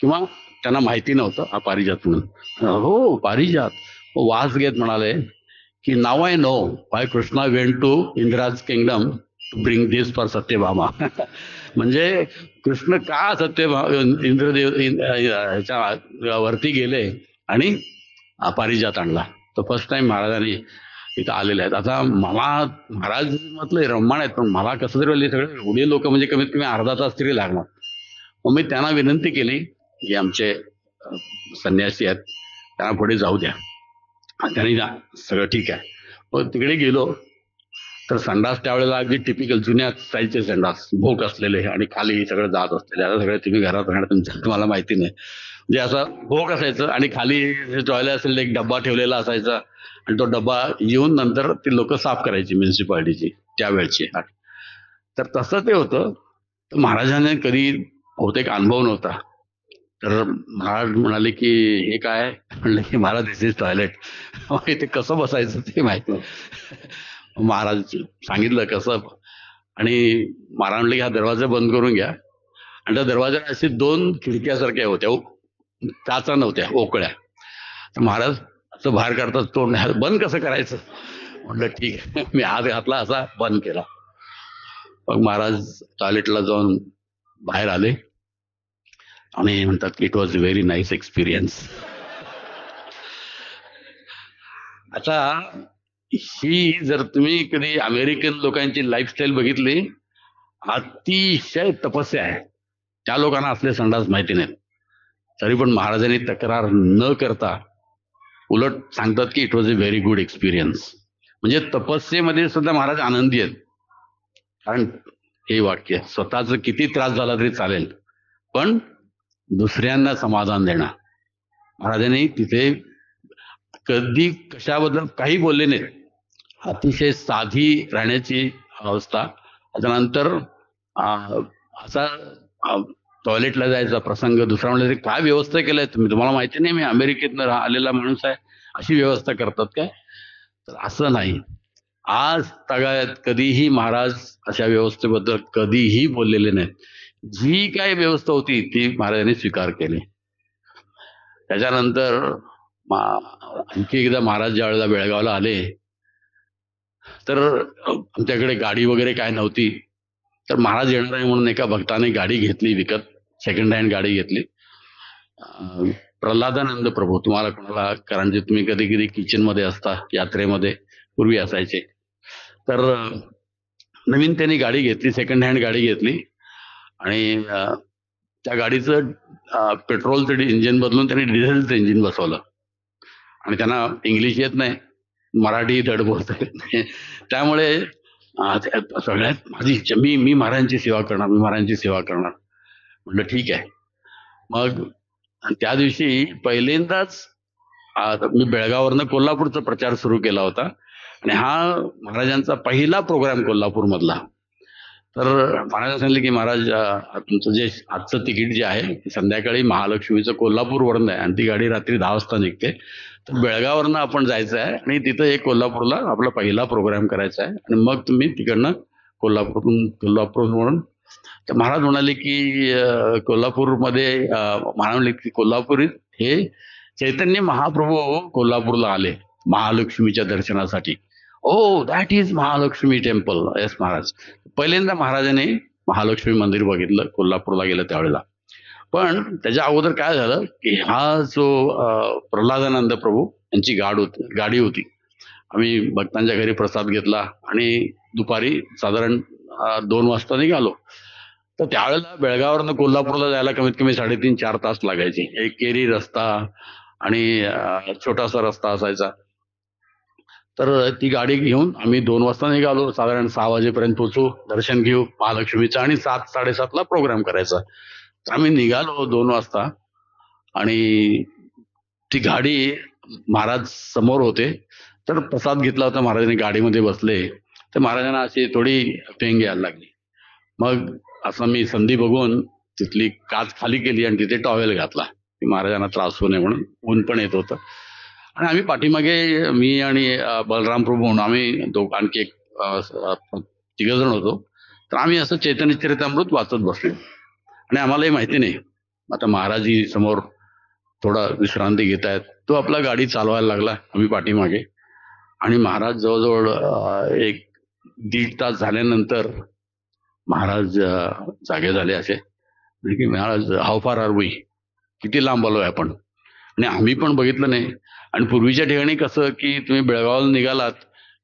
किंवा त्यांना माहिती नव्हतं हा पारिजात म्हणून. हो पारिजात. वास घेत म्हणाले की now I know why Krishna went to Indra's kingdom to bring this for Satyabhama. म्हणजे कृष्ण का इंद्रदेव ह्याच्या वरती गेले आणि पारिजात आणला. तर फर्स्ट टाइम महाराजांनी इथं आलेले आहेत. आता मला महाराज म्हटलं रम्मान आहेत, पण मला कसं तरी सगळे एवढे लोक म्हणजे कमीत कमी अर्धा तास तरी लागणार. मग मी त्यांना विनंती केली की आमचे संन्यासी आहेत त्यांना पुढे जाऊ द्या. त्यांनी सगळं ठीक आहे. मग तिकडे गेलो तर संडास त्यावेळेला अगदी टिपिकल जुन्या स्टाईलचे संडास, भोक असलेले आणि खाली सगळं जात असलेले. आता सगळं तुम्ही घरात राहणार तुमच्या, तुम्हाला माहिती नाही. म्हणजे असं भोक असायचं आणि खाली टॉयलेट असेल एक डब्बा ठेवलेला असायचा, आणि तो डब्बा येऊन नंतर ती लोक साफ करायची म्युन्सिपाल्टीची त्यावेळची. तर तसं ते होतं. तर महाराजांनी कधी बहुतेक अनुभव नव्हता. तर महाराज म्हणाले की हे काय, म्हणलं की महाराज दिस इज टॉयलेट. ते कसं बसायचं ते माहित नाही. महाराज सांगितलं कसं, आणि महाराज म्हणले की हा दरवाजा बंद करून घ्या. आणि त्या दरवाजाला अशी 2 खिडक्यासारख्या होत्या, काचा नव्हत्या, ओकळ्या. तर महाराज असं बाहेर काढतात तोंड, बंद कसं करायचं. म्हटलं ठीक आहे. मी हात घातला, असा बंद केला. मग महाराज टॉयलेटला जाऊन बाहेर आले आणि म्हणतात की it was a very nice experience. आता ही जर तुम्ही कधी अमेरिकन लोकांची लाईफस्टाईल बघितली, अतिशय तपस्या आहे. त्या लोकांना असले संडास माहिती नाहीत. तरी पण महाराजांनी तक्रार न करता उलट सांगतात की it was a very good experience. म्हणजे तपस्येमध्ये सुद्धा महाराज आनंदी आहेत. कारण हे वाक्य, स्वतःच किती त्रास झाला तरी चालेल, पण दुसऱ्यांना समाधान देणं. महाराजांनी तिथे कधी कशाबद्दल काही बोलले नाहीत. अतिशय साधी राहण्याची अवस्था. त्याच्यानंतर असा टॉयलेटला जायचा प्रसंग. दुसरा म्हणलं काय व्यवस्था केलाय तुम्ही, तुम्हाला माहिती नाही मी अमेरिकेतनं आलेला माणूस आहे, अशी व्यवस्था करतात काय. तर असं नाही. आज तगायत कधीही महाराज अशा व्यवस्थेबद्दल कधीही बोललेले नाहीत. जी काय व्यवस्था होती ती महाराजांनी स्वीकार केली. त्याच्यानंतर आणखी एकदा महाराज ज्या वेळेला बेळगावला आले तर आमच्याकडे गाडी वगैरे काय नव्हती. तर महाराज येणार आहे म्हणून एका भक्ताने गाडी घेतली विकत, सेकंड हँड गाडी घेतली. प्रल्हादानंद प्रभू, तुम्हाला कोणाला, कारण जे तुम्ही कधी कधी किचन मध्ये असता, यात्रेमध्ये पूर्वी असायचे. तर नवीन त्यांनी गाडी घेतली, सेकंड हँड गाडी घेतली, आणि त्या गाडीचं पेट्रोलचं इंजिन बदलून त्यांनी डिझेलचं इंजिन बसवलं. आणि त्यांना इंग्लिश येत नाही, मराठी धड बोलता येत नाही. त्यामुळे सगळ्यात माझी इच्छा, मी महाराजांची सेवा करणार, मी महाराजांची सेवा करणार. म्हटलं ठीक आहे. मग त्या दिवशी पहिल्यांदाच मी बेळगाववरनं कोल्हापूरचा प्रचार सुरू केला होता, आणि हा महाराजांचा पहिला प्रोग्राम कोल्हापूर मधला. तर महाराज सांगितले की महाराज तुमचं जे आजचं तिकीट जे आहे संध्याकाळी महालक्ष्मीचं कोल्हापूरवरनं आहे, आणि ती गाडी रात्री 10 वाजता निघते. तर बेळगाववरनं आपण जायचं आहे आणि तिथं एक कोल्हापूरला आपला पहिला प्रोग्राम करायचा आहे, आणि मग तुम्ही तिकडनं कोल्हापूरवरून तर महाराज म्हणाले की कोल्हापूरमध्ये म्हणाले की कोल्हापूर हे चैतन्य महाप्रभू कोल्हापूरला आले महालक्ष्मीच्या दर्शनासाठी. ओ that is Mahalakshmi temple. Yes Maharaj. पहिल्यांदा महाराजांनी महालक्ष्मी मंदिर बघितलं कोल्हापूरला गेलं त्यावेळेला. पण त्याच्या अगोदर काय झालं की हा जो प्रल्हादानंद प्रभू यांची गाडी होती. आम्ही भक्तांच्या घरी प्रसाद घेतला आणि दुपारी साधारण 2 वाजता निघालो. तर त्यावेळेला बेळगाववरनं कोल्हापूरला जायला कमीत कमी 3.5-4 तास लागायचे. एक केरी रस्ता आणि छोटासा रस्ता असायचा. तर ती गाडी घेऊन आम्ही 2 वाजता निघालो. साधारण 6 वाजेपर्यंत पोहोचू, दर्शन घेऊ महालक्ष्मीचं आणि 7-7:30ला प्रोग्राम करायचा. तर आम्ही निघालो 2 वाजता आणि ती गाडी महाराज समोर होते. तर प्रसाद घेतला होता महाराजांनी, गाडीमध्ये बसले. तर महाराजांना अशी थोडी पेंग यायला लागली. मग असं मी संधी बघून तिथली काच खाली केली आणि तिथे टॉवेल घातला की महाराजांना त्रास होऊ नये म्हणून. ऊन पण येत होतं. आणि आम्ही पाठीमागे मी आणि बलराम प्रभू म्हणून आम्ही आणखी एक 3 जण होतो. तर आम्ही असं चैतन्य चरितामृत वाचत बसलो आणि आम्हालाही माहिती नाही आता महाराजही समोर थोडा विश्रांती घेत आहेत. तो आपला गाडी चालवायला लागला, आम्ही पाठीमागे. आणि महाराज जवळजवळ 1-1.5 तास झाल्यानंतर महाराज जागे झाले असे की महाराज हाऊ फार आर वी, किती लांब आलोय आपण. आणि आम्ही पण बघितलं नाही. आणि पूर्वीच्या ठिकाणी कसं की तुम्ही बेळगावला निघालात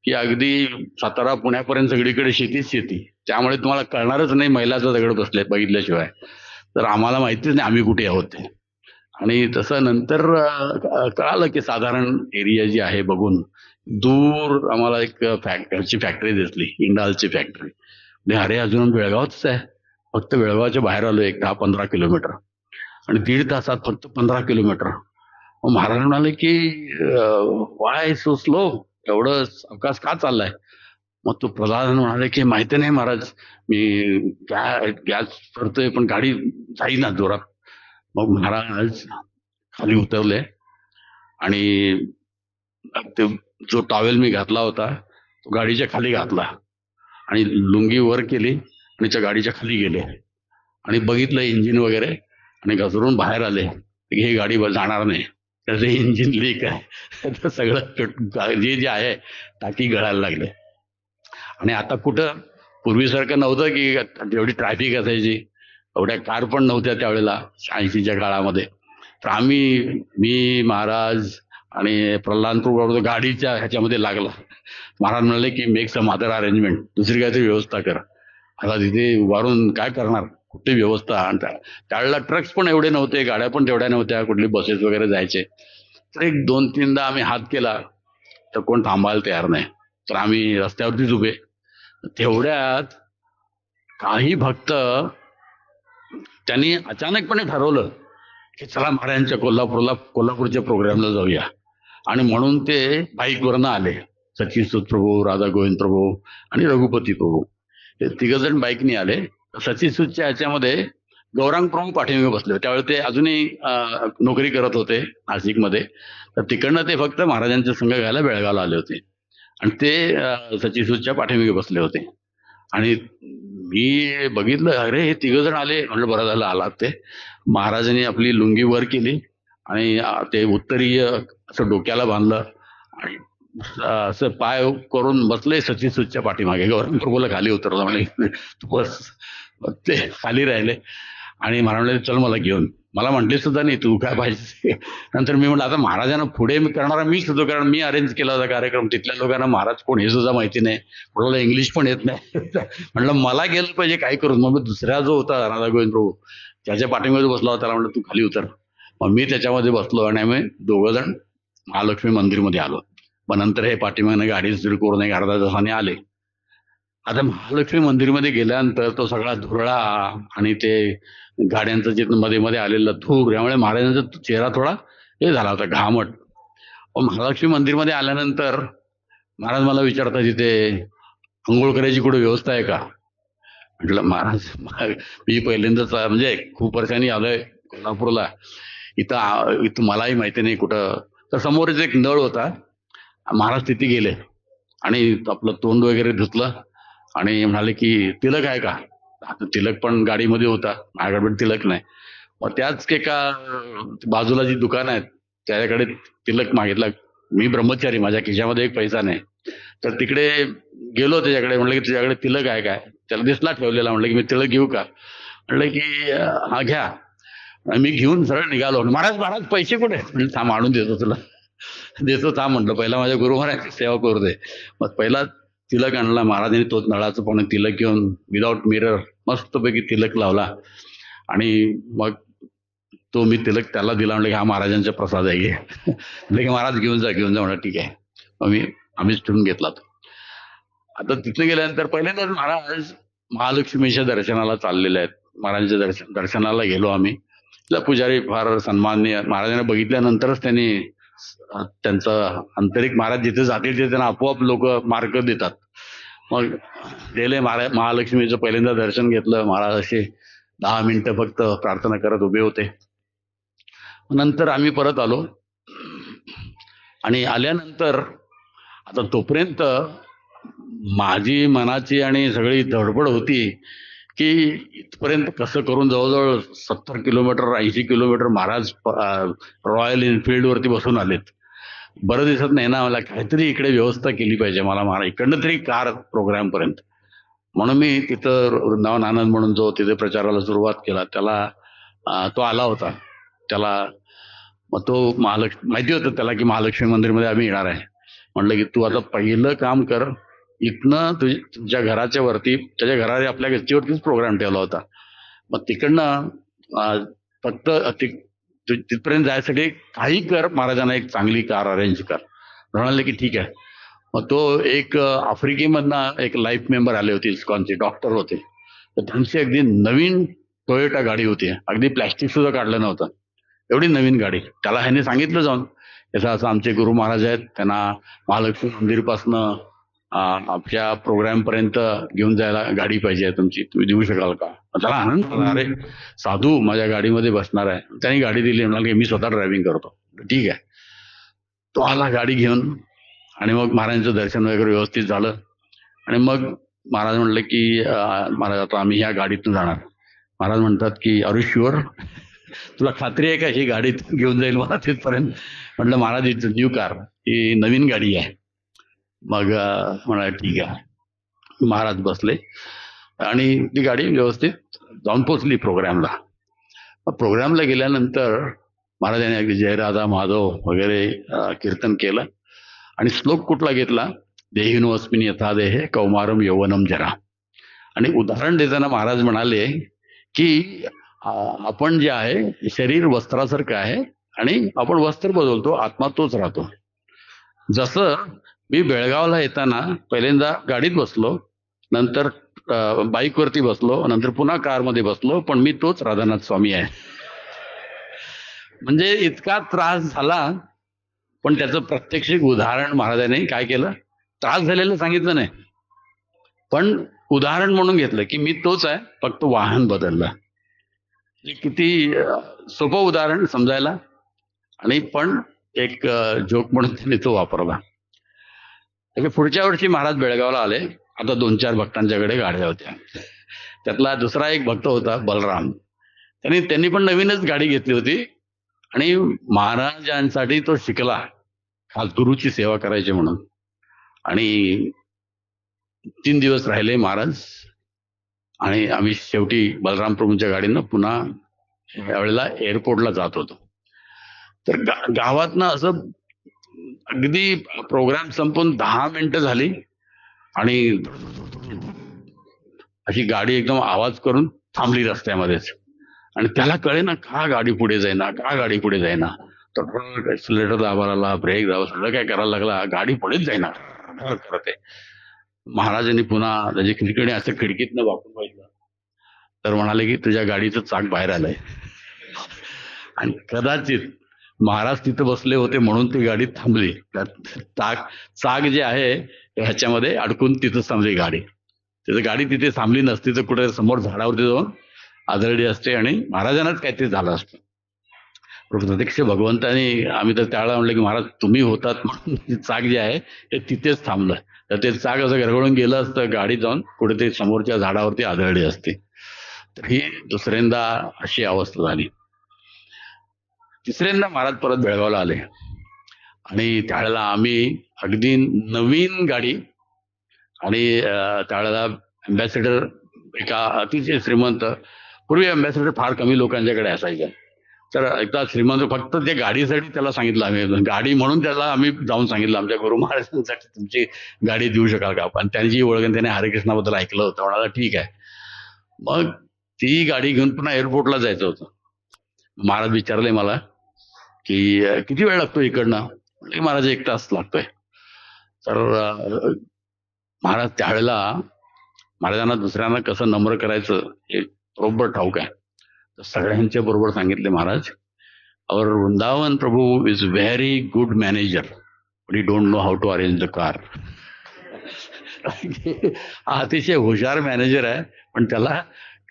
की अगदी सातारा पुण्यापर्यंत सगळीकडे शेतीच शेती, त्यामुळे तुम्हाला कळणारच नाही मैलाचा दगड बसले बघितल्याशिवाय. तर आम्हाला माहितीच नाही आम्ही कुठे आहोत ते. आणि तसं नंतर कळालं की साधारण एरिया जी आहे बघून दूर आम्हाला एक फॅक्टरी दिसली, इंडालची फॅक्टरी. अरे अजून बेळगावच आहे. फक्त बेळगावच्या बाहेर आलो 10-15 किलोमीटर आणि 1.5 तासात फक्त 15 किलोमीटर. मग महाराज म्हणाले की वाय सो स्लो, एवढं अवकाश का चाललाय. मग तो प्रल्हाद म्हणाले की माहिती नाही महाराज, मी गॅस करतोय पण गाडी जाईना जोरात. मग महाराज खाली उतरले आणि ते जो टॉवेल मी घातला होता तो गाडीच्या खाली घातला आणि लुंगी वर केली आणि त्या गाडीच्या खाली गेले आणि बघितलं इंजिन वगैरे आणि घसरून बाहेर आले. ही गाडी जाणार नाही, त्याचं इंजिन लीक आहे. तर सगळं जे आहे टाकी गळायला लागले. आणि आता कुठं पूर्वीसारखं नव्हतं की जेवढी ट्रॅफिक असायची एवढ्या कार पण नव्हत्या त्यावेळेला 80च्या काळामध्ये. तर मी महाराज आणि प्रल्हाद प्रभू गाडीच्या ह्याच्यामध्ये लागला. महाराज म्हणाले की मेक सम अदर अरेंजमेंट, दुसरी काहीतरी व्यवस्था कर. आता तिथे उभारून काय करणार, कुठली व्यवस्था. आणि त्यावेळेला ट्रक्स पण एवढे नव्हते, गाड्या पण तेवढ्या नव्हत्या, कुठली बसेस वगैरे जायचे. तर 1-2-3दा आम्ही हात केला तर कोण थांबायला तयार नाही. तर आम्ही रस्त्यावरतीच उभे. तेवढ्यात काही भक्त त्यांनी अचानकपणे ठरवलं की चला महाराजांच्या कोल्हापूरच्या प्रोग्रामला जाऊया. आणि म्हणून ते बाईकवरनं आले. सचिन प्रभू, राधा गोविंद प्रभू आणि रघुपती प्रभू हे 3 जण बाईकने आले. सचिन ह्याच्यामध्ये गौरांग प्रभू पाठीमागे बसले. त्यावेळी ते अजूनही नोकरी करत होते नाशिकमध्ये. तर तिकडनं ते फक्त महाराजांचा संघ घ्यायला बेळगावला आले होते आणि ते सचिन पाठीमागे बसले होते. आणि मी बघितलं, अरे हे 3 जण आले. म्हणलं बरं झालं आलात ते. महाराजांनी आपली लुंगी वर केली आणि ते उत्तरीय असं डोक्याला बांधलं आणि असं पाय करून बसले सचिन पाठीमागे. गौरंग प्रभूला खाली उतरलं, म्हणजे बस. ते खाली राहिले आणि महाराज म्हणले चल मला घेऊन. मला म्हटले सुद्धा नाही तू काय पाहिजे. नंतर मी म्हटलं आता महाराजांना पुढे करणारा मीच होतो, कारण मी अरेंज केला होता कार्यक्रम. तिथल्या लोकांना महाराज कोण हे सुद्धा माहिती नाही, कोणाला इंग्लिश पण येत नाही. म्हटलं मला गेलं पाहिजे काय करून. मग दुसरा जो होता राधा गोविंद प्रभू त्याच्या पाठीमध्ये बसला होता, त्याला म्हटलं तू खाली उतर. मग मी त्याच्यामध्ये बसलो आणि आम्ही 2 जण महालक्ष्मी मंदिरमध्ये आलो. मग नंतर हे पाठीमागनं गाडी सुरू करून 1-अर्धा तासाने आले. आता महालक्ष्मी मंदिरमध्ये गेल्यानंतर तो सगळा धुरळा आणि ते गाड्यांचं जे मध्ये मध्ये आलेलं धूर, यामुळे महाराजांचा चेहरा थोडा हे झाला होता, घामट. महालक्ष्मी मंदिरमध्ये आल्यानंतर महाराज मला विचारतात तिथे अंघोळ करायची कुठे व्यवस्था आहे का. म्हटलं महाराज मी पहिल्यांदाच म्हणजे खूप वर्षांनी आलोय कोल्हापूरला, इथं मलाही माहिती नाही कुठं. तर समोरच एक नळ होता. महाराज तिथे गेले आणि आपलं तोंड वगैरे धुतलं आणि म्हणाले की तिलक आहे का. आता तिलक पण गाडीमध्ये होता, माझ्याकडे पण तिलक नाही. मग त्याच एका बाजूला जी दुकान आहेत त्याच्याकडे तिलक मागितला. मी ब्रह्मचारी, माझ्या खिशामध्ये एक पैसा नाही. तर तिकडे गेलो त्याच्याकडे, म्हणलं की तुझ्याकडे तिलक आहे काय? त्याला दिसला ठेवलेला. म्हणलं की मी तिलक घेऊ का? म्हणलं की हा घ्या. आणि मी घेऊन सरळ निघालो. महाराज महाराज पैसे कुठे? म्हणजे थांब आणून देतो तुला. देतो थांब म्हटलं, पहिला माझ्या गुरु महाराजची सेवा करू दे. मग पहिला तिलक आणला महाराजांनी, तोच नळाचं पण तिलक घेऊन विदाऊट मिरर मस्तपैकी तिलक लावला. आणि मग तो मी तिलक त्याला दिला. म्हणलं की हा महाराजांचा प्रसाद आहे घे. म्हणलं की महाराज घेऊन जा घेऊन जा. म्हणा ठीक आहे. मग आम्हीच ठेवून घेतला तो. आता तिथे गेल्यानंतर पहिल्यांदाच महाराज महालक्ष्मीच्या दर्शनाला चाललेले आहेत. महाराजांच्या दर्शनाला गेलो आम्ही. तिथला पुजारी फार सन्माननीय, महाराजांना बघितल्यानंतरच त्यांनी त्यांचं आंतरिक, महाराज जिथे जातील तिथे त्यांना आपोआप लोक मार्क देतात. मग गेले महालक्ष्मीचं पहिल्यांदा दर्शन घेतलं. महाराज असे 10 मिनिटं फक्त प्रार्थना करत उभे होते. नंतर आम्ही परत आलो. आणि आल्यानंतर आता तोपर्यंत माझी मनाची आणि सगळी धडपड होती की इथपर्यंत कसं करून जवळजवळ 70 kilometre 80 kilometre Maharaj royal Enfield वरती बसून आलेत. बरं दिसत नाही ना, मला काहीतरी इकडे व्यवस्था केली पाहिजे, मला महाराज इकडनं तरी कार प्रोग्राम पर्यंत. म्हणून मी तिथं वृंदावन आनंद म्हणून जो तिथे प्रचाराला सुरुवात केला, त्याला तो आला होता. त्याला मग तो माहिती होतं त्याला की महालक्ष्मी मंदिरमध्ये आम्ही येणार आहे. म्हणलं की तू आता पहिलं काम कर, इथनं तुझ्या घराच्या वरती, त्याच्या घराने आपल्या गच्चीवरतीच प्रोग्राम ठेवला होता. मग तिकडनं फक्त तिथपर्यंत जायसाठी काही कर, महाराजांना एक चांगली कार अरेंज कर. म्हणाले की ठीक आहे. मग तो एक आफ्रिकेमधनं एक लाईफ मेंबर आले होते, इस्कॉनचे डॉक्टर होते. तर त्यांची अगदी नवीन टोयोटा गाडी होती, अगदी प्लॅस्टिक सुद्धा काढलं नव्हतं, एवढी नवीन गाडी. त्याला ह्याने सांगितलं जाऊन, असं असं आमचे गुरु महाराज आहेत, त्यांना महालक्ष्मी मंदिरपासनं आपल्या प्रोग्राम पर्यंत घेऊन जायला गाडी पाहिजे तुमची, तुम्ही देऊ शकाल का? त्याला आनंद झाला, अरे साधू माझ्या गाडीमध्ये बसणार आहे. त्यांनी गाडी दिली. म्हणाल की मी स्वतः ड्रायव्हिंग करतो. ठीक आहे. तो आला गाडी घेऊन. आणि मग महाराजांचं दर्शन वगैरे व्यवस्थित झालं. आणि मग महाराज म्हणले की महाराज आता आम्ही ह्या गाडीतून जाणार. महाराज म्हणतात की आर यू शुअर, तुला खात्री आहे का ही गाडी घेऊन जाईल मला तिथपर्यंत? म्हटलं महाराज इट्स न्यू कार, ही नवीन गाडी आहे. मग म्हणाले ठीक आहे. महाराज बसले आणि ती गाडी व्यवस्थित जाऊन पोचली प्रोग्रामला. प्रोग्रामला गेल्यानंतर महाराजांनी अगदी जय राधा माधव वगैरे कीर्तन केलं. आणि श्लोक कुठला घेतला? देहिनोऽस्मिन् यथा देहे कौमारम यौवनम जरा. आणि उदाहरण देताना महाराज म्हणाले की आपण जे आहे शरीर वस्त्रासारखं आहे आणि आपण वस्त्र बदलतो, आत्मा तोच राहतो. जसं मी बेळगावला येताना पहिल्यांदा गाडीत बसलो, नंतर बाईकवरती बसलो, नंतर पुन्हा कारमध्ये बसलो, पण मी तोच राधानाथ स्वामी आहे. म्हणजे इतका त्रास झाला, पण त्याचं प्रत्यक्षिक उदाहरण महाराजांनी काय केलं? त्रास झालेलं सांगितलं नाही, पण उदाहरण म्हणून घेतलं की मी तोच आहे, फक्त वाहन बदललं. किती सोपं उदाहरण समजायला. आणि पण एक जोक म्हणून त्यांनी तो वापरला. पुढच्या वर्षी महाराज बेळगावला आले. आता 2-4 भक्तांच्याकडे गाड्या होत्या. त्यातला दुसरा एक भक्त होता बलराम. त्यांनी पण नवीनच गाडी घेतली होती आणि महाराजांसाठी तो शिकला खास गुरुची सेवा करायची म्हणून. आणि 3 दिवस राहिले महाराज. आणि आम्ही शेवटी बलराम प्रभूंच्या गाडीनं पुन्हा यावेळेला एअरपोर्टला जात होतो. तर गावातनं असं अगदी प्रोग्राम संपून 10 मिनिटं झाली आणि अशी गाडी एकदम आवाज करून थांबली रस्त्यामध्येच. आणि त्याला कळे ना का गाडी पुढे जाईना, का गाडी पुढे जाईना. तर एक्सिलेटर दाबायला, ब्रेक दाबा, सगळं काय करायला लागला, गाडी पुढेच जाईना करते. महाराजांनी पुन्हा त्याची खिडकीने असं खिडकीतनं वापरून बघितलं, तर म्हणाले की तुझ्या गाडीचं चाक बाहेर आलंय. आणि कदाचित महाराज तिथं बसले होते म्हणून ती गाडी थांबली. चाक जे आहे ह्याच्यामध्ये अडकून तिथं थांबली गाडी. तिथं गाडी तिथे थांबली नसती तर कुठे समोर झाडावरती जाऊन आदळली असते आणि महाराजांनाच काहीतरी झालं असतं. प्रत्यक्ष भगवंतानी, आम्ही तर त्यावेळेला म्हणलं की महाराज तुम्ही होतात म्हणून चाक जे आहे ते तिथेच थांबलं. तर ते चाक असं गरगळून गेलं असतं, गाडी जाऊन कुठेतरी समोरच्या झाडावरती आदळली असते. तर ही दुसऱ्यांदा अशी अवस्था झाली. तिसऱ्यांदा महाराज परत बेळगावला आले आणि त्यावेळेला आम्ही अगदी नवीन गाडी आणि त्यावेळेला अम्बॅसेडर एका अतिशय श्रीमंत, पूर्वी अम्बॅसेडर फार कमी लोकांच्याकडे असायच्या, तर एकदा श्रीमंत फक्त त्या गाडीसाठी त्याला सांगितलं, आम्ही गाडी म्हणून त्याला आम्ही जाऊन सांगितलं आमच्या गुरु महाराजांसाठी तुमची गाडी देऊ शकाल का आपण. त्यांची ओळख, त्याने हरेकृष्णाबद्दल ऐकलं होतं, म्हणाला ठीक आहे. मग ती गाडी घेऊन पुन्हा एअरपोर्टला जायचं होतं. महाराज विचारले मला की किती वेळ लागतो इकडनं. म्हटलं महाराज 1 तास लागतोय. तर महाराज त्यावेळेला महाराजांना दुसऱ्यांना कसं नम्र करायचं हे बरोबर ठाऊक आहे. तर सगळ्यांच्या बरोबर सांगितले महाराज, आवर वृंदावन प्रभू is very good manager but he don't know how to arrange the car. हा अतिशय हुशार मॅनेजर आहे, पण त्याला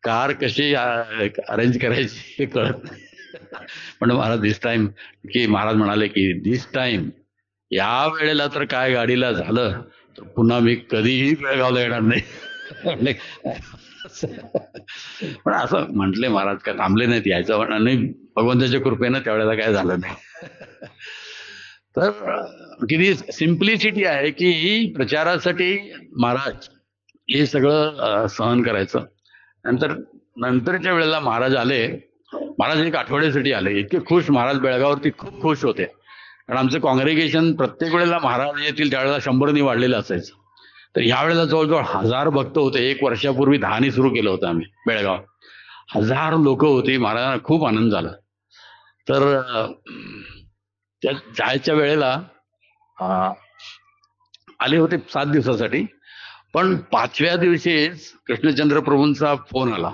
कार कशी अरेंज करायची हे कळत नाही. पण महाराज दिस टाइम, की महाराज म्हणाले की दिस टाइम, या वेळेला तर काय गाडीला झालं तर पुन्हा मी कधीही बेळगावला येणार नाही. पण असं म्हटले महाराज, काय थांबले नाहीत, यायचं म्हणणार नाही. भगवंताच्या कृपेनं त्यावेळेला काय झालं नाही. तर किती सिम्प्लिसिटी आहे की प्रचारासाठी महाराज हे सगळं सहन करायचं. नंतरच्या वेळेला महाराज आले. महाराज 1 आठवड्यासाठी आले. इतके खुश महाराज, बेळगाववरती खूप खुश होते. कारण आमचं कॉंग्रेगेशन प्रत्येक वेळेला महाराज येतील त्यावेळेला 100 वाढलेलं असायचं. तर यावेळेला जवळजवळ 1000 भक्त होते. 1 वर्षापूर्वी 10 सुरू केलं होतं आम्ही बेळगाव. 1000 लोक होती. महाराजांना खूप आनंद झाला. तर त्या जायच्या वेळेला आले होते 7 दिवसासाठी. पण 5व्या दिवशीच कृष्णचंद्र प्रभूंचा फोन आला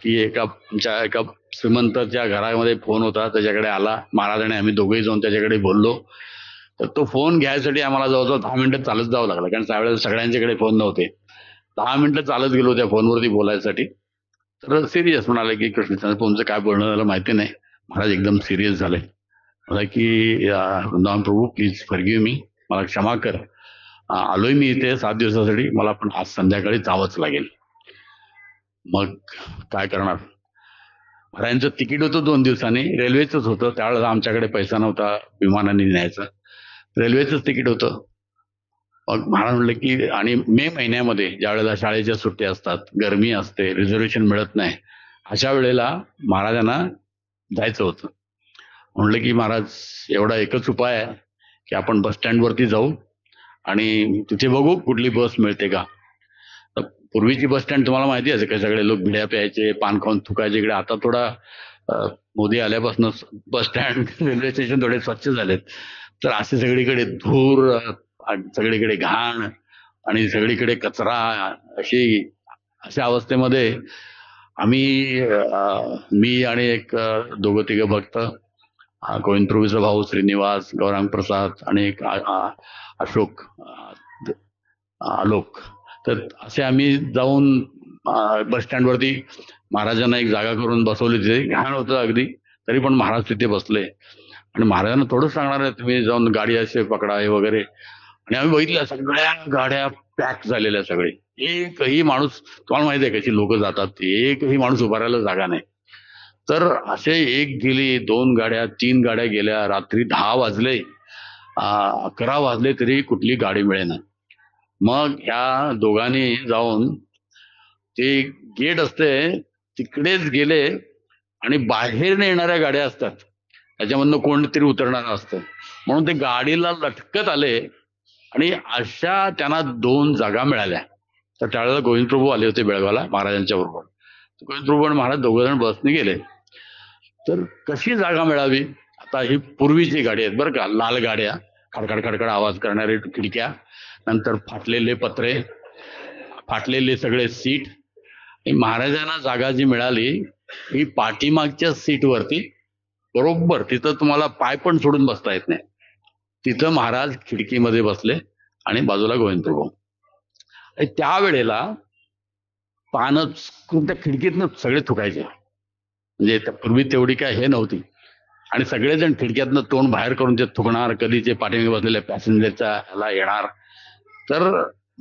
की एका श्रीमंताच्या घरामध्ये फोन होता, त्याच्याकडे आला. महाराजांनी आम्ही दोघेही जाऊन त्याच्याकडे बोललो. तर तो फोन घ्यायसाठी आम्हाला जवळजवळ 10 मिनिटं चालत जावं लागलं, कारण त्यावेळेला सगळ्यांच्याकडे फोन नव्हते. 10 मिनिटं चालत गेलो त्या फोनवरती बोलायसाठी. तर सिरियस म्हणाले की कृष्णचंद्र प्रभूंचं काय बोलणं झालं माहिती नाही. महाराज एकदम सिरियस झाले. मला की वृंदावन प्रभू प्लीज फॉरगिव्ह मी, मला क्षमा कर. आलोय मी इथे 7 दिवसासाठी, मला पण आज संध्याकाळी जावंच लागेल. मग काय करणार. महाराजांचं तिकीट होतं 2 दिवसांनी, रेल्वेचंच होतं. त्यावेळेला आमच्याकडे पैसा नव्हता विमानाने न्यायचं, रेल्वेचंच तिकीट होतं. मग महाराज म्हणलं की, आणि मे महिन्यामध्ये ज्या वेळेला शाळेच्या सुट्ट्या असतात, गरमी असते, रिझर्वेशन मिळत नाही, अशा वेळेला महाराजांना जायचं होतं. म्हणलं की महाराज एवढा एकच उपाय आहे की आपण बस स्टँडवरती जाऊ आणि तिथे बघू कुठली बस मिळते का. तर पूर्वीची बस स्टँड तुम्हाला माहिती आहे, सगळे लोक भिड्या प्यायचे, पान खाऊन थुकायचे. इकडे आता थोडा मोदी आल्यापासून बस स्टँड, रेल्वे स्टेशन थोडे स्वच्छ झालेत. तर असे सगळीकडे धूर, सगळीकडे घाण आणि सगळीकडे कचरा, अशा अवस्थेमध्ये आम्ही, मी आणि एक 2-3 भक्त, गोविंद प्रभूचा भाऊ श्रीनिवास, गौरांग प्रसाद आणि एक अशोक, आलोक, तर असे आम्ही जाऊन बस स्टँडवरती महाराजांना एक जागा करून बसवली. तिथे घाण होतं अगदी, तरी पण महाराज तिथे बसले. आणि महाराजांना थोडंच सांगणार आहे तुम्ही जाऊन गाडी असे पकडा हे वगैरे. आणि आम्ही बघितल्या सगळ्या गाड्या पॅक झालेल्या, सगळे. एकही माणूस, तुम्हाला माहिती आहे कशी लोक जातात, एकही माणूस उभा राहायला जागा नाही. तर असे 1 गेली, 2 गाड्या, 3 गाड्या गेल्या. रात्री 10 वाजले, 11 वाजले तरी कुठली गाडी मिळेना. मग ह्या दोघांनी जाऊन ते गेट असते तिकडेच गेले आणि बाहेर येणाऱ्या गाड्या असतात त्याच्यामधनं कोणतरी उतरणार असतं, म्हणून ते गाडीला लटकत आले आणि अशा त्यांना 2 जागा मिळाल्या. तर त्यावेळेला गोविंद प्रभू आले होते बेळगावला महाराजांच्या बरोबर. गोविंद प्रभू आणि महाराज 2 जण बसने गेले. तर कशी जागा मिळावी, आता ही पूर्वीची गाडी आहेत बरं का, लाल गाड्या, खडखड खडखड आवाज करणारे खिडक्या, नंतर फाटलेले पत्रे, फाटलेले सगळे सीट. महाराजांना जागा जी मिळाली ही पाठीमागच्या सीटवरती, बरोबर तिथं तुम्हाला पाय पण सोडून बसता येत नाही, तिथं महाराज खिडकीमध्ये बसले आणि बाजूला गोविंद प्रभू. त्यावेळेला पानं त्या खिडकीतनं सगळे थुकायचे, म्हणजे पूर्वी तेवढी काय हे नव्हती. आणि सगळेजण खिडक्यातनं तोंड बाहेर करून ते थुकणार, कधी ते पाठीमागे बसलेल्या पॅसेंजरच्या ह्याला येणार. तर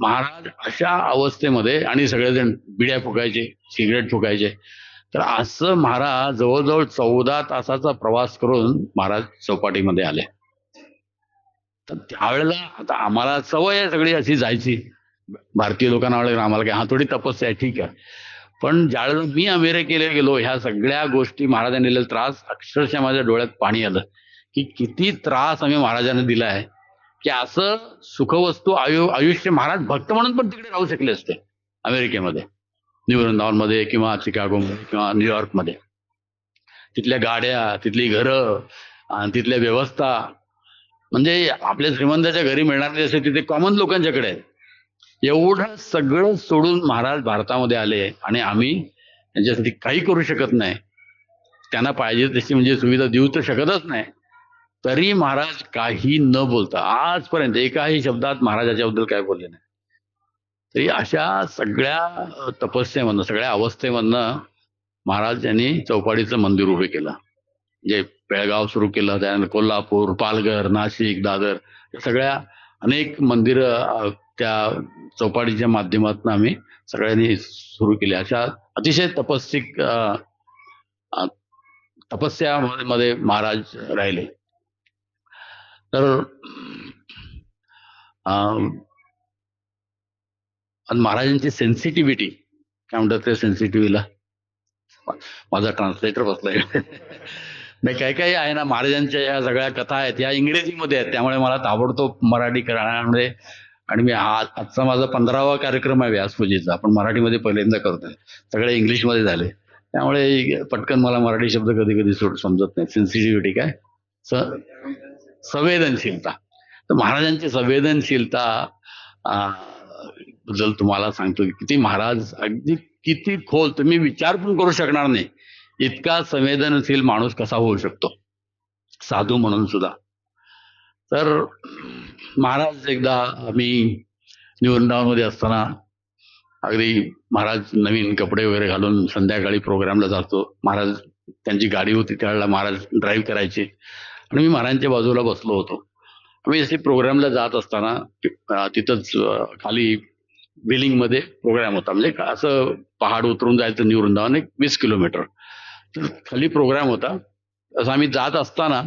महाराज अशा अवस्थेमध्ये, आणि सगळेजण बिड्या फुकायचे, सिगरेट फुकायचे. तर असं महाराज जवळजवळ 14 तासाचा प्रवास करून महाराज चौपाटीमध्ये आले. तर त्यावेळेला आता आम्हाला सवय आहे सगळी अशी जायची. भारतीय लोकांना वाटलं आम्हाला काय, हा थोडी तपस्या आहे, ठीक आहे. पण ज्यावेळेला मी अमेरिकेला गेलो, ह्या सगळ्या गोष्टी, महाराजांनी दिलेला त्रास, अक्षरशः माझ्या डोळ्यात पाणी आलं की किती त्रास आम्ही महाराजांना दिलाय. की असं सुखवस्तू आयुष्य, महाराज भक्त म्हणून पण तिकडे राहू शकले असते अमेरिकेमध्ये, न्यू वृंदावनमध्ये किंवा चिकागोमध्ये किंवा न्यूयॉर्कमध्ये. तिथल्या गाड्या, तिथली घरं आणि तिथल्या व्यवस्था, म्हणजे आपल्या श्रीमंताच्या घरी मिळणारे जसे तिथे कॉमन लोकांच्याकडे आहे. एवढं सगळं सोडून महाराज भारतामध्ये आले आणि आम्ही त्यांच्यासाठी काही करू शकत नाही, त्यांना पाहिजे तशी म्हणजे सुविधा देऊ तर शकतच नाही. तरी महाराज काही न बोलता आजपर्यंत एकाही शब्दात महाराजाच्याबद्दल काय बोलले नाही. तरी अशा सगळ्या तपस्येमधनं, सगळ्या अवस्थेमधनं महाराज यांनी चौपाटीचं मंदिर उभे केलं. जे बेळगाव सुरू केलं, त्यानंतर कोल्हापूर, पालघर, नाशिक, दादर, या सगळ्या अनेक मंदिरं त्या चौपाटीच्या माध्यमातून आम्ही सगळ्यांनी सुरू केली. अशा अतिशय तपस्यामध्ये महाराज राहिले. तर महाराजांची सेन्सिटिव्हिटी काय म्हणतात, त्या सेन्सिटिव्हिटीला माझा ट्रान्सलेटर बसलाय. नाही, काही काही आहे ना महाराजांच्या या सगळ्या कथा आहेत, या इंग्रजीमध्ये आहेत, त्यामुळे मला ताबडतोब मराठी करण्यामध्ये, आणि मी आजचा माझा 15वा कार्यक्रम आहे व्यासपूजेचा, पण मराठीमध्ये पहिल्यांदा करतोय. सगळे इंग्लिशमध्ये झाले, त्यामुळे पटकन मला मराठी शब्द कधी कधी समजत नाही. सेन्सिटिव्हिटी काय, संवेदनशीलता. तर महाराजांची संवेदनशीलता बद्दल तुम्हाला सांगतो की किती महाराज अगदी किती खोल, तुम्ही विचार पण करू शकणार नाही इतका संवेदनशील माणूस कसा होऊ शकतो, साधू म्हणून सुद्धा. तर महाराज एकदा आम्ही न्यू वृंदावनमध्ये असताना, अगदी महाराज नवीन कपडे वगैरे घालून संध्याकाळी प्रोग्रामला जातो. महाराज, त्यांची गाडी होती त्यावेळेला, महाराज ड्राईव्ह करायचे आणि मी महाराजांच्या बाजूला बसलो होतो. आम्ही जसे प्रोग्रामला जात असताना तिथंच खाली बिलिंगमध्ये प्रोग्राम होता, म्हणजे असं पहाड उतरून जायचं न्यू वृंदावन, 20 किलोमीटर. तर खाली प्रोग्राम होता. असं आम्ही जात असताना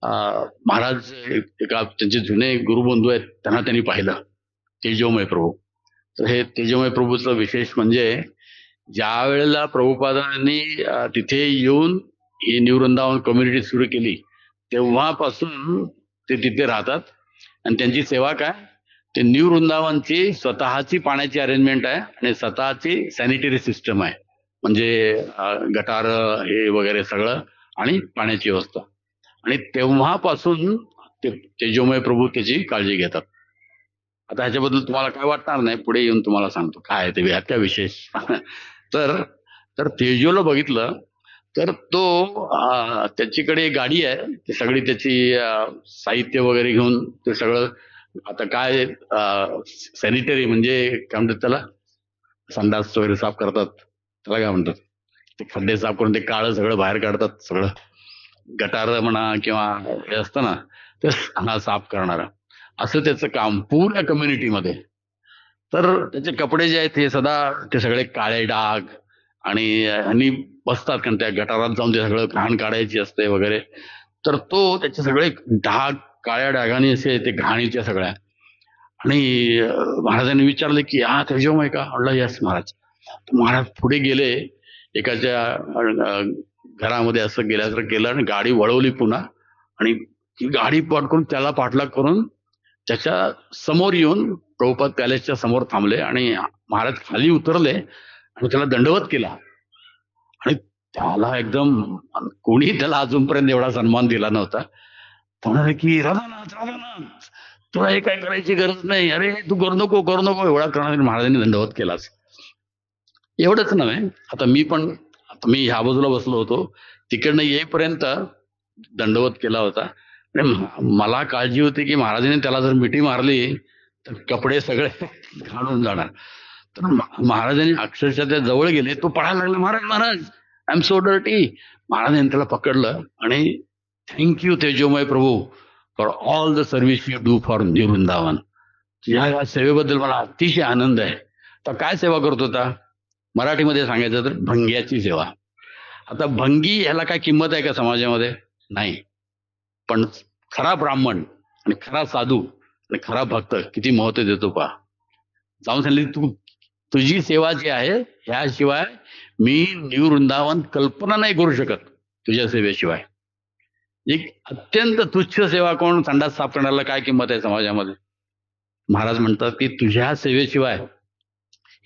महाराज एका त्यांचे जुने गुरुबंधू आहेत, त्यांनी पाहिलं, तेजोमय प्रभू. तर हे तेजोमय प्रभूचं विशेष म्हणजे, ज्या वेळेला प्रभुपादांनी तिथे येऊन ही न्यू वृंदावन कम्युनिटी सुरू केली, तेव्हापासून ते तिथे राहतात. आणि त्यांची सेवा काय, ते न्यू वृंदावनची स्वतःची पाण्याची अरेंजमेंट आहे आणि स्वतःची सॅनिटरी सिस्टम आहे, म्हणजे गटार हे वगैरे सगळं आणि पाण्याची व्यवस्था. आणि तेव्हापासून ते तेजोमय प्रभू त्याची काळजी घेतात. आता ह्याच्याबद्दल तुम्हाला काय वाटणार नाही, पुढे येऊन तुम्हाला सांगतो काय आहे ते त्या विशेष. तर तेजोला बघितलं तर तो त्याच्याकडे गाडी आहे, ते सगळी त्याची साहित्य वगैरे घेऊन ते सगळं, आता काय सॅनिटरी म्हणजे काय म्हणतात त्याला, संडास वगैरे साफ करतात त्याला काय म्हणतात, ते खड्डे साफ करून ते काळं सगळं बाहेर काढतात, सगळं गटार म्हणा किंवा हे असतं ना ते साफ करणारा, असं त्याचं काम पूर्ण कम्युनिटीमध्ये. तर त्याचे कपडे जे आहेत हे सदा ते सगळे काळे डाग, आणि बसतात कारण त्या गटारात जाऊन ते सगळं घाण काढायची असते वगैरे. तर तो त्याचे सगळे डाग, काळ्या डागाने असे ते घाणीच्या सगळ्या. आणि महाराजांनी विचारले की हा तेजोमय का, म्हणलं यस महाराज. महाराज पुढे गेले, एकाच्या घरामध्ये असं गेल्यासारखं केलं आणि गाडी वळवली पुन्हा, आणि ती गाडी पटकून त्याला पाठलाग करून त्याच्या समोर येऊन प्रभुपाद पॅलेसच्या समोर थांबले आणि महाराज खाली उतरले आणि त्याला दंडवत केला. आणि त्याला एकदम, कोणी त्याला अजूनपर्यंत एवढा सन्मान दिला नव्हता. म्हणाले की राधानाथ तुला हे काय करायची गरज नाही, अरे तू करू नको एवढा करणार. महाराजांनी दंडवत केलाच. एवढंच नव्हे, आता मी ह्या बाजूला बसलो होतो, तिकडनं येईपर्यंत दंडवत केला होता. मला काळजी होती की महाराजांनी त्याला जर मिठी मारली तर कपडे सगळे घालून जाणार. तर महाराजांनी अक्षरशः त्या जवळ गेले, तो पळायला लागला, महाराज आय एम सो डर्टी. महाराजांनी त्याला पकडलं आणि थँक्यू तेजोमय प्रभू for all the service you do for new Vrindavan. तुझ्या या सेवेबद्दल मला अतिशय आनंद आहे. तर काय सेवा करत होता? मराठीमध्ये सांगायचं तर भंग्याची सेवा. आता भंगी ह्याला काय किंमत आहे का समाजामध्ये? नाही. पण खरा ब्राह्मण आणि खरा साधू आणि खरा भक्त किती महत्व देतो पहा. जाऊन सांगितले, तू तुझी सेवा जी आहे ह्याशिवाय मी न्यू वृंदावन कल्पना नाही करू शकत तुझ्या सेवेशिवाय. एक अत्यंत तुच्छ सेवा, कोण संडास साफ करण्याला काय किंमत आहे समाजामध्ये? महाराज म्हणतात की तुझ्या सेवेशिवाय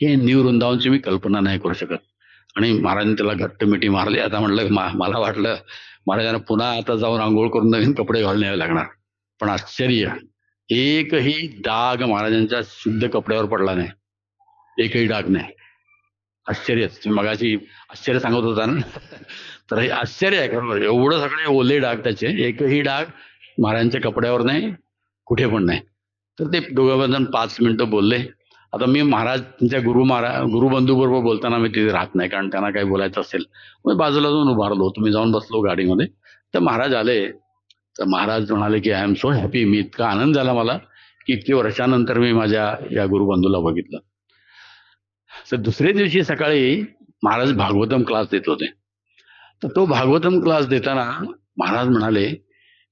हे न्यू वृंदावनची मी कल्पना नाही करू शकत. आणि महाराजांनी त्याला घट्ट मिठी मारली. आता म्हटलं मला वाटलं महाराजांना पुन्हा आता जाऊन आंघोळ करून नवीन कपडे घालून यावे लागणार. पण आश्चर्य, एकही डाग महाराजांच्या शुद्ध कपड्यावर पडला नाही. एकही डाग नाही. आश्चर्य. तुम्ही मगाशी आश्चर्य सांगत होता ना, तर हे आश्चर्य आहे खरोखर. एवढं सगळे ओले डाग त्याचे, एकही डाग महाराजांच्या कपड्यावर नाही, कुठे पण नाही. तर ते दोघं जण 5 मिनिटं बोलले. आता मी महाराजांच्या गुरुबंधू बरोबर बोलताना मी तिथे राहत नाही, कारण त्यांना काही बोलायचं असेल. मग बाजूला जाऊन उभारलो, तुम्ही जाऊन बसलो गाडीमध्ये. तर महाराज आले. तर महाराज म्हणाले की आय एम सो हॅपी. मी इतका आनंद झाला मला की इतकी वर्षानंतर मी माझ्या या गुरुबंधूला बघितलं. तर दुसऱ्या दिवशी सकाळी महाराज भागवतम क्लास देत होते. तर तो भागवतम क्लास देताना महाराज म्हणाले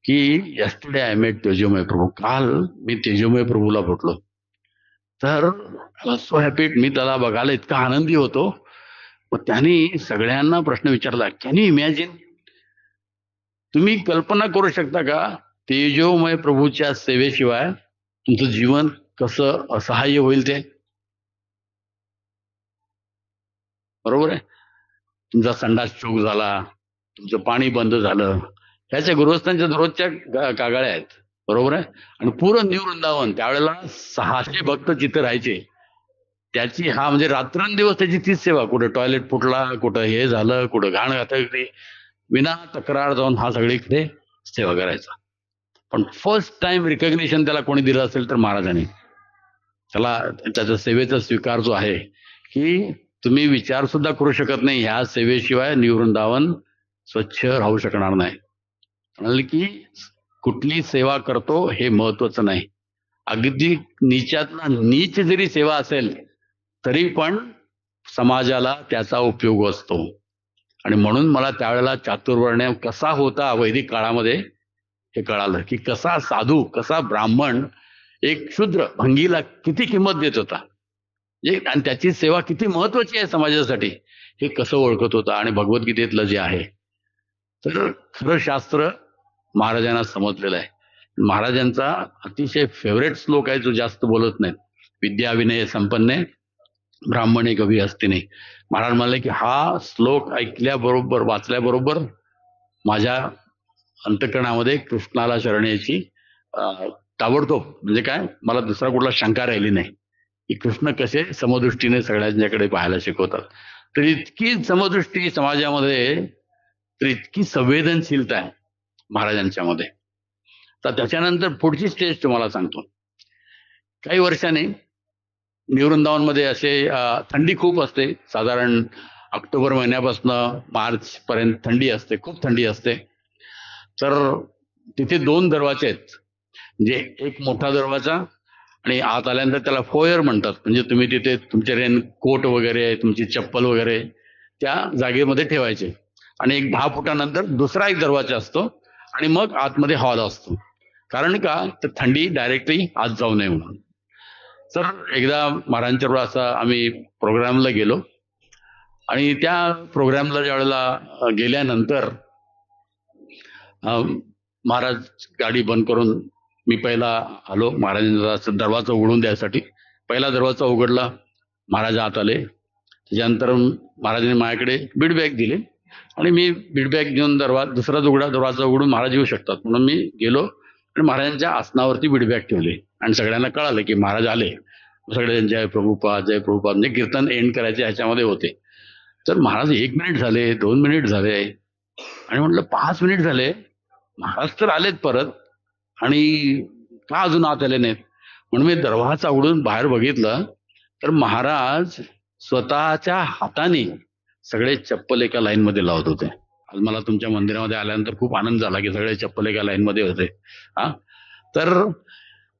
की यस्टरडे आय मेट तेजोमय प्रभू. काल मी तेजोमय प्रभूला भेटलो. तर सो हॅपी. मी त्याला बघायला इतका आनंदी होतो. मग त्यांनी सगळ्यांना प्रश्न विचारला, कॅन यू इमॅजिन, तुम्ही कल्पना करू शकता का तेजोमय प्रभूच्या सेवेशिवाय तुमचं जीवन कसं असहाय्य होईल ते? बरोबर आहे. तुमचा संडास चोक झाला, तुमचं पाणी बंद झालं, ह्याच्या गृहस्थांच्या दररोजच्या कागाळ्या आहेत. बरोबर आहे. आणि पूर्ण न्यू वृंदावन त्यावेळेला 600 भक्त जिथे राहायचे, त्याची हा म्हणजे रात्रंदिवस त्याची तीच सेवा. कुठं टॉयलेट फुटला, कुठं हे झालं, कुठं घाण घातली, विना तक्रार जाऊन हा सगळीकडे सेवा करायचा. पण फर्स्ट टाइम रिकग्निशन त्याला कोणी दिलं असेल तर महाराजांनी. त्याला त्याच्या सेवेचा स्वीकार जो आहे की तुम्ही विचार सुद्धा करू शकत नाही, ह्या सेवेशिवाय न्यू वृंदावन स्वच्छ राहू शकणार नाही. म्हणाले की कुठली सेवा करतो हे महत्वाचं नाही, अगदी नीचातला नीच जरी सेवा असेल तरी पण समाजाला त्याचा उपयोग असतो. आणि म्हणून मला त्यावेळेला चातुर्वर्ण्य कसा होता वैदिक काळामध्ये हे कळालं, की कसा साधू, कसा ब्राह्मण एक शूद्र भंगीला किती किंमत देत होता, आणि त्याची सेवा किती महत्वाची आहे समाजासाठी हे कसं ओळखत होता. आणि भगवद्गीतेतलं जे आहे, तर खरं शास्त्र महाराजांना समजलेलं आहे. महाराजांचा अतिशय फेवरेट श्लोक आहे जो जास्त बोलत नाहीत, विद्या विनय संपन्ने ब्राह्मणे कवी असते नाही. महाराज म्हणाले की हा श्लोक ऐकल्याबरोबर, वाचल्याबरोबर माझ्या अंतःकरणामध्ये कृष्णाला शरण यायची ताबडतोब, म्हणजे काय, मला दुसरा कुठला शंका राहिली नाही की कृष्ण कसे समदृष्टीने सगळ्यांच्याकडे पाहायला शिकवतात. तर इतकी समदृष्टी समाजामध्ये, तर इतकी संवेदनशीलता आहे महाराजांच्या मध्ये. तर त्याच्यानंतर पुढची स्टेज तुम्हाला सांगतो. काही वर्षाने न्यू वृंदावन मध्ये असे थंडी खूप असते, साधारण ऑक्टोबर महिन्यापासून मार्च पर्यंत थंडी असते, खूप थंडी असते. तर तिथे 2 दरवाजे आहेत, म्हणजे एक मोठा दरवाजा आणि आत आल्यानंतर त्याला फोयर म्हणतात. म्हणजे तुम्ही तिथे तुमचे रेनकोट वगैरे, तुमची चप्पल वगैरे त्या जागेमध्ये ठेवायचे. आणि एक 10 फुटानंतर दुसरा एक दरवाजा असतो आणि मग आतमध्ये हॉल असतो. कारण का, तर थंडी डायरेक्टली आत जाऊ नये म्हणून. तर एकदा महाराजांच्या बरोबर असा आम्ही प्रोग्रामला गेलो आणि त्या प्रोग्रामला ज्या वेळेला गेल्यानंतर महाराज गाडी बंद करून मी पहिला आलो महाराजांचा दरवाजा उघडून द्यायसाठी. पहिला दरवाजा उघडला, महाराज आत आले. त्याच्यानंतर महाराजांनी माझ्याकडे बीडबॅग दिले आणि मी बीडबॅग घेऊन दुसरा दरवाजा उघडून महाराज येऊ शकतात म्हणून मी गेलो आणि महाराजांच्या आसनावरती बीडबॅग ठेवली. आणि सगळ्यांना कळालं की महाराज आले. सगळे जय प्रभुपाद जय प्रभुपाद म्हणजे कीर्तन एंड करायचे ह्याच्यामध्ये होते. तर महाराज 1 मिनिट झाले, 2 मिनिट झाले आणि म्हटलं 5 मिनिट झाले, महाराज तर आलेत परत आणि का अजून आत आले नाहीत. म्हणून मी दरवाजा उघडून बाहेर बघितलं तर महाराज स्वतःच्या हाताने सगळे चप्पल एका लाईन मध्ये लावत होते. आज मला तुमच्या मंदिरामध्ये आल्यानंतर खूप आनंद झाला की सगळे चप्पल एका लाईन मध्ये होते. तर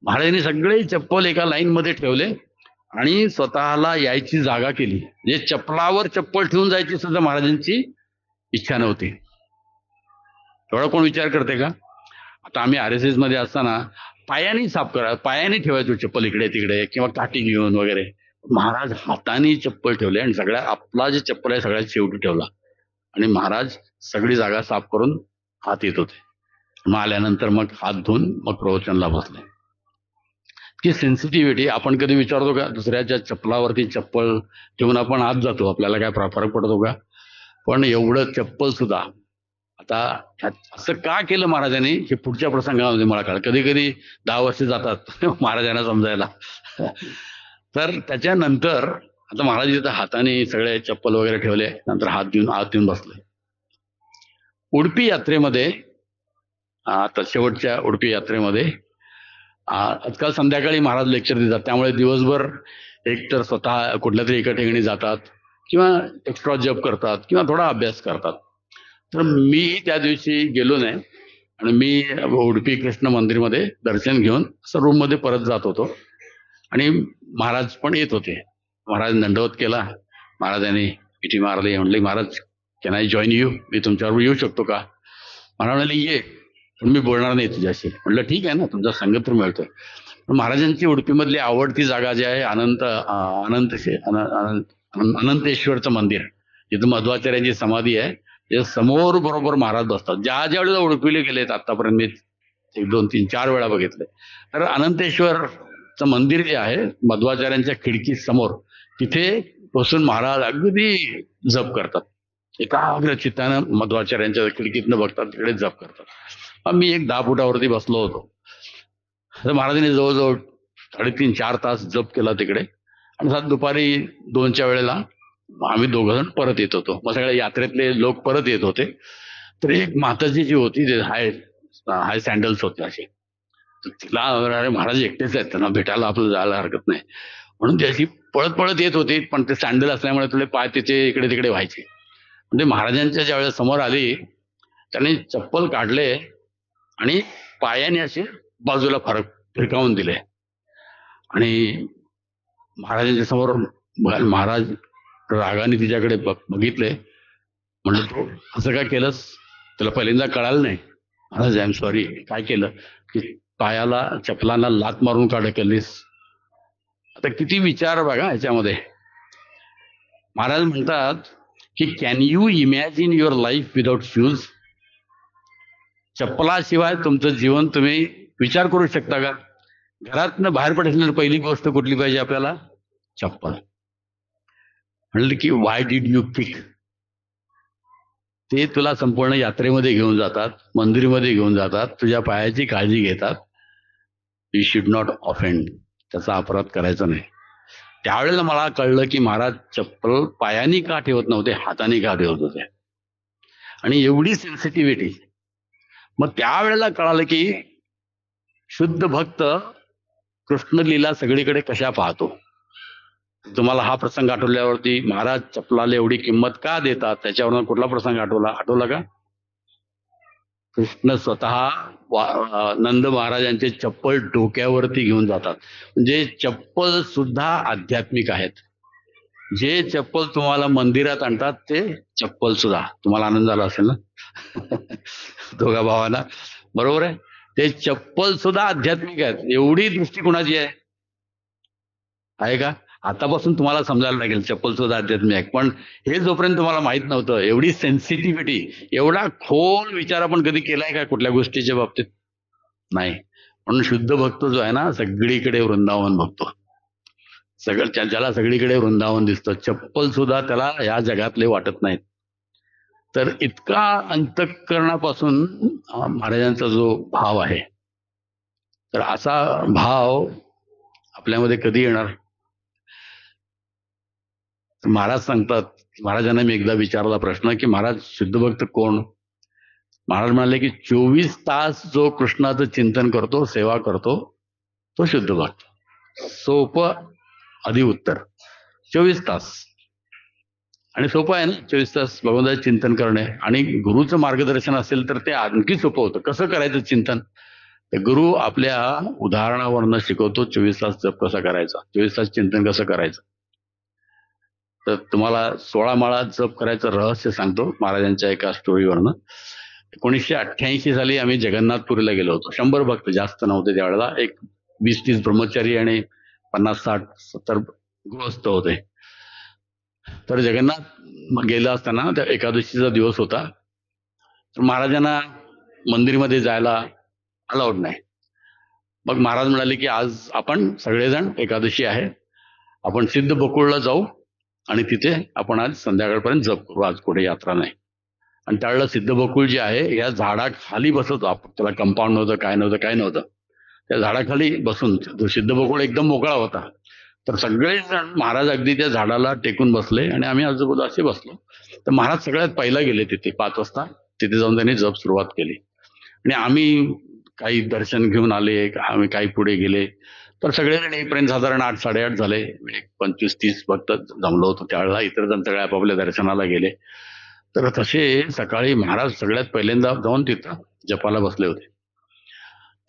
महाराजांनी सगळे चप्पल एका लाईन मध्ये ठेवले आणि स्वतःला यायची जागा केली. म्हणजे चप्पलावर चप्पल ठेवून जायची सुद्धा महाराजांची इच्छा नव्हती. एवढा कोण विचार करते का? आता आम्ही RSS मध्ये असताना पायाने साफ करा, पायाने ठेवायचो चप्पल इकडे तिकडे किंवा काठी घेऊन वगैरे. महाराज हाताने चप्पल ठेवले आणि सगळ्या आपला जे चप्पल आहे सगळ्यात शेवटी ठेवला आणि महाराज सगळी जागा साफ करून हात येत होते. मग आल्यानंतर मग हात धुवून मग प्रवचनला बसले. की सेन्सिटिव्हिटी आपण कधी विचारतो का? दुसऱ्याच्या चप्पलावरती चप्पल ठेवून आपण आत जातो, आपल्याला काय फरक पडतो का? पण एवढं चप्पल सुद्धा आता असं का केलं महाराजांनी हे पुढच्या प्रसंगामध्ये मला कळलं. कधी कधी 10 वर्ष जातात महाराजांना समजायला. तर त्याच्यानंतर आता महाराज इथं हाताने सगळे चप्पल वगैरे ठेवले, नंतर हात येऊन बसले. उडपी यात्रेमध्ये आता शेवटच्या उडपी यात्रेमध्ये आजकाल संध्याकाळी महाराज लेक्चर देतात, त्यामुळे दिवसभर एक तर स्वतः कुठल्या तरी एका ठिकाणी जातात किंवा एक्स्ट्रा जॉब करतात किंवा थोडा अभ्यास करतात. तर मी त्या दिवशी गेलो नाही आणि मी उडपी कृष्ण मंदिरमध्ये दर्शन घेऊन असं रूममध्ये परत जात होतो आणि महाराज पण येत होते. महाराज दंडवत केला, महाराजांनी मिठी मारली, म्हणले महाराज कॅन आय जॉईन यू, मी तुमच्याबरोबर येऊ शकतो का? मला म्हणाले ये, पण मी बोलणार नाही तुझ्याशी. म्हटलं ठीक आहे ना, तुमचा संग तर मिळतोय. महाराजांची उडपीमधली आवडती जागा जी आहे अनंतेश्वरचं मंदिर, जिथं मध्वाचार्यांची समाधी आहे, त्या समोर बरोबर महाराज बसतात. ज्या ज्या वेळेला उडपीला गेलेत आतापर्यंत मी 1, 2, 3, 4 वेळा बघितले. तर अनंतेश्वरचं मंदिर जे आहे मध्वाचार्यांच्या खिडकी समोर, तिथे बसून महाराज अगदी जप करतात. एकाग्र चित्तानं मध्वाचार्यांच्या खिडकीतनं बघतात, तिकडे जप करतात. मी एक 10 फुटावरती बसलो होतो. तर महाराजांनी जवळजवळ 3.5-4 तास जप केला तिकडे आणि दुपारी 2च्या वेळेला आम्ही 2 जण परत येत होतो. मग सगळ्या यात्रेतले लोक परत येत होते. तर एक माताजी जी होती ते हाय सँडल्स होते असे, तर तिला अरे महाराज एकटेच आहेत, त्यांना भेटायला आपल्याला जायला हरकत नाही म्हणून ती अशी पळत पळत येत होती. पण ते सँडल असल्यामुळे तुले पाय तिचे इकडे तिकडे व्हायचे. म्हणजे महाराजांच्या ज्या वेळेस समोर आली त्यांनी चप्पल काढले आणि पायाने असे बाजूला फिरकावून दिले आणि महाराजांच्या समोर महाराज रागाने तिच्याकडे बघितले. म्हणलं तू असं काय केलंस? तुला पहिल्यांदा कळालं नाही? Maharaj I am sorry. काय केलं? की पायाला चपलांना लात मारून केलीस. आता किती विचार बघा ह्याच्यामध्ये. महाराज म्हणतात की can you imagine your life without shoes? चप्पलाशिवाय तुमचं जीवन तुम्ही विचार करू शकता का? घरातनं बाहेर पडल्यानंतर पहिली गोष्ट कुठली पाहिजे आपल्याला? चप्पल. म्हणलं की वाय डिड यू किक? ते तुला संपूर्ण यात्रेमध्ये घेऊन जातात, मंदिरमध्ये घेऊन जातात, तुझ्या पायाची काळजी घेतात. यू शुड नॉट ऑफेंड, त्याचा अपराध करायचा नाही. त्यावेळेला मला कळलं की महाराज चप्पल पायाने का ठेवत नव्हते, हाताने का ठेवत होते. आणि एवढी सेन्सिटिव्हिटी. मग त्यावेळेला कळालं की शुद्ध भक्त कृष्ण लीला सगळीकडे कशा पाहतो. तुम्हाला हा प्रसंग आठवल्यावरती महाराज चप्पलाला एवढी किंमत का देतात, त्याच्यावरून कुठला प्रसंग आठवला का? कृष्ण स्वतः नंद महाराजांचे चप्पल डोक्यावरती घेऊन जातात. म्हणजे चप्पल सुद्धा आध्यात्मिक आहेत. जे चप्पल तुम्हाला मंदिरात आणतात ते चप्पल सुद्धा, तुम्हाला आनंद झाला असेल ना दोघा भावांना, बरोबर आहे? ते चप्पल सुद्धा आध्यात्मिक आहेत. एवढी दृष्टी कुणाची आहे का? आतापासून तुम्हाला समजायला लागेल चप्पल सुद्धा आध्यात्मिक आहे. पण हे जोपर्यंत तुम्हाला माहित नव्हतं, एवढी सेन्सिटिव्हिटी, एवढा खोल विचार आपण कधी केलाय का कुठल्या गोष्टीच्या बाबतीत? नाही. म्हणून शुद्ध भक्त जो आहे ना, सगळीकडे वृंदावन बघतो. ज्याला सगळीकडे वृंदावन दिसतं, चप्पल सुद्धा त्याला या जगातले वाटत नाहीत. तर इतका अंतःकरणापासून महाराजांचा जो भाव आहे, तर असा भाव आपल्यामध्ये कधी येणार? महाराज सांगतात, महाराजांना मी एकदा विचारला प्रश्न की महाराज शुद्ध भक्त कोण? महाराज म्हणाले की 24 तास जो कृष्णाचं चिंतन करतो, सेवा करतो, तो शुद्ध भक्त. सोपं आधी उत्तर. 24 तास. आणि सोपं आहे ना 24 तास भगवंताचं चिंतन करणे. आणि गुरुचं मार्गदर्शन असेल तर ते आणखी सोपं होतं. कसं करायचं चिंतन? तर गुरु आपल्या उदाहरणावरनं शिकवतो 24 तास जप कसा करायचा, 24 तास चिंतन कसं करायचं. तर तुम्हाला 16 माळा जप करायचं रहस्य सांगतो महाराजांच्या एका स्टोरीवरनं. 1988 साली आम्ही जगन्नाथपुरीला गेलो होतो. 100 भक्त, जास्त नव्हते त्यावेळेला. एक 20-30 ब्रह्मचारी आणि 50-60-70 गृहस्थ होते. तर जगन्नाथ गेला असताना त्या एकादशीचा दिवस होता. तर महाराजांना मंदिरमध्ये जायला अलाउड नाही. मग महाराज म्हणाले की आज आपण सगळेजण, एकादशी आहे, आपण सिद्ध बकुळला जाऊ आणि तिथे आपण आज संध्याकाळपर्यंत जप करू, आज कुठे यात्रा नाही. आणि त्यावेळेला सिद्ध बकुळ जे आहे या झाडाखाली बसत, त्याला कंपाऊंड नव्हतं, काय नव्हतं. त्या झाडाखाली बसून सिद्ध बकुळ एकदम मोकळा होता. तर सगळेजण महाराज अगदी त्या झाडाला टेकून बसले आणि आम्ही आजूबाजूला असे बसलो. तर महाराज सगळ्यात पहिला गेले तिथे 5 वाजता. तिथे जाऊन त्यांनी जप सुरुवात केली आणि आम्ही काही दर्शन घेऊन आले, आम्ही काही पुढे गेले. तर सगळेजण येईपर्यंत साधारण 8-8:30 झाले. एक 25-30 भक्त जमलो होतो त्यावेळेला. इतर जण सगळे आपापल्या दर्शनाला गेले. तर तसे सकाळी महाराज सगळ्यात पहिल्यांदा जाऊन तिथं जपाला बसले होते.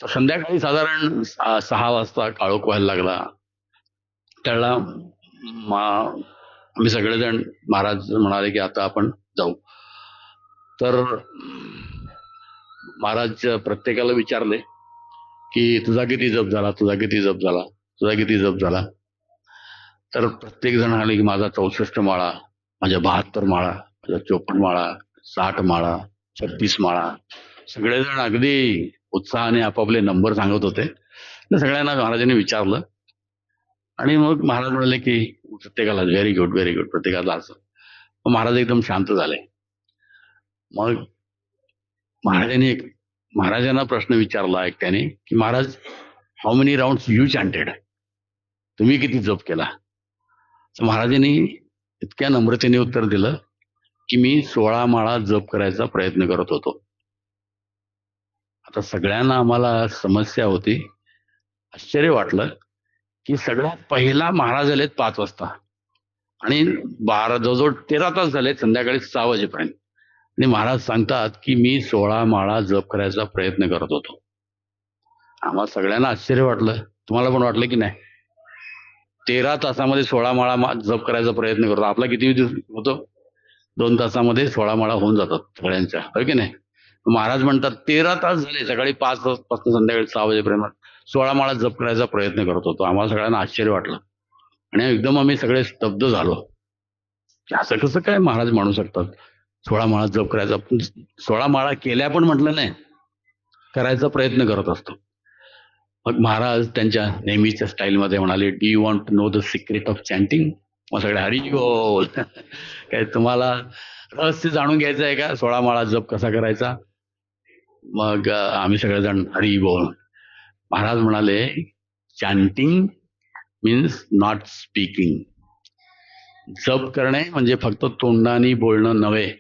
तर संध्याकाळी साधारण 6 वाजता काळोख व्हायला लागला. त्यावेळेला आम्ही सगळेजण, महाराज म्हणाले की आता आपण जाऊ. तर महाराज प्रत्येकाला विचारले की तुझा किती जप झाला. तर प्रत्येक जण आले की माझा 64 माळा, माझ्या 72 माळा, माझ्या 54 माळा, 60 माळा, 36 माळा. सगळेजण अगदी उत्साहाने आपापले नंबर सांगत होते. सगळ्यांना महाराजांनी विचारलं आणि मग महाराज म्हणाले की प्रत्येकाला व्हेरी गुड, प्रत्येकाला असं. मग महाराज एकदम शांत झाले. मग महाराजांना प्रश्न विचारला एकट्याने की महाराज, how many rounds you chanted, तुम्ही किती जप केला. तर महाराजांनी इतक्या नम्रतेने उत्तर दिलं की मी 16 माळा जप करायचा प्रयत्न करत होतो. आता सगळ्यांना आम्हाला समस्या होती. आश्चर्य वाटलं की सगळ्यात पहिला महाराज आलेत 5 वाजता आणि जवळजवळ 13 तास झालेत संध्याकाळी 6 वाजेपर्यंत. आणि महाराज सांगतात की मी 16 माळा जप करायचा प्रयत्न करत होतो. आम्हाला सगळ्यांना आश्चर्य वाटलं. तुम्हाला पण वाटलं की नाही? 13 तासामध्ये 16 माळा जप करायचा प्रयत्न करतो. आपला किती होतो? 2 तासामध्ये 16 माळा होऊन जातात सगळ्यांच्या, हो की नाही? महाराज म्हणतात 13 तास झाले, सकाळी 5 वाजतापासून संध्याकाळी 6 वाजेपर्यंत 16 माळा जप करायचा प्रयत्न करत होतो. आम्हाला सगळ्यांना आश्चर्य वाटलं आणि एकदम आम्ही सगळे स्तब्ध झालो. असं कसं काय महाराज म्हणू शकतात 16 माळा जप करायचा? 16 माळा केल्या पण म्हटलं नाही, करायचा प्रयत्न करत असतो. मग महाराज त्यांच्या नेहमीच्या स्टाईलमध्ये म्हणाले, do you want to know the secret of chanting? मग सगळे हरी बोल. काय तुम्हाला रहस्य जाणून घ्यायचं आहे का 16 माळा जप कसा करायचा? मग आम्ही सगळेजण हरी बोल. महाराज म्हणाले, चॅन्टिंग मीन्स नॉट स्पीकिंग. जप करणे म्हणजे फक्त तोंडाने बोलणं नव्हे,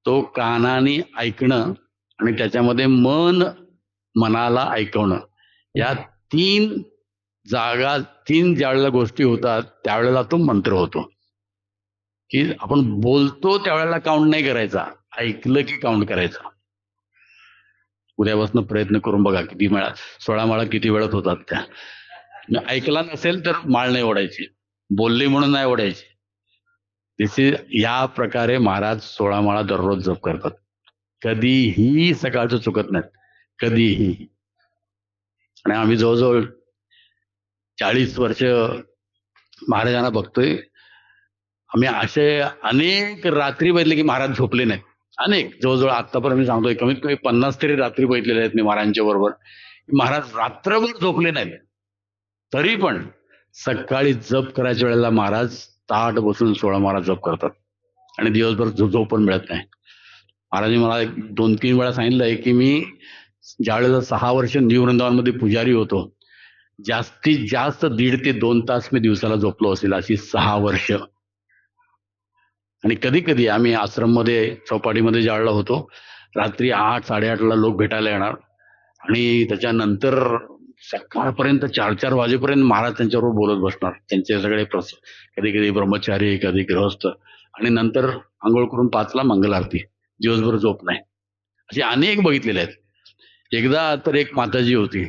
तो कानाने ऐकणं आणि त्याच्यामध्ये मनाला ऐकवणं. या 3 ज्यावेळेला गोष्टी होतात त्यावेळेला तो मंत्र होतो. की आपण बोलतो त्यावेळेला काउंट नाही करायचा, ऐकलं की काउंट करायचा. उद्यापासून प्रयत्न करून बघा किती माळा, 16 माळा किती वेळात होतात त्या. ऐकला नसेल तर माळ नाही ओढायची, बोलली म्हणून नाही ओढायची. या प्रकारे महाराज 16 माळा दररोज जप करतात. कधीही सकाळचं चुकत नाहीत, कधीही. आणि आम्ही जवळजवळ 40 वर्ष महाराजांना बघतोय. आम्ही असे अनेक रात्री बघितले की महाराज झोपले नाहीत. अनेक, जवळजवळ आतापर्यंत मी सांगतोय कमीत कमी 50 तरी रात्री बघितलेले आहेत मी महाराजांच्या बरोबर. महाराज रात्रभर झोपले नाहीत, तरी पण सकाळी जप करायच्या वेळेला महाराज ताट बसून 16 माळा जप करतात आणि दिवसभर झोप पण मिळत नाही. महाराजांनी मला 2-3 वेळा सांगितलंय की मी ज्यावेळेला 6 वर्ष न्यू वृंदावनमध्ये पुजारी होतो, जास्तीत जास्त 1.5 ते 2 तास मी दिवसाला झोपलो असेल, अशी 6 वर्ष. आणि कधी कधी आम्ही आश्रममध्ये चौपाटीमध्ये ज्यावेळेला होतो, रात्री 8-8:30ला लोक भेटायला येणार आणि त्याच्यानंतर सकाळपर्यंत 4-4 वाजेपर्यंत महाराज त्यांच्याबरोबर बोलत बसणार. त्यांचे सगळे कधी कधी ब्रह्मचारी, कधी गृहस्थ, आणि नंतर आंघोळ करून 5ला मंगल आरती. दिवसभर झोप नाही. असे अनेक बघितलेले आहेत. एकदा तर एक माताजी होती,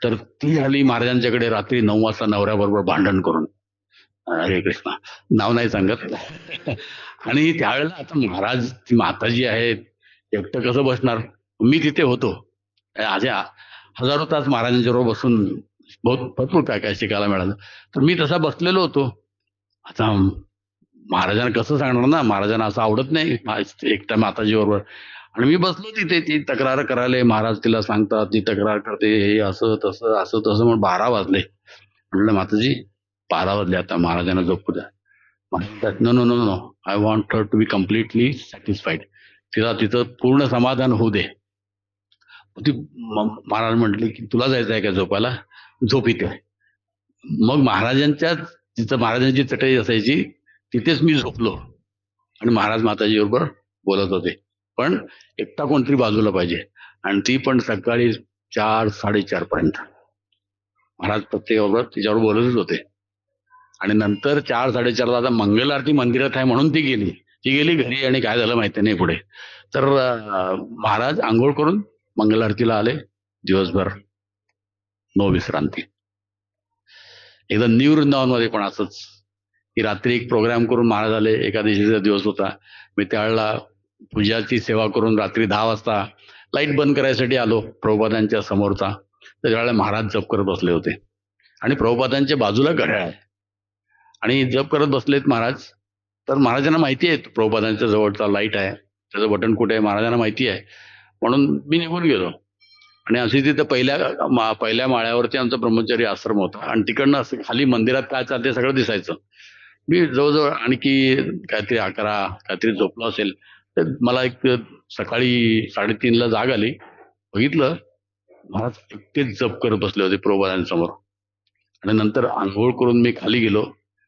तर ती आली महाराजांच्याकडे रात्री 9 वाजता नवऱ्याबरोबर भांडण करून. हरे कृष्णा, नाव नाही सांगत. आणि त्यावेळेला आता महाराज, ती माताजी आहेत, एकटं कसं बसणार. मी तिथे होतो. असे हजारो तास महाराजांच्या बरोबर बसून भरपूर काय काय शिकायला मिळालं. तर मी तसा बसलेलो होतो. आता महाराजांना कसं सांगणार ना, महाराजांना असं आवडत नाही एकट्या माताजी बरोबर. आणि मी बसलो तिथे, ती तक्रार करायला, महाराज तिला सांगतात, ती तक्रार करते, हे असं तसं असं तसं, म्हणून 12 वाजले. म्हणलं माताजी 12 वाजले, आता महाराजांना झोपू द्या. म्हणतात no no no no, I want her to be completely satisfied. तिला तिचं पूर्ण समाधान होऊ दे. ती महाराज म्हटले की तुला जायचं आहे का झोपायला, झोप इथे. मग महाराजांच्या, तिथं महाराजांची चटई असायची, तिथेच मी झोपलो. आणि महाराज माताजी बरोबर बोलत होते, पण एकटा कोणतरी बाजूला पाहिजे. आणि ती पण सकाळी 4-4:30 पर्यंत महाराज प्रत्येकाबरोबर तिच्यावर बोलतच होते. आणि नंतर 4-4:30 आता मंगल आरती मंदिरात आहे म्हणून ती गेली घरी. आणि काय झालं माहिती नाही पुढे. तर महाराज आंघोळ करून मंगल आरतीला आले. दिवसभर नो विश्रांती. एकदा न्यू वृंदावनमध्ये पण असंच, की रात्री एक प्रोग्राम करून महाराज आले. एकादशीचा दिवस होता. मी त्यावेळेला पूजाची सेवा करून रात्री 10 वाजता लाईट बंद करायसाठी आलो प्रभुपादांच्या समोरचा. तर त्यावेळेला महाराज जप करत बसले होते आणि प्रभुपादांच्या बाजूला घड्याळ आहे. आणि जप करत बसलेत महाराज. तर महाराजांना माहिती आहे प्रभुपादांच्या जवळचा लाईट आहे, त्याचं बटन कुठे आहे, महाराजांना माहिती आहे. म्हणून मी निघून गेलो. आणि अशी तिथं पहिल्या माळ्यावरती आमचा ब्रह्मचारी आश्रम होता. आणि तिकडनं असं खाली मंदिरात काय चालते सगळं दिसायचं. मी जवळजवळ आणखी काहीतरी 11 काहीतरी झोपलो असेल. तर मला एक सकाळी 3:30ला जाग आली. बघितलं महाराज एकटेच जप करत बसले होते प्रभुपादांसमोर. आणि नंतर आंघोळ करून मी खाली गेलो.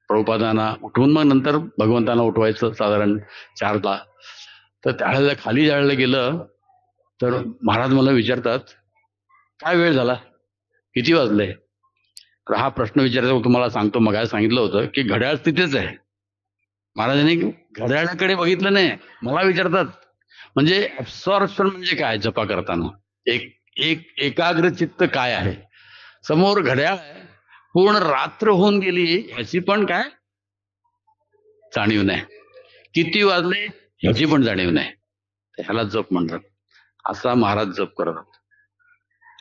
प्रभुपादांना उठवून मग नंतर भगवंतांना उठवायचं साधारण 4ला. तर त्यावेळेला खाली ज्यावेळेला गेलं तर महाराज मला विचारतात, काय वेळ झाला, किती वाजले. तर हा प्रश्न विचारायचा तुम्हाला सांगतो. मग सांगितलं होतं की घड्याळ तिथेच आहे. महाराजांनी घड्याळाकडे बघितलं नाही, मला विचारतात. म्हणजे ऍब्सॉर्प्शन म्हणजे काय, जपा करताना एकाग्र चित्त काय आहे. समोर घड्याळ आहे, पूर्ण रात्र होऊन गेली ह्याची पण काय जाणीव नाही, किती वाजले ह्याची पण जाणीव नाही. ह्याला जप म्हणतात. असा महाराज जप करतात.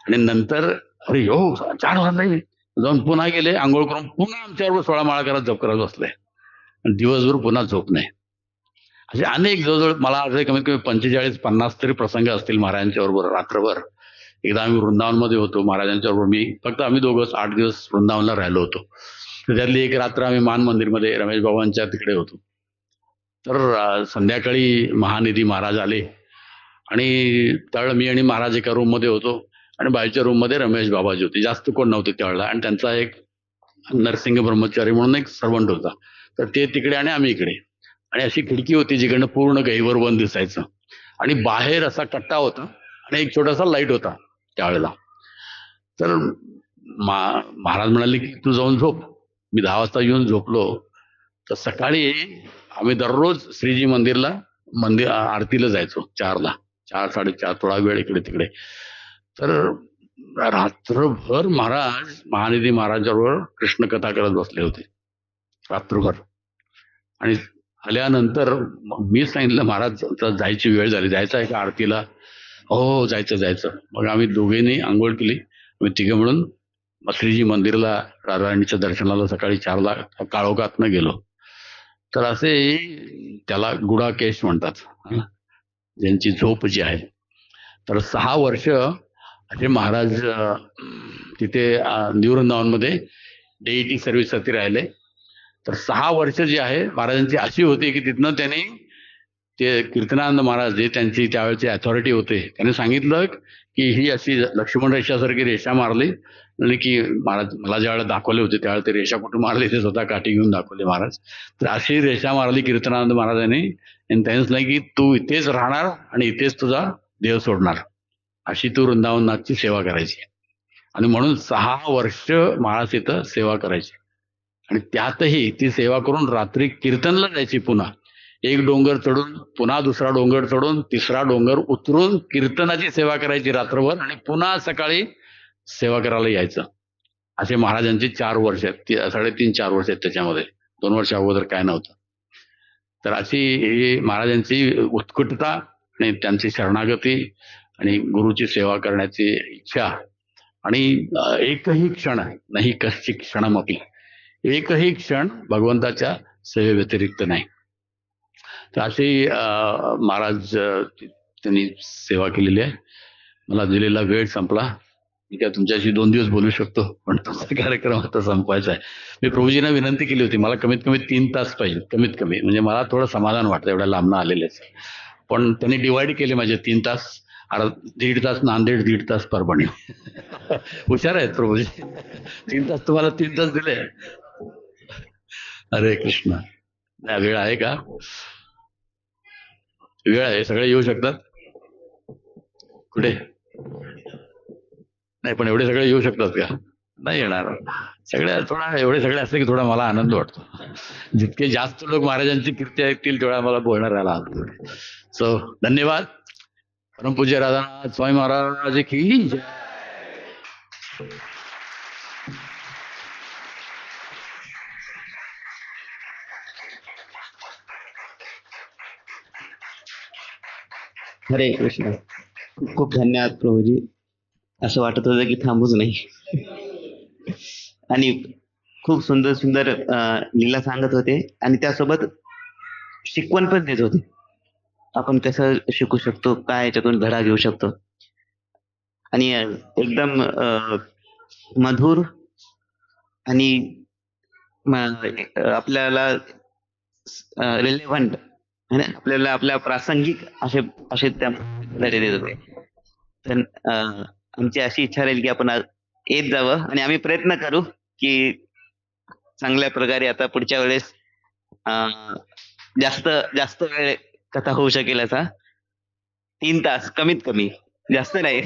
आणि नंतर अरे 4 वाजले, जाऊन पुन्हा गेले आंघोळ करून, पुन्हा आमच्याबरोबर 16 माळा करत जप करत बसले. दिवसभर पुन्हा झोप नाही. असे अनेक जवळजवळ मला आठवते कमीत कमी 45-50 तरी प्रसंग असतील महाराजांच्या बरोबर रात्रभर. एकदा आम्ही वृंदावनमध्ये होतो महाराजांच्या बरोबर. मी फक्त आम्ही दोघंच 8 दिवस वृंदावनला राहिलो होतो. तर त्यातली एक रात्र आम्ही मान मंदिरमध्ये रमेश बाबांच्या तिकडे होतो. तर संध्याकाळी महानिधी महाराज आले. आणि त्यावेळेला मी आणि महाराज एका रूम मध्ये होतो. आणि बाजूच्या रूम मध्ये रमेश बाबाजी होते. जास्त कोण नव्हते त्यावेळेला. आणि त्यांचा एक नरसिंह ब्रह्मचारी म्हणून एक सर्वंट होता. तर ते तिकडे आणि आम्ही इकडे. आणि अशी खिडकी होती जिकडनं पूर्ण गहीवर वन दिसायचं. आणि बाहेर असा कट्टा होता आणि एक छोटासा लाईट होता त्यावेळेला. तर महाराज म्हणाले की तू जाऊन झोप. मी 10 वाजता येऊन झोपलो. तर सकाळी आम्ही दररोज श्रीजी मंदिर आरतीला जायचो 4ला, 4-4:30, थोडा वेळ इकडे तिकडे. तर रात्रभर महाराज महानिधी महाराजांबरोबर कृष्ण कथा करत बसले होते रात्रभर. आणि आल्यानंतर मी सांगितलं महाराज जायची वेळ झाली, जायचं आहे का आरतीला. हो जायचं. मग आम्ही दोघेंनी आंघोळ केली. आम्ही तिघे म्हणून श्रीजी मंदिरला राधाराणीच्या दर्शनाला सकाळी 4ला काळोखातनं गेलो. तर असे त्याला गुडाकेश म्हणतात, ज्यांची झोप जी आहे. तर 6 वर्ष असे महाराज तिथे न्यू वृंदावनमध्ये डेईटी सर्व्हिससाठी राहिले. तर 6 वर्ष जी आहे महाराजांची अशी होती की तिथनं त्यांनी ते कीर्तनानंद महाराज जे त्यांची त्यावेळेची अथॉरिटी होते, त्यांनी सांगितलं की ही अशी लक्ष्मण रेषासारखी रेषा मारली. आणि की महाराज मला ज्या वेळेला दाखवले होते त्यावेळेला ते रेषा कुठे मारली ते स्वतः काठी घेऊन दाखवले महाराज. तर अशी रेषा मारली कीर्तनानंद महाराजांनी. आणि त्यांनी सांगितलं की तू इथेच राहणार आणि इथेच तुझा देह सोडणार, अशी तू वृंदावनाची सेवा करायची. आणि म्हणून 6 वर्ष महाराज इथं सेवा करायची. आणि त्यातही ती सेवा करून रात्री कीर्तनला जायची पुन्हा. एक डोंगर चढून पुन्हा दुसरा डोंगर चढून तिसरा डोंगर उतरून कीर्तनाची सेवा करायची रात्रभर आणि पुन्हा सकाळी सेवा करायला यायचं. असे महाराजांची 4 वर्ष आहेत, 3.5-4 वर्ष आहेत त्याच्यामध्ये. 2 वर्ष अगोदर काय नव्हतं. तर अशी ही महाराजांची उत्कटता आणि त्यांची शरणागती आणि गुरुची सेवा करण्याची इच्छा आणि एकही क्षण नाही कश्चित क्षणमपि, एकही क्षण भगवंताच्या सेवेव्यतिरिक्त नाही. तर अशी महाराज त्यांनी सेवा केलेली आहे. मला दिलेला वेळ संपला. मी काय तुमच्याशी 2 दिवस बोलू शकतो, पण तुमचा कार्यक्रम आता संपवायचा आहे. मी प्रभूजींना विनंती केली होती, मला कमीत कमी 3 तास पाहिजे, कमीत कमी. म्हणजे मला थोडं समाधान वाटतं एवढ्या लांबनं आलेलेच. पण त्यांनी डिवाइड केले माझे 3 तास. 1.5 तास नांदेड, 1.5 तास परभणी. हुशार आहेत प्रभूजी. 3 तास तुम्हाला 3 तास दिले. हरे कृष्ण. वेळ आहे का? वेळ आहे, सगळे येऊ शकतात. कुठे नाही, पण एवढे सगळे येऊ शकतात का? नाही येणार. सगळे थोडा एवढे सगळे असले की थोडा मला आनंद वाटतो. जितके जास्त लोक महाराजांची कीर्ती ऐकतील तेवढा मला बोलणार आला. सो धन्यवाद. परमपूज्य राधानाथ स्वामी महाराज की जय. हरे कृष्ण. खूप धन्यवाद प्रभूजी. असं वाटत होतं की थांबूच नाही. आणि खूप सुंदर सुंदर लीला सांगत होते आणि त्यासोबत शिकवण पण देत होते. आपण कसं शिकू शकतो, काय याच्यातून धडा घेऊ शकतो. आणि एकदम मधुर आणि आपल्याला रिलेव्हंट आणि आपल्याला आपल्या प्रासंगिक असे असे त्या धडे देत होते. तर आमची अशी इच्छा राहील की आपण येत जावं आणि आम्ही प्रयत्न करू की चांगल्या प्रकारे आता पुढच्या वेळेस जास्त जास्त वेळ कथा होऊ शकेल असा. 3 तास कमीत कमी, जास्त नाही.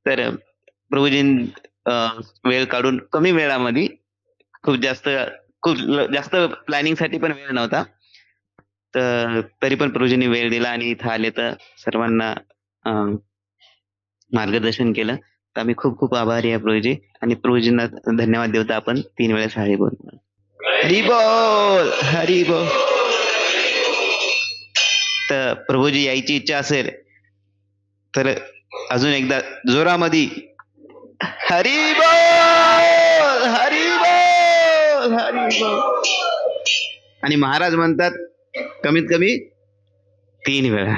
तर प्रभूजी वेळ काढून कमी वेळामध्ये खूप जास्त प्लॅनिंग साठी पण वेळ नव्हता, तर तरी पण प्रभूजींनी वेळ दिला आणि इथं आले तर सर्वांना मार्गदर्शन केलं. तर आम्ही खूप खूप आभारी आहे प्रभूजी. आणि प्रभूजींना धन्यवाद देऊ. तर आपण 3 वेळेस हरी बोल. हरी बोल, हरी बोल. तर प्रभूजी यायची इच्छा असेल तर अजून एकदा जोरामध्ये हरी बोल, हरी बोल, हरी बोल. आणि महाराज म्हणतात कमीत कमी 3 वेळा.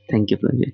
थँक्यू प्रभूजी.